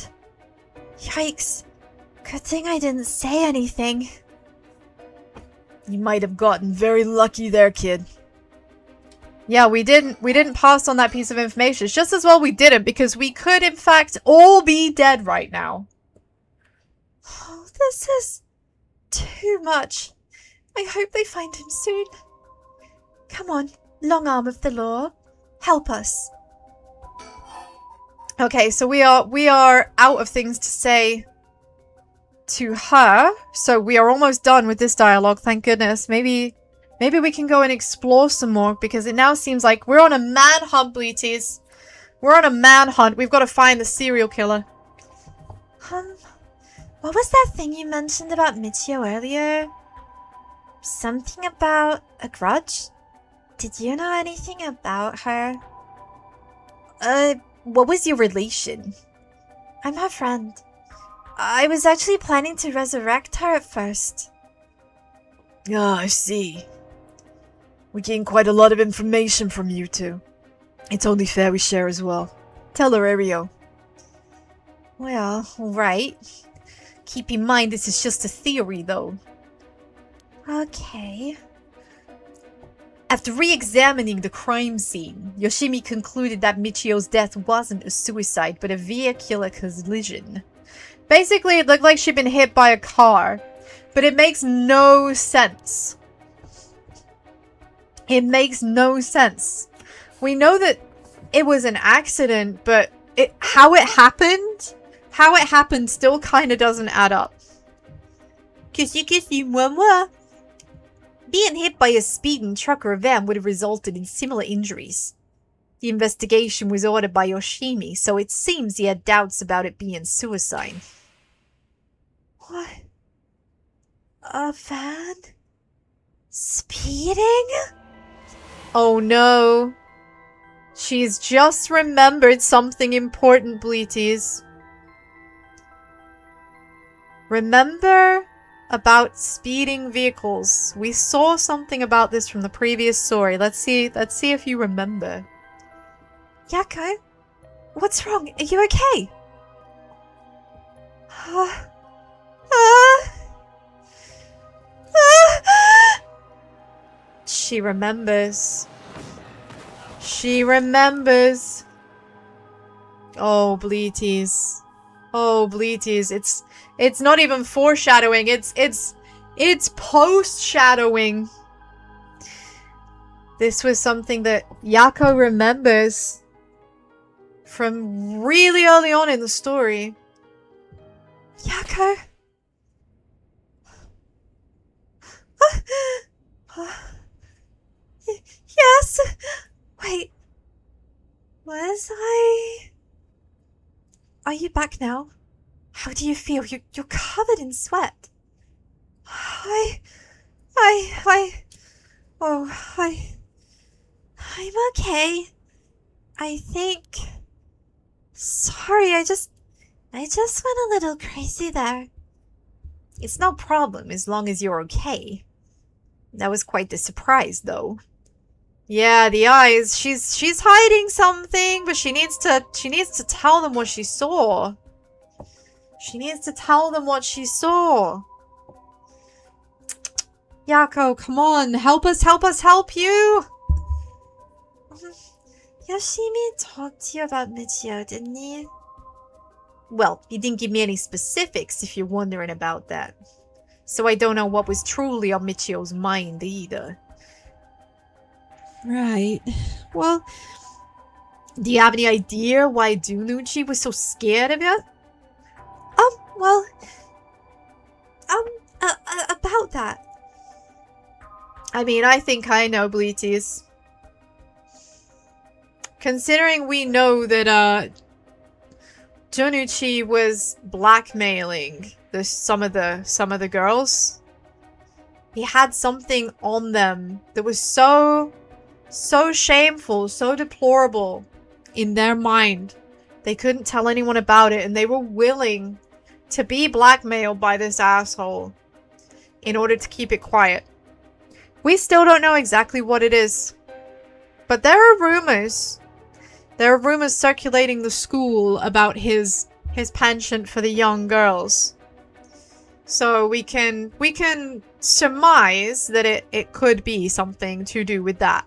Yikes. Good thing I didn't say anything. You might have gotten very lucky there, kid. Yeah, we didn't pass on that piece of information. It's just as well we didn't, because we could, in fact, all be dead right now. Oh, this is too much. I hope they find him soon. Come on, long arm of the law. Help us. Okay, so we are out of things to say to her. So we are almost done with this dialogue, thank goodness. Maybe we can go and explore some more, because it now seems like we're on a manhunt, Bleaties. We're on a manhunt. We've got to find the serial killer. What was that thing you mentioned about Michio earlier? Something about a grudge? Did you know anything about her? What was your relation? I'm her friend. I was actually planning to resurrect her at first. Ah, I see. We gain quite a lot of information from you two. It's only fair we share as well. Tell her, Ario. Well, alright. Keep in mind this is just a theory, though. Okay. After re-examining the crime scene, Yoshimi concluded that Michio's death wasn't a suicide, but a vehicular collision. Basically, it looked like she'd been hit by a car, but it makes no sense. It makes no sense. We know that it was an accident, but how it happened still kind of doesn't add up. Kissy, mwah. Being hit by a speeding truck or van would have resulted in similar injuries. The investigation was ordered by Yoshimi, so it seems he had doubts about it being suicide. What? A van? Speeding? Oh no. She's just remembered something important, Bleaties. Remember about speeding vehicles. We saw something about this from the previous story. Let's see if you remember. Yako? What's wrong? Are you okay? She remembers. She remembers. Oh, Bleaties. Oh, Bleaties. It's not even foreshadowing. It's post-shadowing. This was something that Yako remembers from really early on in the story. Yako? Yes? Wait. Was I? Are you back now? How do you feel? You're covered in sweat. I'm okay. I think... Sorry, I just went a little crazy there. It's no problem as long as you're okay. That was quite the surprise, though. Yeah, the eyes. She's hiding something, but she needs to tell them what she saw. She needs to tell them what she saw. Yako, come on, help us help you. Yoshimi talked to you about Michio, didn't he? Well, he didn't give me any specifics if you're wondering about that. So I don't know what was truly on Michio's mind either. Right. Well, do you have any idea why Dunuchi was so scared of you? About that. I mean, I think I know, Bleaties. Considering we know that, Dunuchi was blackmailing some of the girls. He had something on them that was so shameful, so deplorable in their mind. They couldn't tell anyone about it, and they were willing to be blackmailed by this asshole in order to keep it quiet. We still don't know exactly what it is, but there are rumors. There are rumors circulating the school about his penchant for the young girls. So we can surmise that it could be something to do with that.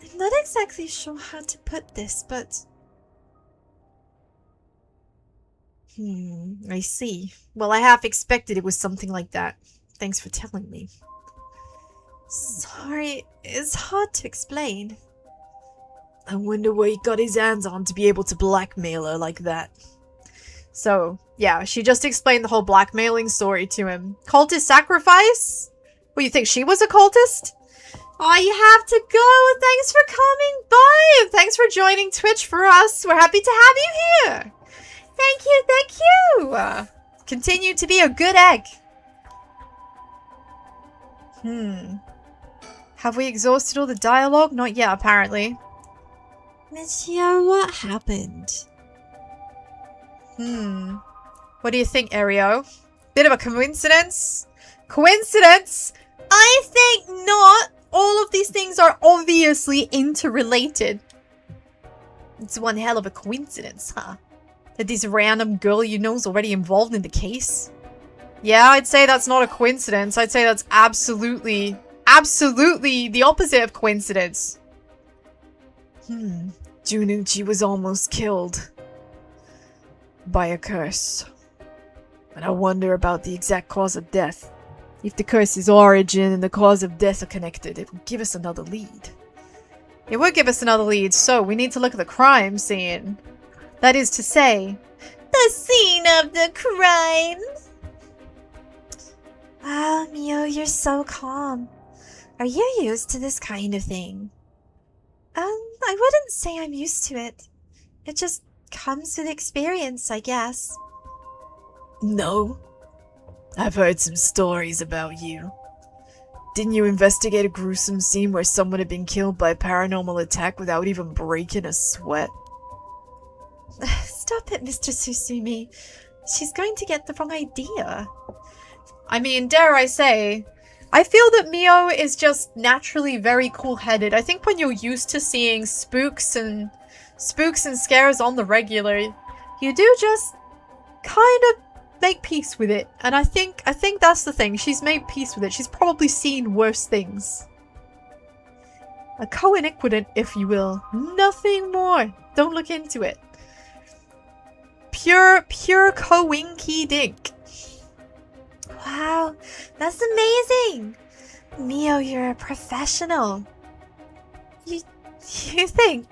I'm not exactly sure how to put this, but... I see. Well, I half expected it was something like that. Thanks for telling me. Sorry, it's hard to explain. I wonder what he got his hands on to be able to blackmail her like that. So, yeah, she just explained the whole blackmailing story to him. Cultist sacrifice? What, you think she was a cultist? Oh, you have to go. Thanks for coming by. And thanks for joining Twitch for us. We're happy to have you here. Thank you, thank you. Continue to be a good egg. Have we exhausted all the dialogue? Not yet, apparently. Michio, what happened? What do you think, Ario? Bit of a coincidence? Coincidence? I think not. All of these things are obviously interrelated. It's one hell of a coincidence, huh? That this random girl you know is already involved in the case. Yeah, I'd say that's not a coincidence. I'd say that's absolutely the opposite of coincidence. Junuchi was almost killed. By a curse. And I wonder about the exact cause of death. If the curse's origin and the cause of death are connected, it will give us another lead. It would give us another lead, so we need to look at the crime scene. That is to say, the scene of the crime. Wow, Mio, you're so calm. Are you used to this kind of thing? I wouldn't say I'm used to it. It just comes with experience, I guess. No. I've heard some stories about you. Didn't you investigate a gruesome scene where someone had been killed by a paranormal attack without even breaking a sweat? Stop it, Mr. Susumi. She's going to get the wrong idea. I mean, dare I say, I feel that Mio is just naturally very cool-headed. I think when you're used to seeing spooks and scares on the regular, you do just kind of make peace with it. And I think that's the thing. She's made peace with it. She's probably seen worse things. A co-iniquidant, if you will. Nothing more. Don't look into it. Pure co-winky dink. Wow, that's amazing! Mio, you're a professional. You think?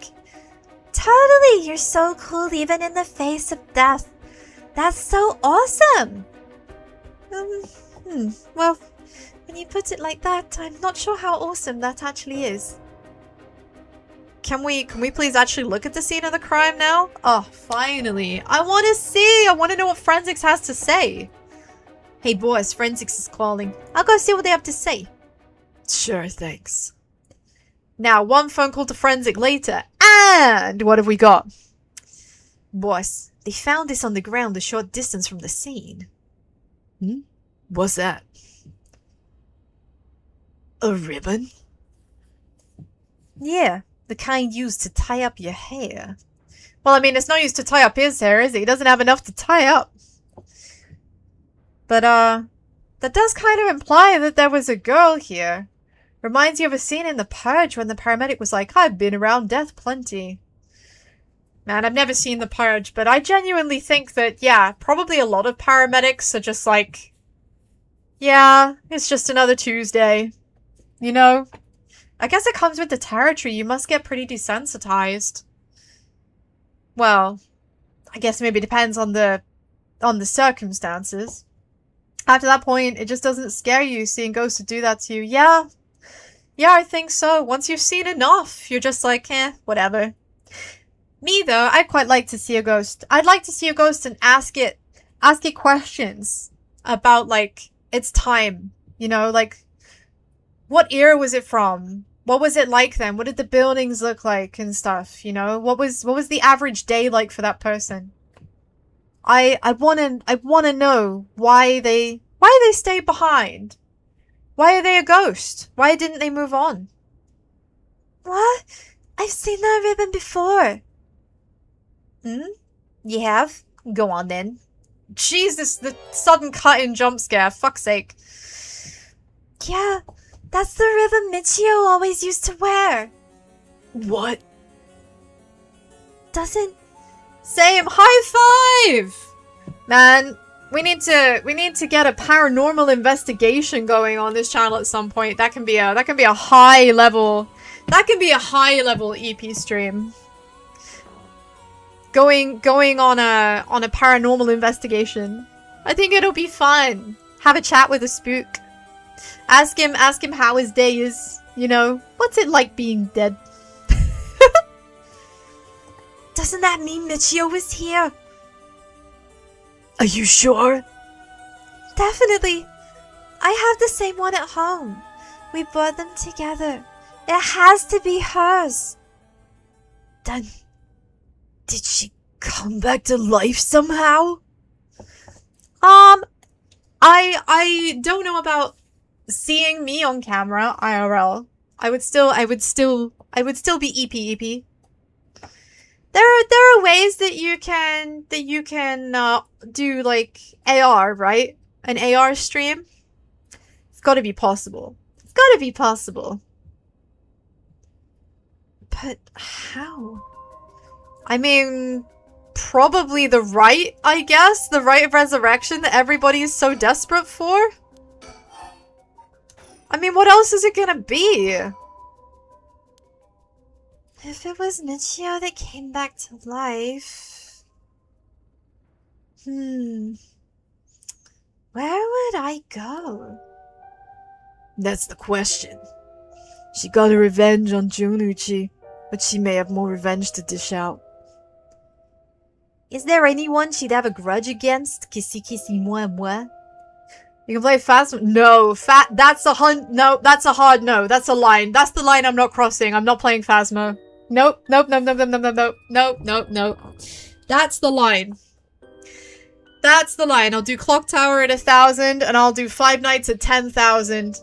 Totally, you're so cool even in the face of death. That's so awesome! Well, when you put it like that, I'm not sure how awesome that actually is. Can we please actually look at the scene of the crime now? Oh, finally. I want to see! I want to know what Forensics has to say. Hey boys, Forensics is calling. I'll go see what they have to say. Sure, thanks. Now, one phone call to Forensic later. And what have we got? Boss, they found this on the ground a short distance from the scene. What's that? A ribbon? Yeah, the kind used to tie up your hair. Well, I mean, it's no use to tie up his hair, is it? He doesn't have enough to tie up. But, that does kind of imply that there was a girl here. Reminds you of a scene in The Purge when the paramedic was like, I've been around death plenty. Man, I've never seen The Purge, but I genuinely think that, yeah, probably a lot of paramedics are just like, yeah, it's just another Tuesday. You know? I guess it comes with the territory. You must get pretty desensitized. Well, I guess maybe it depends on the circumstances. After that point, it just doesn't scare you seeing ghosts do that to you. Yeah, I think so. Once you've seen enough, you're just like, whatever. Me, though, I'd quite like to see a ghost. I'd like to see a ghost and ask it questions about, like, its time. You know, like, what era was it from? What was it like then? What did the buildings look like and stuff, you know? What was the average day like for that person? I wanna know why they stayed behind. Why are they a ghost? Why didn't they move on? What? I've seen that ribbon before. You have? Go on then. Jesus, the sudden cut-in jump scare. Fuck's sake. Yeah, that's the ribbon Michio always used to wear. What? Doesn't... Same. High five! Man, We need to get a paranormal investigation going on this channel at some point. That can be a high level EP stream. Going on a paranormal investigation. I think it'll be fun. Have a chat with a spook. Ask him how his day is. You know, what's it like being dead? Doesn't that mean Michio was here? Are you sure? Definitely. I have the same one at home. We bought them together. It has to be hers. Then, did she come back to life somehow? I don't know about seeing me on camera IRL. I would still be EP. There are ways that you can do like AR, right? An AR stream. It's got to be possible. It's got to be possible. But how? I mean, probably the right, I guess, the right of resurrection that everybody is so desperate for. I mean, what else is it gonna be? If it was Michio that came back to life... Where would I go? That's the question. She got her revenge on Junuchi, but she may have more revenge to dish out. Is there anyone she'd have a grudge against? Kissy kissy moi moi? You can play Phasma? No, that's a hard no. That's a line. That's the line I'm not crossing. I'm not playing Phasma. Nope. That's the line. That's the line. I'll do Clock Tower at 1,000 and I'll do Five Nights at 10,000.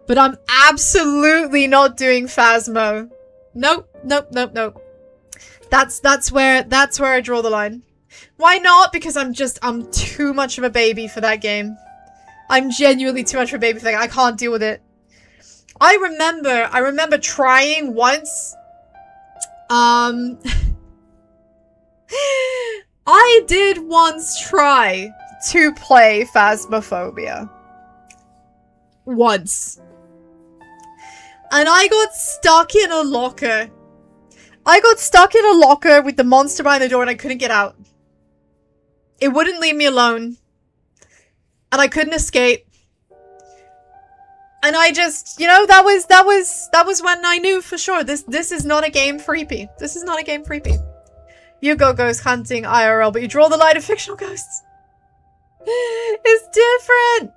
But I'm absolutely not doing Phasma. Nope. That's where I draw the line. Why not? Because I'm too much of a baby for that game. I'm genuinely too much of a baby for that game. I can't deal with it. I remember trying once. I did once try to play Phasmophobia. Once. And I got stuck in a locker. I got stuck in a locker with the monster behind the door and I couldn't get out. It wouldn't leave me alone. And I couldn't escape. And I just, you know, that was when I knew for sure this is not a game for EP. This is not a game for EP. You go ghost hunting IRL, but you draw the line of fictional ghosts. It's different.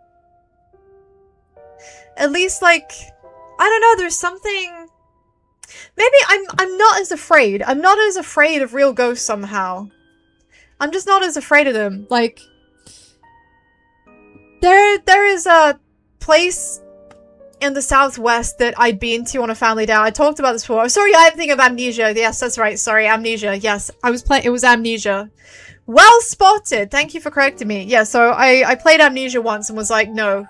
At least, like, I don't know, there's something... Maybe I'm not as afraid. I'm not as afraid of real ghosts somehow. I'm just not as afraid of them. Like, there is a place in the southwest that I'd been to on a family day. I talked about this before. Sorry, I'm thinking of Amnesia. Yes, that's right. Sorry, Amnesia. Yes, it was Amnesia. Well spotted. Thank you for correcting me. Yeah, so I played Amnesia once and was like, no.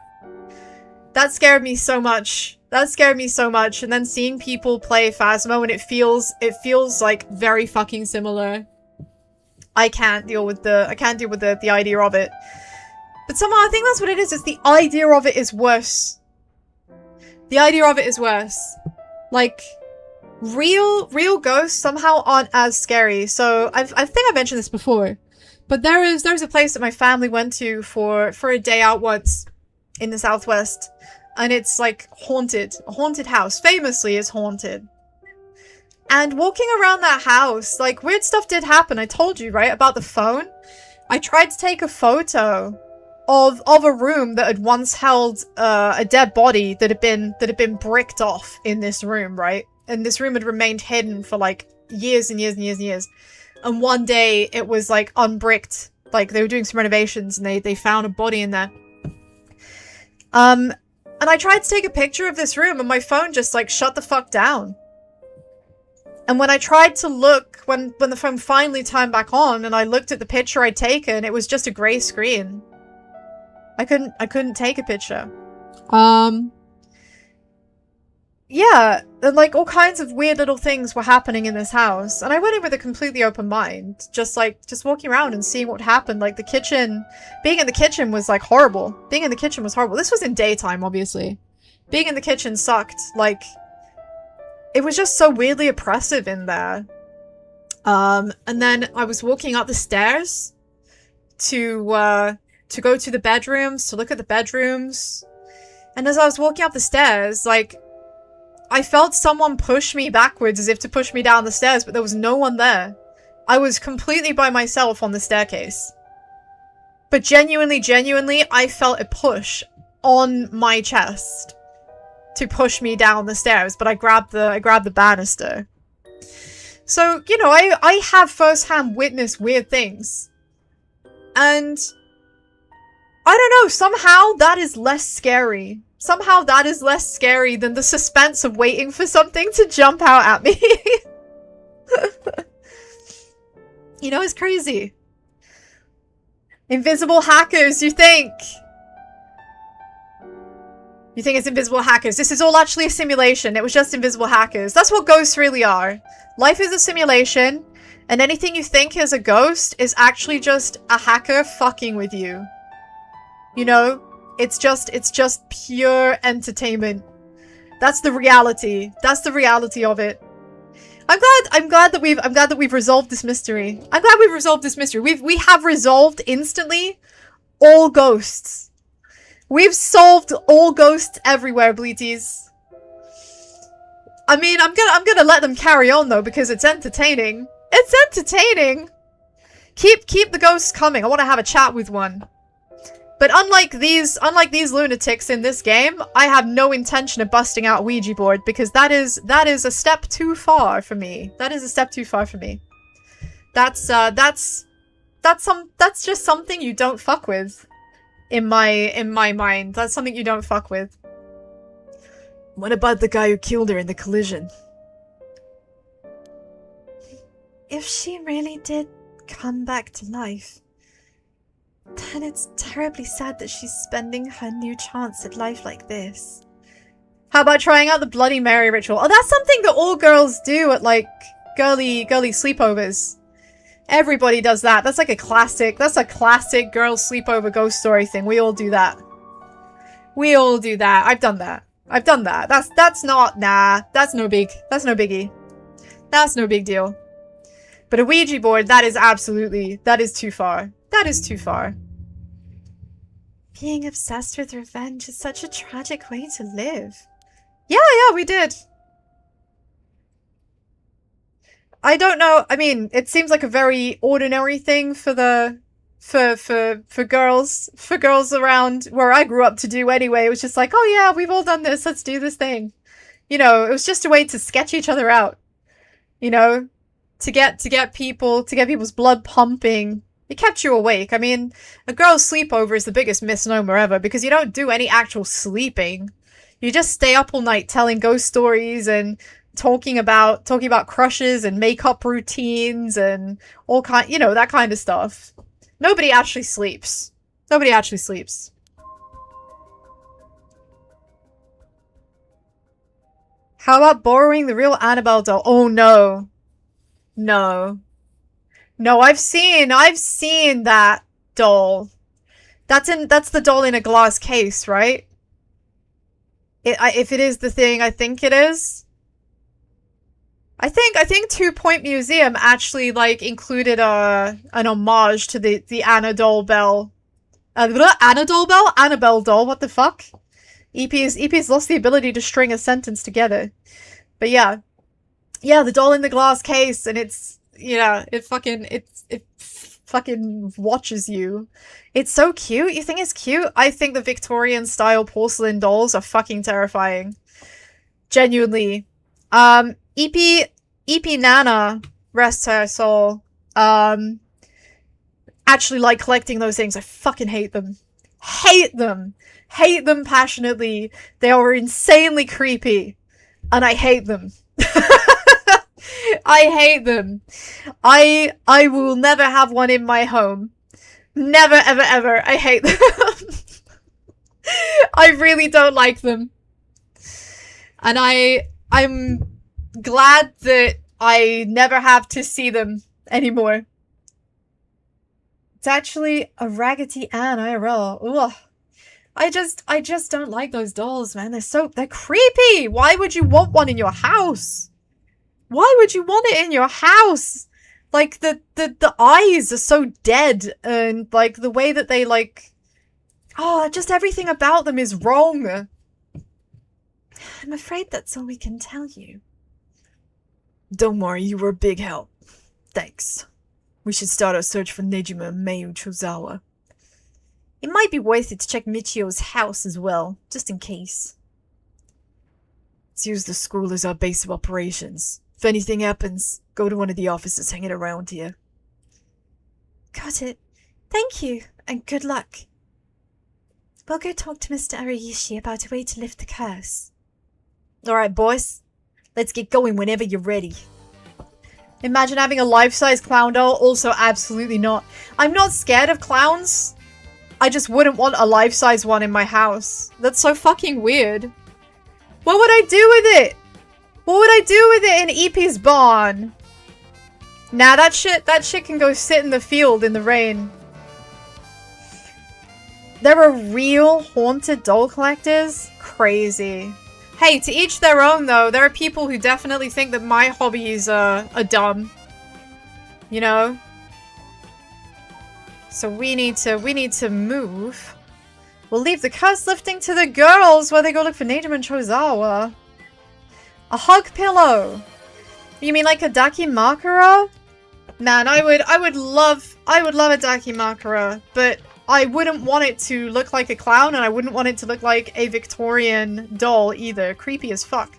That scared me so much. That scared me so much. And then seeing people play Phasmo and it feels like very fucking similar. I can't deal with the idea of it. But somehow I think that's what it is. It's the idea of it is worse. The idea of it is worse. Like, real ghosts somehow aren't as scary. So I think I mentioned this before. But there's a place that my family went to for a day out once in the southwest. And it's like haunted. A haunted house. Famously is haunted. And walking around that house, like, weird stuff did happen. I told you, right? About the phone. I tried to take a photo of a room that had once held a dead body that had been bricked off in this room, right? And this room had remained hidden for like years and years and years and years. And one day it was like unbricked. Like they were doing some renovations and they found a body in there. And I tried to take a picture of this room and my phone just like shut the fuck down. And when I tried to look, when the phone finally turned back on and I looked at the picture I'd taken, it was just a grey screen. I couldn't take a picture. yeah, and like all kinds of weird little things were happening in this house. And I went in with a completely open mind, just walking around and seeing what happened. Like the kitchen, being in the kitchen was like horrible. Being in the kitchen was horrible. This was in daytime, obviously. Being in the kitchen sucked. Like, it was just so weirdly oppressive in there. And then I was walking up the stairs to go to the bedrooms, to look at the bedrooms. And as I was walking up the stairs, like, I felt someone push me backwards as if to push me down the stairs, but there was no one there. I was completely by myself on the staircase. But genuinely, I felt a push on my chest to push me down the stairs, but I grabbed the banister. So, you know, I have first-hand witnessed weird things. And I don't know, somehow that is less scary. Somehow that is less scary than the suspense of waiting for something to jump out at me. You know, it's crazy. Invisible hackers, you think? You think it's invisible hackers? This is all actually a simulation. It was just invisible hackers. That's what ghosts really are. Life is a simulation, and anything you think is a ghost is actually just a hacker fucking with you. You know? It's just pure entertainment. That's the reality. That's the reality of it. I'm glad that we've resolved this mystery. I'm glad we've resolved this mystery. We have resolved instantly all ghosts. We've solved all ghosts everywhere, Bleaties. I mean, I'm gonna let them carry on though, because it's entertaining. It's entertaining! Keep the ghosts coming. I want to have a chat with one. But unlike these lunatics in this game, I have no intention of busting out a Ouija board, because that is a step too far for me. That is a step too far for me. That's just something you don't fuck with. In my mind. That's something you don't fuck with. What about the guy who killed her in the collision? If she really did come back to life, then it's terribly sad that she's spending her new chance at life like this. How about trying out the Bloody Mary ritual? Oh, that's something that all girls do at, like, girly sleepovers. Everybody does that. That's like a classic. That's a classic girl sleepover ghost story thing. We all do that. We all do that. I've done that. I've done that. That's not, nah. That's no biggie. That's no big deal. But a Ouija board, that is too far. That is too far. Being obsessed with revenge is such a tragic way to live. Yeah, we did. I don't know. I mean, it seems like a very ordinary thing for girls around where I grew up to do anyway. It was just like, oh yeah, we've all done this. Let's do this thing. You know, it was just a way to sketch each other out. You know, to get people's blood pumping. It kept you awake. I mean, a girl's sleepover is the biggest misnomer ever, because you don't do any actual sleeping. You just stay up all night telling ghost stories and talking about crushes and makeup routines and all kind, you know, that kind of stuff. Nobody actually sleeps. Nobody actually sleeps. How about borrowing the real Annabelle doll? Oh no. No. No, I've seen that doll. That's the doll in a glass case, right? If it is the thing I think it is. I think 2 Point Museum actually, like, included an homage to the Annabelle doll. Annabelle doll, what the fuck? EP's lost the ability to string a sentence together. But yeah. Yeah, the doll in the glass case, and it's, yeah, it fucking watches you. It's so cute. You think it's cute? I think the Victorian style porcelain dolls are fucking terrifying. Genuinely. EP Nana, rest her soul, actually like collecting those things. I fucking hate them. Hate them. Hate them passionately. They are insanely creepy. And I hate them. I hate them. I will never have one in my home. Never, ever, ever. I hate them. I really don't like them. And I'm glad that I never have to see them anymore. It's actually a Raggedy Ann IRL. Ugh. I just don't like those dolls, man. They're creepy. Why would you want one in your house? Why would you want it in your house? Like, the eyes are so dead, and, like, the way that they, like... Oh, just everything about them is wrong. I'm afraid that's all we can tell you. Don't worry, you were a big help. Thanks. We should start our search for Nejima and Mayu Chozawa. It might be worth it to check Michio's house as well, just in case. Let's use the school as our base of operations. If anything happens, go to one of the offices hanging around here. Got it. Thank you, and good luck. We'll go talk to Mr. Ariishi about a way to lift the curse. Alright, boys. Let's get going whenever you're ready. Imagine having a life-size clown doll. Also, absolutely not. I'm not scared of clowns. I just wouldn't want a life-size one in my house. That's so fucking weird. What would I do with it? What would I do with it in Eepee's barn? Nah, that shit can go sit in the field in the rain. There are real haunted doll collectors? Crazy. Hey, to each their own, though. There are people who definitely think that my hobbies are dumb. You know? So we need to move. We'll leave the curse lifting to the girls while they go look for Nejima and Chozawa. A hug pillow. You mean like a Dakimakura? Man, I would love a Dakimakura, but I wouldn't want it to look like a clown, and I wouldn't want it to look like a Victorian doll either. Creepy as fuck.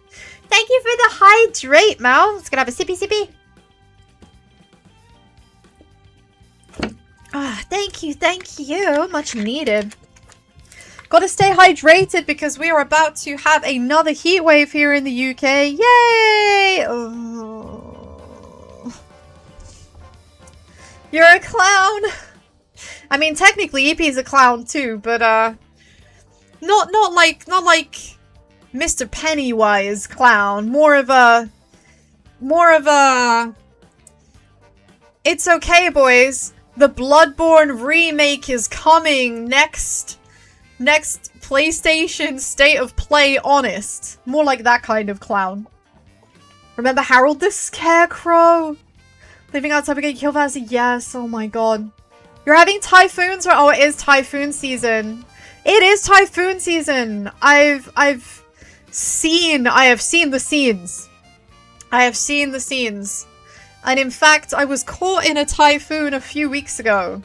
Thank you for the hydrate, Mal. Let's go have a sippy sippy. Ah, thank you. Much needed. Gotta stay hydrated because we are about to have another heat wave here in the UK. Yay! Oh. You're a clown. I mean, technically, Eepee's a clown too, but not like Mr. Pennywise clown. More of a. It's okay, boys. The Bloodborne remake is coming next PlayStation State of Play Honest. More like that kind of clown. Remember Harold the Scarecrow? Living outside, we get killed as a yes. Oh my god. You're having typhoons? Oh, it is typhoon season. It is typhoon season. I have seen the scenes. I have seen the scenes. And in fact, I was caught in a typhoon a few weeks ago.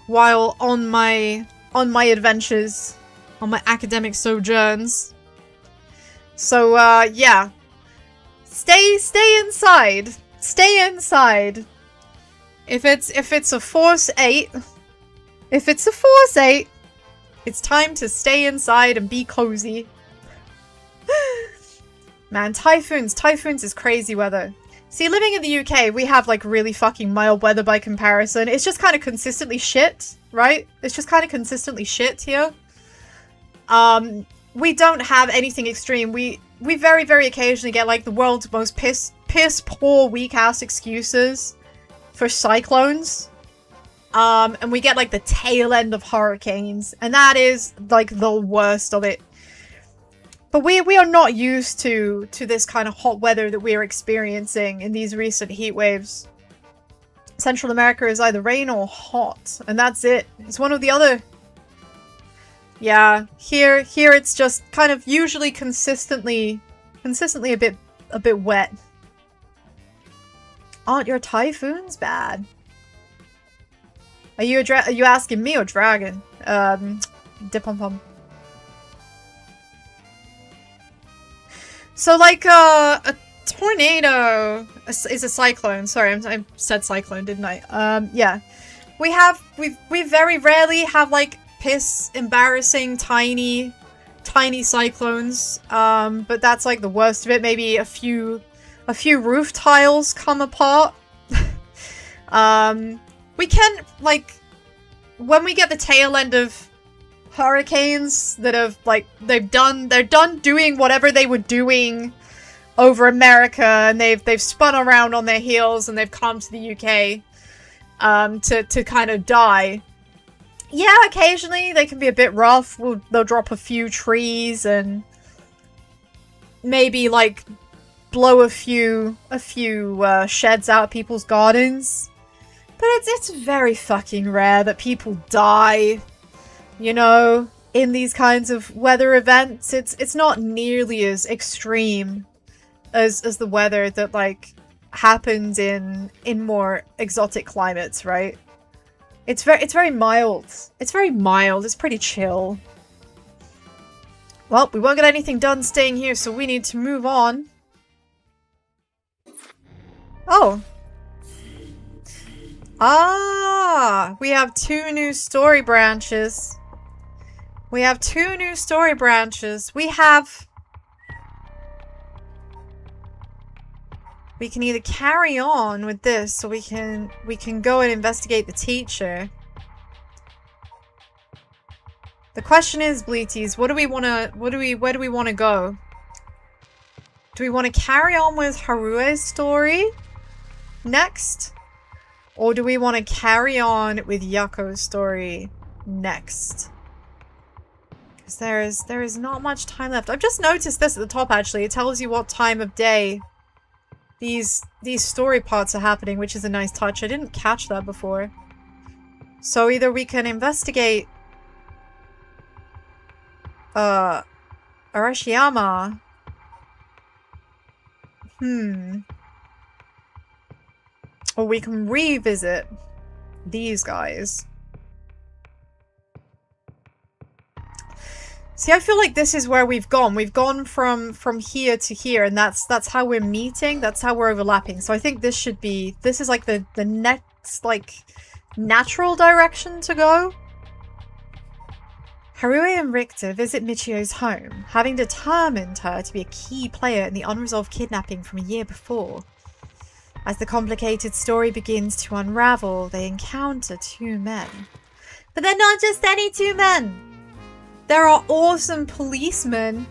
While on my adventures. On my academic sojourns. So, yeah. Stay inside. Stay inside. If it's a Force 8, it's time to stay inside and be cozy. Man, typhoons is crazy weather. See, living in the UK, we have like really fucking mild weather by comparison. It's just kind of consistently shit, right? It's just kind of consistently shit here. We don't have anything extreme. We very, very occasionally get like the world's most piss poor weak ass excuses for cyclones. And we get like the tail end of hurricanes, and that is like the worst of it. But we are not used to this kind of hot weather that we are experiencing in these recent heat waves. Central America is either rain or hot, and that's it. It's one or the other. Yeah, here it's just kind of usually consistently a bit wet. Aren't your typhoons bad? Are you asking me or Dragon? Dipom-pom. So like a tornado is a cyclone. Sorry, I said cyclone, didn't I? Yeah. We very rarely have like piss embarrassing tiny cyclones. But that's like the worst of it. Maybe a few roof tiles come apart. We can, like, when we get the tail end of hurricanes that have, like, they're done doing whatever they were doing over America, and they've spun around on their heels and they've come to the UK to kind of die. Yeah, occasionally they can be a bit rough. They'll drop a few trees and maybe like blow a few sheds out of people's gardens. But it's very fucking rare that people die, you know, in these kinds of weather events. It's not nearly as extreme as the weather that like happens in more exotic climates, right? It's very mild. It's very mild. It's pretty chill. Well, we won't get anything done staying here, so we need to move on. Oh. Ah, we have 2 new story branches. We have 2 new story branches. We can either carry on with this, so we can go and investigate the teacher. The question is, Bleaties, where do we want to go? Do we want to carry on with Harue's story next? Or do we want to carry on with Yako's story next? Because there is not much time left. I've just noticed this at the top, actually. It tells you what time of day these story parts are happening, which is a nice touch. I didn't catch that before. So either we can investigate Arashiyama. Or we can revisit these guys. See, I feel like this is where we've gone. We've gone from here to here, and that's how we're meeting. That's how we're overlapping. So I think this is like the next, like, natural direction to go. Harue and Richter visit Michio's home, having determined her to be a key player in the unresolved kidnapping from a year before. As the complicated story begins to unravel, they encounter 2 men. But they're not just any 2 men! There are awesome policemen.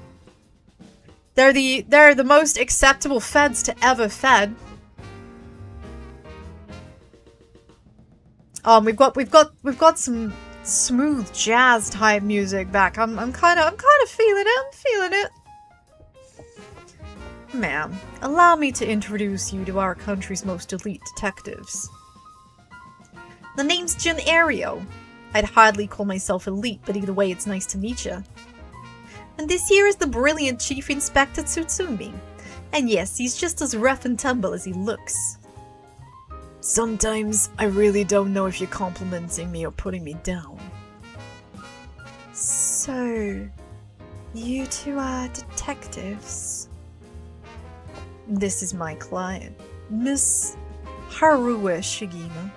They're the most acceptable feds to ever fed. We've got some smooth jazz type music back. I'm kind of feeling it. I'm feeling it. Ma'am, allow me to introduce you to our country's most elite detectives. The name's Jun Ario. I'd hardly call myself elite, but either way, it's nice to meet you. And this here is the brilliant Chief Inspector Tsutsumi. And yes, he's just as rough and tumble as he looks. Sometimes I really don't know if you're complimenting me or putting me down. So, you 2 are detectives? This is my client, Miss Harue Shigima.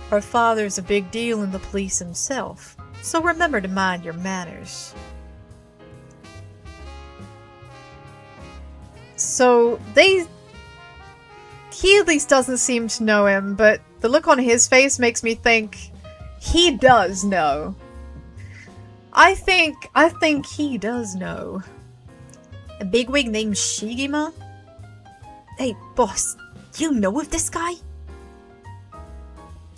Her father's a big deal in the police himself, so remember to mind your manners. So, he at least doesn't seem to know him, but the look on his face makes me think he does know. I think he does know. A bigwig named Shigima? Hey, boss, you know of this guy?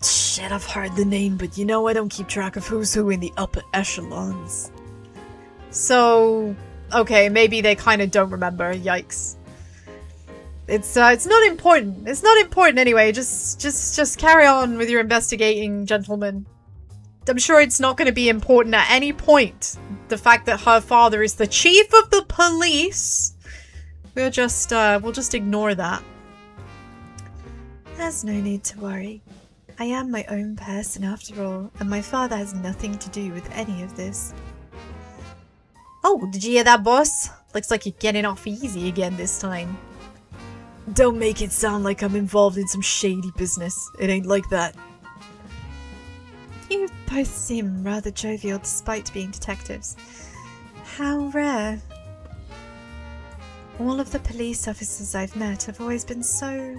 Shit, I've heard the name, but you know I don't keep track of who's who in the upper echelons. So, okay, maybe they kind of don't remember. Yikes. It's not important. It's not important anyway. Just carry on with your investigating, gentlemen. I'm sure it's not going to be important at any point. The fact that her father is the chief of the police. We'll just ignore that. There's no need to worry. I am my own person after all, and my father has nothing to do with any of this. Oh, did you hear that, boss? Looks like you're getting off easy again this time. Don't make it sound like I'm involved in some shady business. It ain't like that. You both seem rather jovial despite being detectives. How rare. All of the police officers I've met have always been so...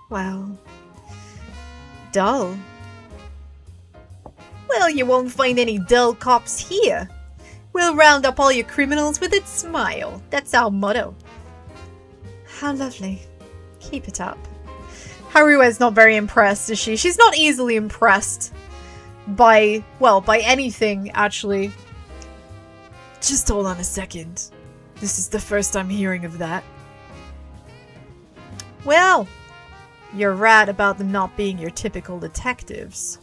well... dull. Well, you won't find any dull cops here. We'll round up all your criminals with a smile. That's our motto. How lovely. Keep it up. Harue's not very impressed, is she? She's not easily impressed by, well, by anything, actually. Just hold on a second. This is the first I'm hearing of that. Well, you're right about them not being your typical detectives.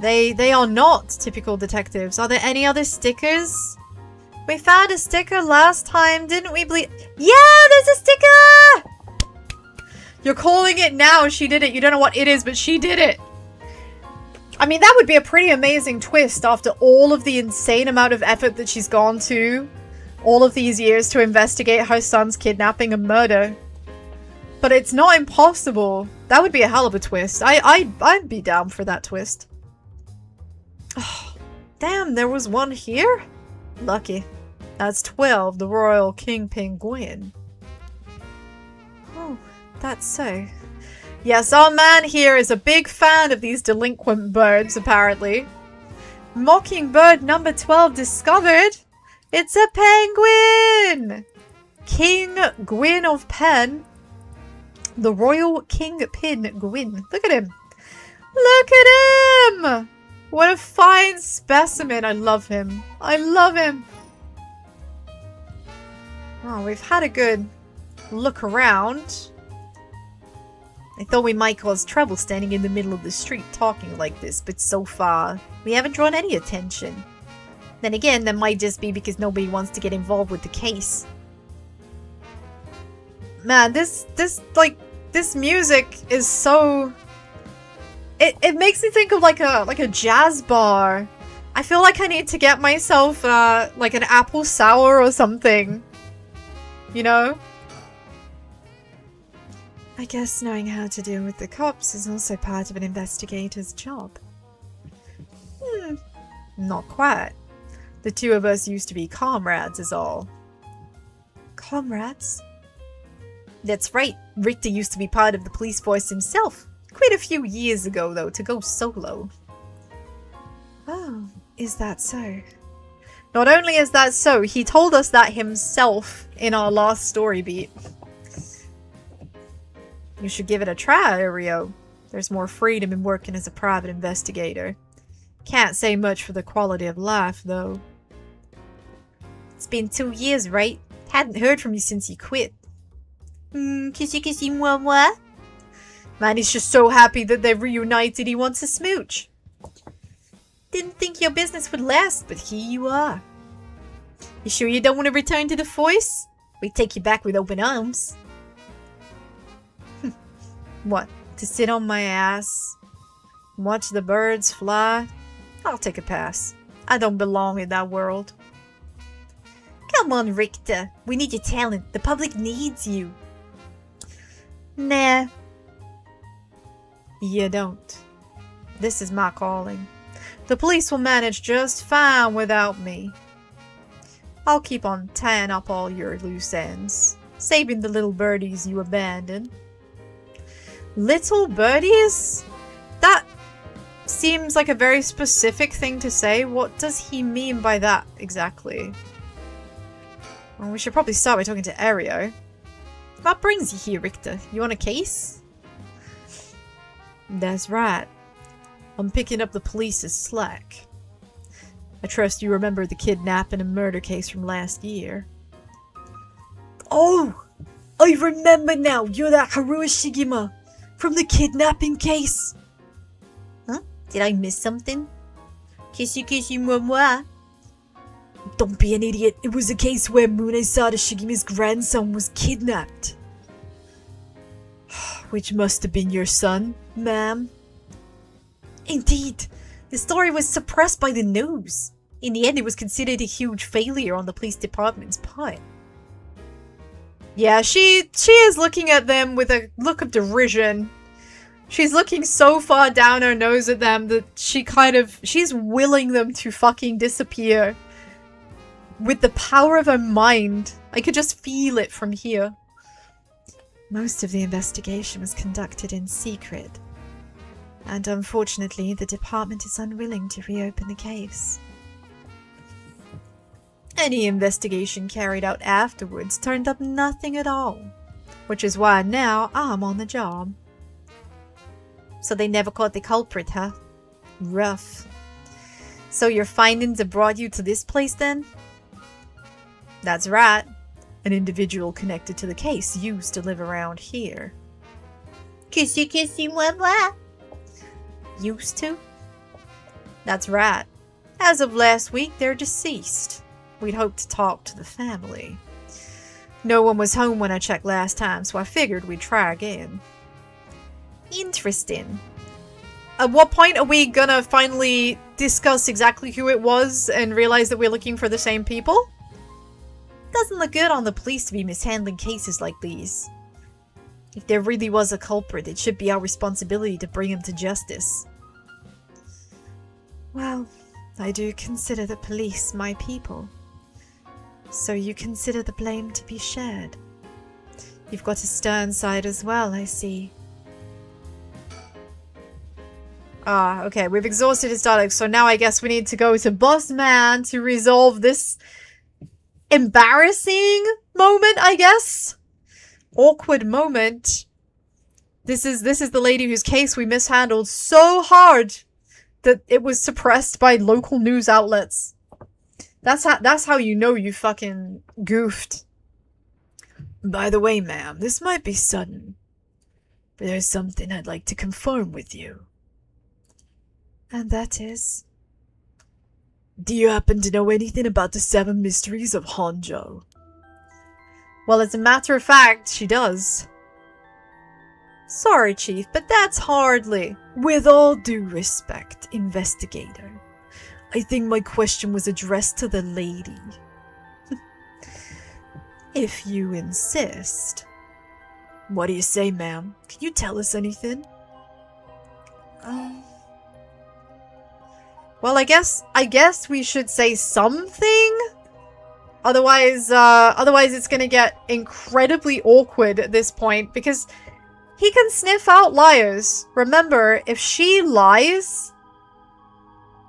They are not typical detectives. Are there any other stickers? We found a sticker last time, didn't we? Yeah, there's a sticker! You're calling it now. She did it. You don't know what it is, but she did it. I mean, that would be a pretty amazing twist after all of the insane amount of effort that she's gone to all of these years to investigate her son's kidnapping and murder. But it's not impossible. That would be a hell of a twist. I'd be down for that twist. Oh, damn, there was one here? Lucky. That's 12, the Royal King Penguin. Oh, that's so. Yes, our man here is a big fan of these delinquent birds, apparently. Mockingbird number 12 discovered. It's a penguin! King Gwyn of Pen. The Royal King Penguin. Look at him. Look at him! What a fine specimen. I love him. I love him. Oh, we've had a good look around. I thought we might cause trouble standing in the middle of the street talking like this, but so far, we haven't drawn any attention. Then again, that might just be because nobody wants to get involved with the case. Man, this music is so... It makes me think of like a jazz bar. I feel like I need to get myself like an apple sour or something. You know? I guess knowing how to deal with the cops is also part of an investigator's job. Not quite. The two of us used to be comrades is all. Comrades? That's right. Richter used to be part of the police force himself. Quite a few years ago, though, to go solo. Oh, is that so? Not only is that so, he told us that himself in our last story beat. You should give it a try, Rio. There's more freedom in working as a private investigator. Can't say much for the quality of life, though. It's been 2 years, right? Hadn't heard from you since you quit. Kissy kissy mwah mwah. Man, he's just so happy that they've reunited, he wants a smooch. Didn't think your business would last, but here you are. You sure you don't want to return to the force? We take you back with open arms. What? To sit on my ass? Watch the birds fly? I'll take a pass. I don't belong in that world. Come on, Richter. We need your talent. The public needs you. Nah. You don't. This is my calling. The police will manage just fine without me. I'll keep on tying up all your loose ends, saving the little birdies you abandoned. Little birdies? That seems like a very specific thing to say. What does he mean by that exactly? Well, we should probably start by talking to Ario. What brings you here, Richter? You on a case? That's right. I'm picking up the police's slack. I trust you remember the kidnapping and murder case from last year. Oh! I remember now! You're that Haruo Shigima! From the kidnapping case! Huh? Did I miss something? Kissy kissy moi moi. Don't be an idiot. It was a case where Munesada Shigima's grandson was kidnapped. Which must have been your son, ma'am. Indeed. The story was suppressed by the news. In the end, it was considered a huge failure on the police department's part. Yeah, she is looking at them with a look of derision. She's looking so far down her nose at them that she's willing them to fucking disappear. With the power of her mind. I could just feel it from here. Most of the investigation was conducted in secret. And unfortunately, the department is unwilling to reopen the case. Any investigation carried out afterwards turned up nothing at all, which is why now I'm on the job. So they never caught the culprit, huh? Rough. So your findings have brought you to this place then? That's right. An individual connected to the case used to live around here. Kissy kissy mwah mwah. Used to? That's right. As of last week, they're deceased. We'd hoped to talk to the family. No one was home when I checked last time, so I figured we'd try again. Interesting. At what point are we gonna finally discuss exactly who it was and realize that we're looking for the same people? Doesn't look good on the police to be mishandling cases like these. If there really was a culprit, it should be our responsibility to bring him to justice. Well, I do consider the police my people. So you consider the blame to be shared. You've got a stern side as well, I see. Ah, okay, we've exhausted his dialogue, so now I guess we need to go to Boss Man to resolve this embarrassing moment, I guess? Awkward moment. This is the lady whose case we mishandled so hard that it was suppressed by local news outlets. That's how you know you fucking goofed. By the way, ma'am, this might be sudden, but there's something I'd like to confirm with you. And that is? Do you happen to know anything about the 7 mysteries of HONJO? Well, as a matter of fact, she does. Sorry, Chief, but that's hardly. With all due respect, investigator, I think my question was addressed to the lady. If you insist. What do you say, ma'am? Can you tell us anything? Well, I guess we should say something. Otherwise it's gonna get incredibly awkward at this point because he can sniff out liars. Remember, if she lies,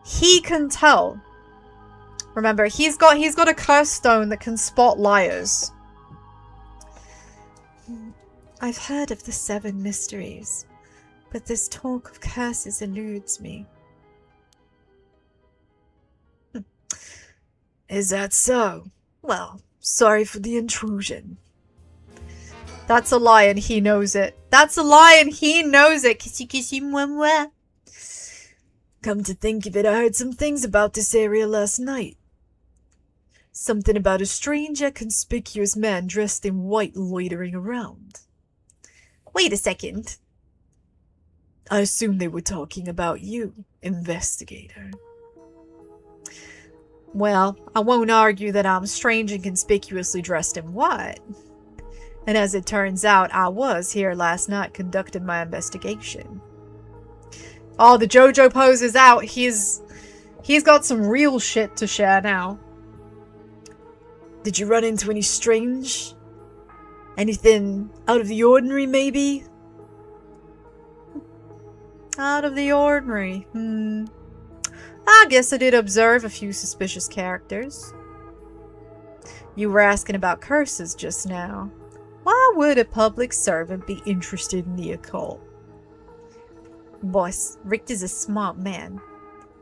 he can tell. Remember, he's got a curse stone that can spot liars. I've heard of the 7 mysteries, but this talk of curses eludes me. Is that so? Well, sorry for the intrusion. That's a lie and he knows it. That's a lie and he knows it. Kissy kissy mwah mwah. Come to think of it, I heard some things about this area last night. Something about a strange yet conspicuous man dressed in white loitering around. Wait a second. I assume they were talking about you, investigator. Well, I won't argue that I'm strange and conspicuously dressed in white. And as it turns out, I was here last night conducting my investigation. Oh, the JoJo pose is out. He's got some real shit to share now. Did you run into any strange? Anything out of the ordinary, maybe? Out of the ordinary. I guess I did observe a few suspicious characters. You were asking about curses just now. Why would a public servant be interested in the occult? Boss, Richter's a smart man.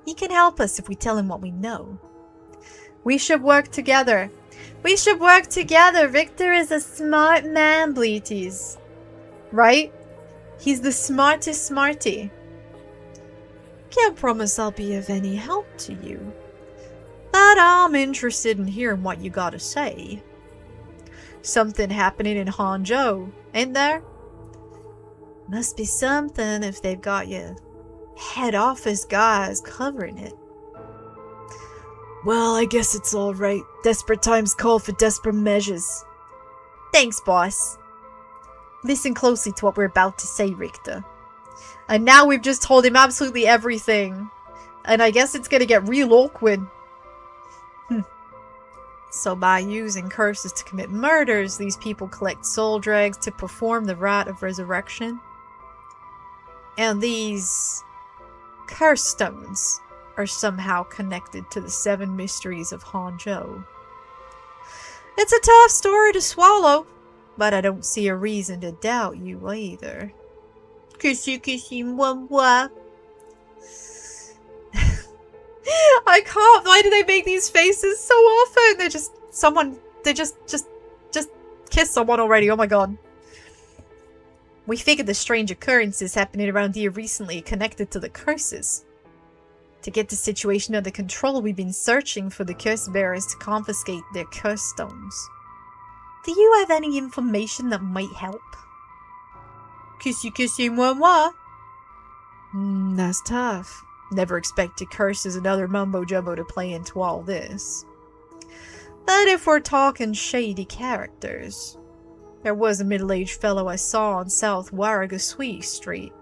He can help us if we tell him what we know. We should work together. We should work together. Victor is a smart man, Bleaties. Right? He's the smartest smarty. Can't promise I'll be of any help to you, but I'm interested in hearing what you gotta say. Something happening in HONJO, ain't there? Must be something if they've got your head office guys covering it. Well, I guess it's alright. Desperate times call for desperate measures. Thanks, boss. Listen closely to what we're about to say, Richter. And now we've just told him absolutely everything. And I guess it's gonna get real awkward. So by using curses to commit murders, these people collect soul dregs to perform the rite of resurrection. And these curse stones are somehow connected to the 7 mysteries of HONJO. It's a tough story to swallow, but I don't see a reason to doubt you either. Kissy kissy mwah mwah. I can't. Why do they make these faces so often? They just kiss someone already. Oh my god. We figured the strange occurrences happening around here recently connected to the curses. To get the situation under control, we've been searching for the curse bearers to confiscate their curse stones. Do you have any information that might help? Kissy kissy mwah mwah. That's tough. Never expected curses and other mumbo-jumbo to play into all this. But if we're talking shady characters, there was a middle-aged fellow I saw on South Warragasui Street.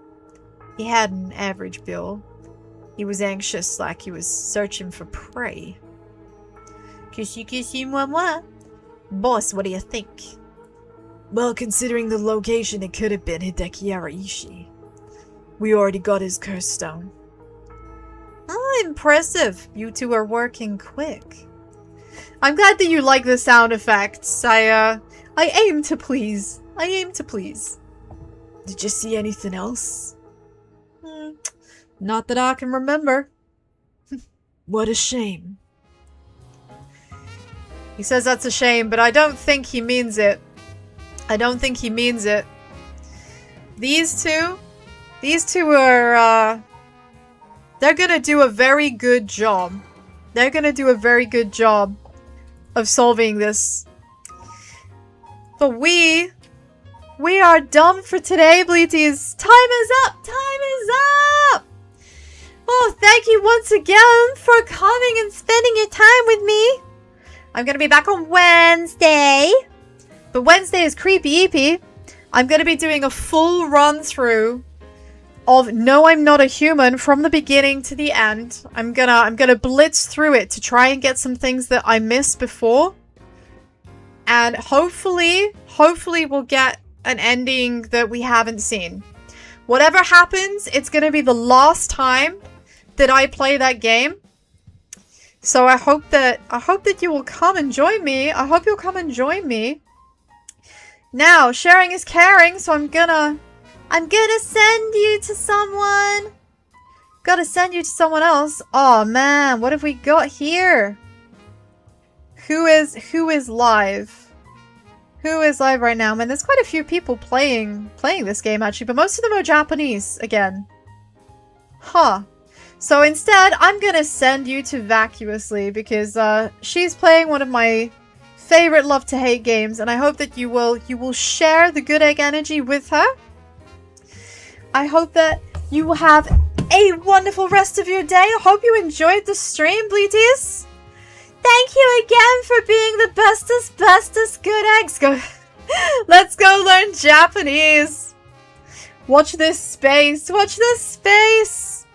He had an average build. He was anxious, like he was searching for prey. Kissy kissy mwah mwah. Boss, what do you think? Well, considering the location, it could have been Hideki Araishi. We already got his curse stone. Oh, impressive. You two are working quick. I'm glad that you like the sound effects. I aim to please. I aim to please. Did you see anything else? Not that I can remember. What a shame. He says that's a shame, but I don't think he means it. I don't think he means it. These two are, they're gonna do a very good job. They're gonna do a very good job of solving this. But we are done for today, Bleaties. Time is up! Time is up! Oh, thank you once again for coming and spending your time with me. I'm gonna be back on Wednesday. But Wednesday is Creepy EP. I'm gonna be doing a full run-through of No, I'm Not a Human from the beginning to the end. I'm gonna blitz through it to try and get some things that I missed before. And hopefully we'll get an ending that we haven't seen. Whatever happens, it's gonna be the last time that I play that game. So I hope that you will come and join me. I hope you'll come and join me. Now, sharing is caring, so I'm gonna send you to someone. Gotta send you to someone else. Oh man, what have we got here? Who is live? Who is live right now? Man, there's quite a few people playing this game actually, but most of them are Japanese again. Huh. So instead, I'm gonna send you to Vacuously because she's playing one of my favorite love to hate games, and I hope that you will share the good egg energy with her. I hope that you will have a wonderful rest of your day. I hope you enjoyed the stream, Bleaties. Thank you again for being the bestest good eggs. Go. Let's go learn Japanese. Watch this space. Watch this space.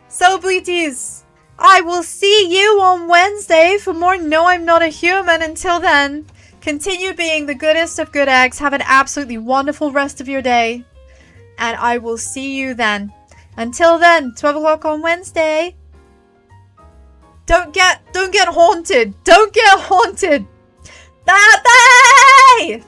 So, Bleaties, I will see you on Wednesday for more No, I'm Not a Human. Until then, continue being the goodest of good eggs. Have an absolutely wonderful rest of your day. And I will see you then. Until then, 12 o'clock on Wednesday. Don't get haunted. Don't get haunted. Bye-bye!